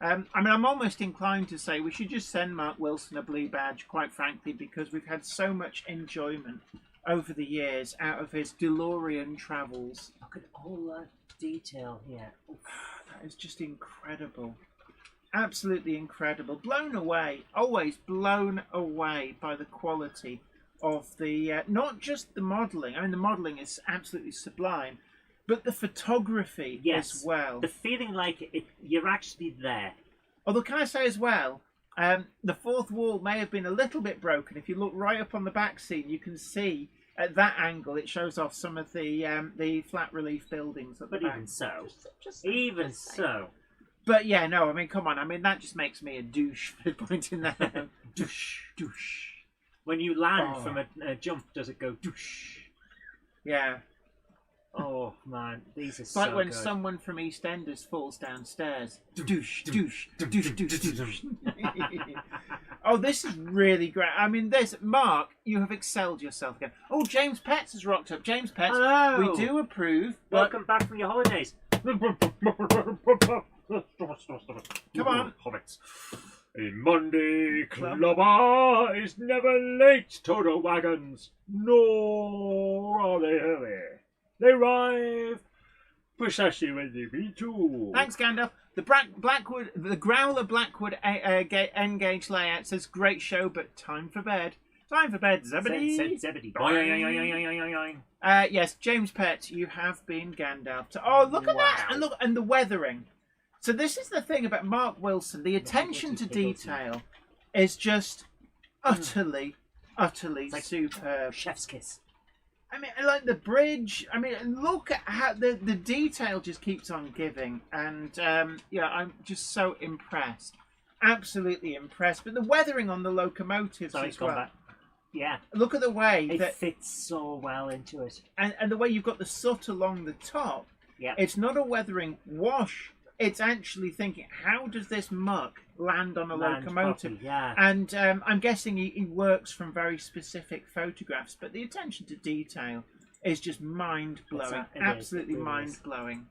I mean, I'm almost inclined to say we should just send Mark Wilson a blue badge, quite frankly, because we've had so much enjoyment over the years out of his DeLorean travels. Look at all that detail here. That is just incredible. Absolutely incredible. Blown away, always blown away by the quality of the, not just the modelling. I mean, the modelling is absolutely sublime, but the photography as well. The feeling like you're actually there. Although, can I say as well, the fourth wall may have been a little bit broken. If you look right up on the back scene, you can see at that angle it shows off some of the flat relief buildings at the But back. even so, Just even so. But yeah, no, I mean, come on. I mean, that just makes me a douche for pointing that out. Douche, douche. When you land from a jump, does it go douche? Yeah. Oh man, these are It's so like when good. someone from EastEnders falls downstairs. Douche, douche, douche, douche, douche. Oh, this is really great. I mean, Mark, you have excelled yourself again. Oh, James Petts has rocked up. James Petts, Hello. we do approve. But Welcome back from your holidays. come on. Hobbits. A Monday clubber is never late to the wagons, nor are they early. They arrive precisely when they be to. Thanks, Gandalf. The Growler Blackwood N-gauge layout says great show, but time for bed. Time for bed, Zebedee. Said Zebedee. Yes, James Pett, you have been Gandalf. Oh, look at that! And look, and the weathering. So this is the thing about Mark Wilson. The attention to detail is just utterly like superb. Chef's kiss. I mean, like the bridge. I mean, look at how the detail just keeps on giving, and yeah, I'm just so impressed. Absolutely impressed. But the weathering on the locomotives Sorry, as gone well. back. Yeah, Look at the way it that, fits so well into it. and the way you've got the soot along the top. Yeah. It's not a weathering wash. It's actually thinking, how does this muck land on a locomotive? Properly, yeah. And I'm guessing he works from very specific photographs, but the attention to detail is just mind-blowing. It is, Absolutely it really mind-blowing.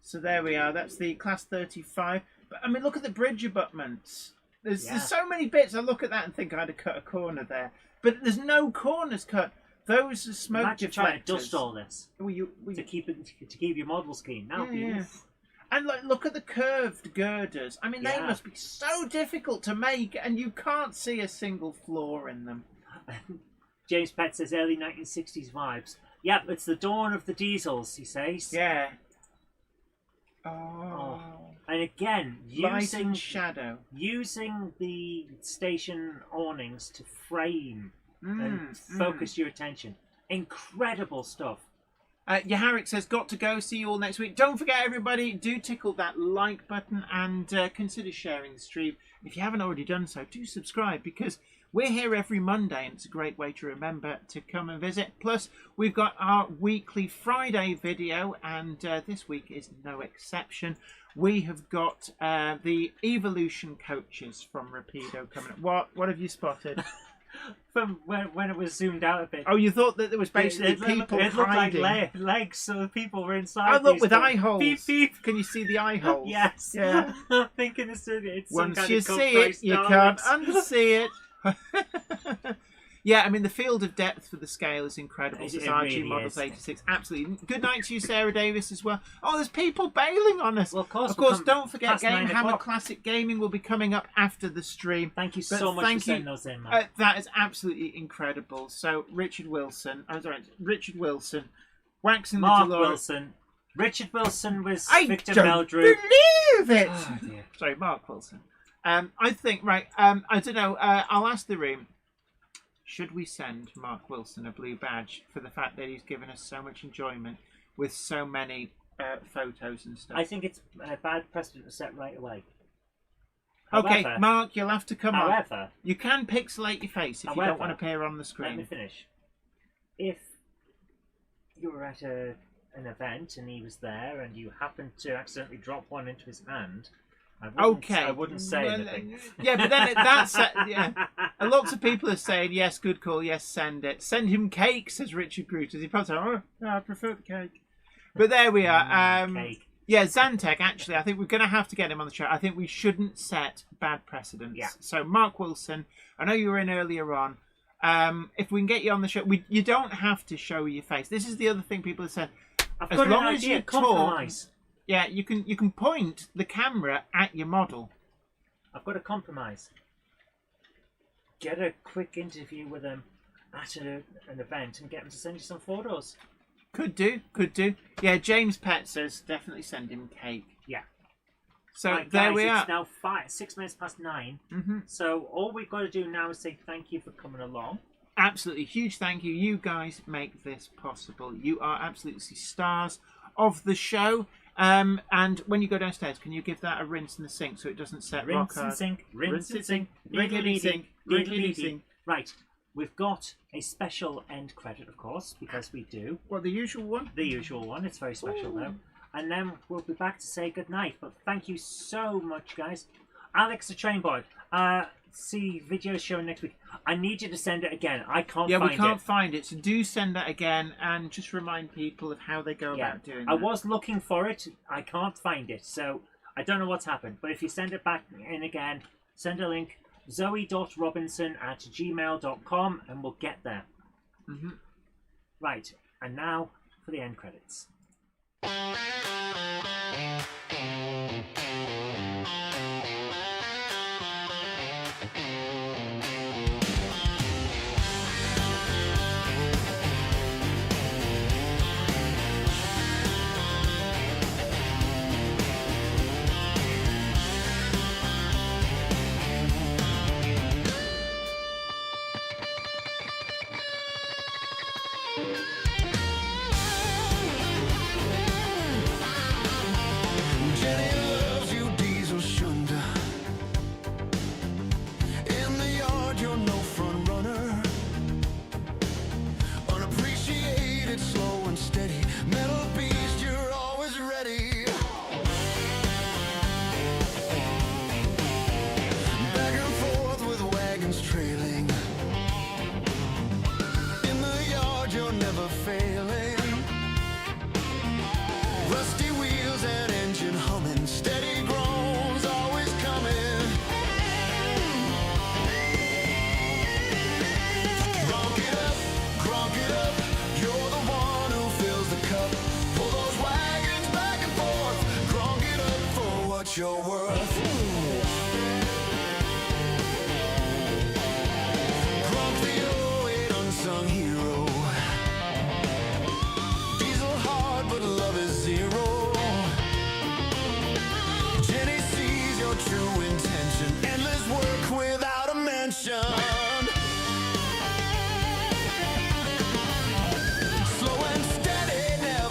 So there we are. That's the Class 35. But I mean, look at the bridge abutments. There's so many bits. I look at that and think I'd have cut a corner there. But there's no corners cut. Those are smoke Imagine deflectors. trying to dust all this Well, to keep your models clean. That would be oof. And like, look at the curved girders. I mean, they Yeah. must be so difficult to make, and you can't see a single flaw in them. James Pett says early 1960s vibes. Yep, it's the dawn of the diesels, he says. Yeah. And again, Light and shadow. using the station awnings to frame and focus your attention. Incredible stuff. Yaharic says, got to go. See you all next week. Don't forget, everybody, do tickle that like button and consider sharing the stream. If you haven't already done so, do subscribe, because we're here every Monday and it's a great way to remember to come and visit. Plus, we've got our weekly Friday video, and this week is no exception. We have got the Evolution coaches from Rapido coming up. What have you spotted? From when it was zoomed out a bit. Oh, you thought that there was basically people it looked hiding. like legs, so the people were inside. Oh, look, these with going, eye holes. Beep, beep. Can you see the eye holes? Yes. Yeah. I'm thinking it's some Once kind you of see it, you can't unsee it. Yeah, I mean, the field of depth for the scale is incredible. It Says really RG Models is. 86. Absolutely. Good night to you, Sarah Davis, as well. Oh, there's people bailing on us. Well, of course. Of course, don't forget, past 9 Game Hammer o'clock. Classic Gaming will be coming up after the stream. Thank you But so much thank for sending you. those in, man. That is absolutely incredible. So, Richard Wilson, waxing Mark the DeLorean. Wilson. Richard Wilson was I Victor don't Meldrew. believe it. Oh, dear. Sorry, Mark Wilson. I think, right, I don't know, I'll ask the room. Should we send Mark Wilson a blue badge for the fact that he's given us so much enjoyment with so many photos and stuff? I think it's a bad precedent to set right away. Okay, However- Mark, you'll have to come on. However, You can pixelate your face if you However, don't want to appear on the let me screen. finish. If you were at an event and he was there and you happened to accidentally drop one into his hand, I wouldn't say Well, anything. Yeah, but then that's yeah. And lots of people are saying yes, good call, yes, send it. Send him cake, says Richard Grooters. He probably said, oh, no, I prefer the cake. But there we are. Cake. Yeah, Zantek, actually, I think we're going to have to get him on the show. I think we shouldn't set bad precedents. Yeah. So, Mark Wilson, I know you were in earlier on. If we can get you on the show, you don't have to show your face. This is the other thing people have said. I've As got long an as idea. you talk, Compromise. yeah, you can point the camera at your model. I've got a compromise. Get a quick interview with him at an event and get him to send you some photos. Could do. Yeah, James Pett says definitely send him cake. Yeah. So Right, there guys, we it's are. now 6 minutes past 9. Mm-hmm. So all we've got to do now is say thank you for coming along. Absolutely huge thank you. You guys make this possible. You are absolutely stars of the show. And when you go downstairs, can you give that a rinse in the sink so it doesn't set rock Rinse and hard? sink, rinse and sink, Riggedy sink, riggedy sink. Right, we've got a special end credit, of course, because we do. What, the usual one? The usual one. It's very special, though. And then we'll be back to say goodnight. But thank you so much, guys. Alex the Trainboy. See videos showing next week. I need you to send it again. I can't Yeah, find we can't it. find it. So do send that again and just remind people of how they go about doing that. I was looking for it. I can't find it. So I don't know what's happened. But if you send it back in again, send a link. zoe.robinson@gmail.com and we'll get there. Mm-hmm. Right. And now for the end credits. Jenny loves you, Diesel Shunda. In the yard, you're no front runner. Unappreciated, slow and steady. Metal beast, you're always ready. Back and forth with wagons trailing. In the yard, you're never failing. Rusty wheels and engine humming, steady groans always coming. Gronk it up, you're the one who fills the cup. Pull those wagons back and forth, gronk it up for what you're worth. Gronk the 08 unsung hero. Diesel hard, but love is zero. Jenny sees your true intention. Endless work without a mention. Slow and steady, never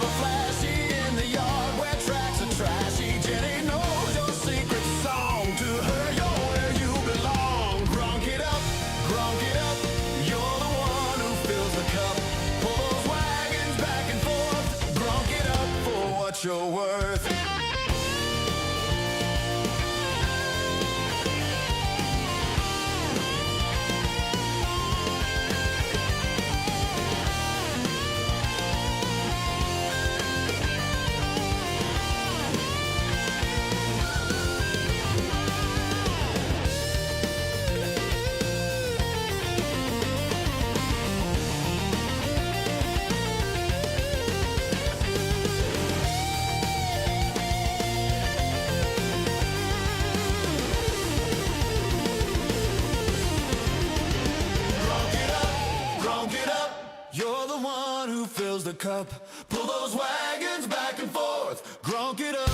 the cup. Pull those wagons back and forth. Grunk it up.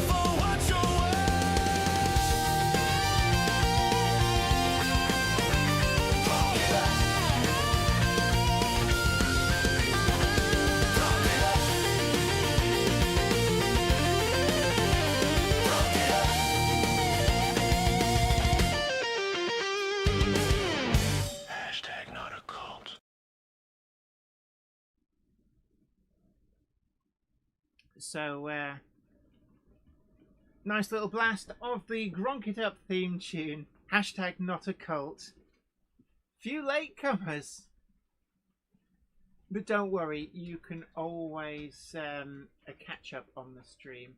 For what's your Grunk it up. Grunk it up. Grunk it up. Hashtag not a cult. So, nice little blast of the Gronk It Up theme tune. Hashtag not a cult. Few latecomers. But don't worry, you can always catch up on the stream.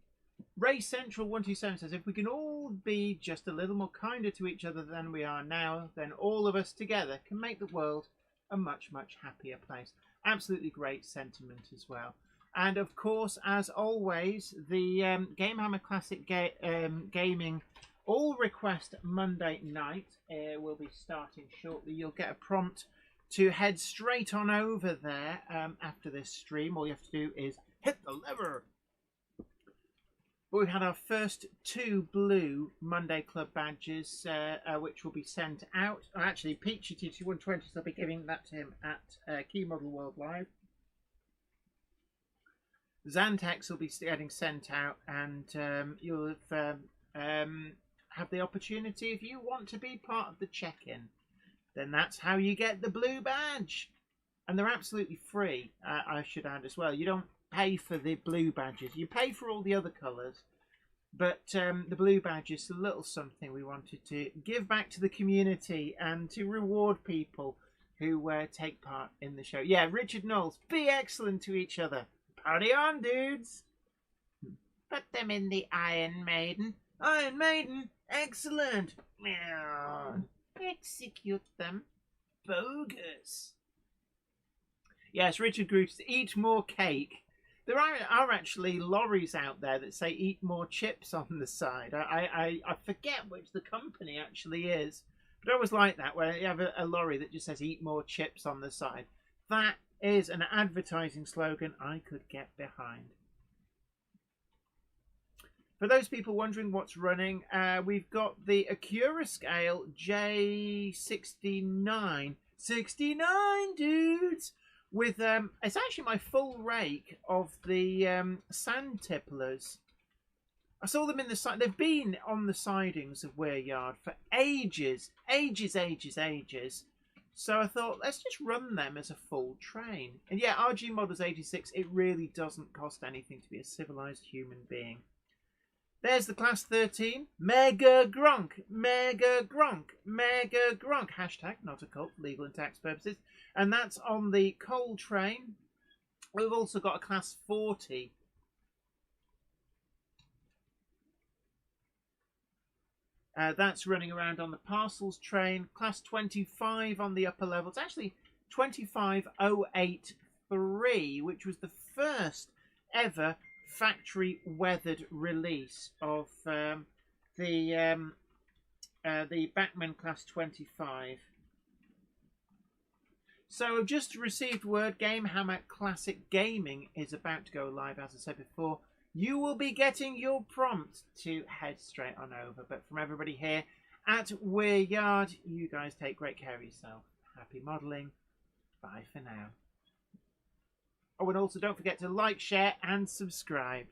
Ray Central 127 says, if we can all be just a little more kinder to each other than we are now, then all of us together can make the world a much, much happier place. Absolutely great sentiment as well. And of course, as always, the Gamehammer Classic Gaming All Request Monday night will be starting shortly. You'll get a prompt to head straight on over there after this stream. All you have to do is hit the lever. But we've had our first 2 blue Monday Club badges, which will be sent out. Actually, Peachy TT120 will be giving that to him at Key Model World Live. Xantex will be getting sent out, and you'll have the opportunity, if you want to be part of the check-in, then that's how you get the blue badge. And they're absolutely free, I should add as well. You don't pay for the blue badges. You pay for all the other colours. But the blue badge is a little something we wanted to give back to the community and to reward people who take part in the show. Yeah, Richard Knowles, be excellent to each other. Party on, dudes! Put them in the Iron Maiden. Iron Maiden, excellent! Meow. Execute them. Bogus. Yes, Richard Groot, eat more cake. There are actually lorries out there that say eat more chips on the side. I forget which the company actually is. But I always like that, where you have a lorry that just says eat more chips on the side. That is an advertising slogan I could get behind. For those people wondering what's running, we've got the Acura Scale J69. 69, dudes! With it's actually my full rake of the sand tipplers. I saw them in the side. They've been on the sidings of Weir Yard for ages. So I thought, let's just run them as a full train. And yeah, RG Models 86, it really doesn't cost anything to be a civilized human being. There's the Class 13. Mega Gronk. Mega Gronk. Mega Gronk. Hashtag not a cult for legal and tax purposes. And that's on the coal train. We've also got a Class 40. That's running around on the parcels train. Class 25 on the upper level. It's actually 25083, which was the first ever factory weathered release of the Backman Class 25. So I've just received word Gamehammer Classic Gaming is about to go live, as I said before. You will be getting your prompt to head straight on over. But from everybody here at Weir Yard, you guys take great care of yourself. Happy modelling. Bye for now. Oh, and also don't forget to like, share and subscribe.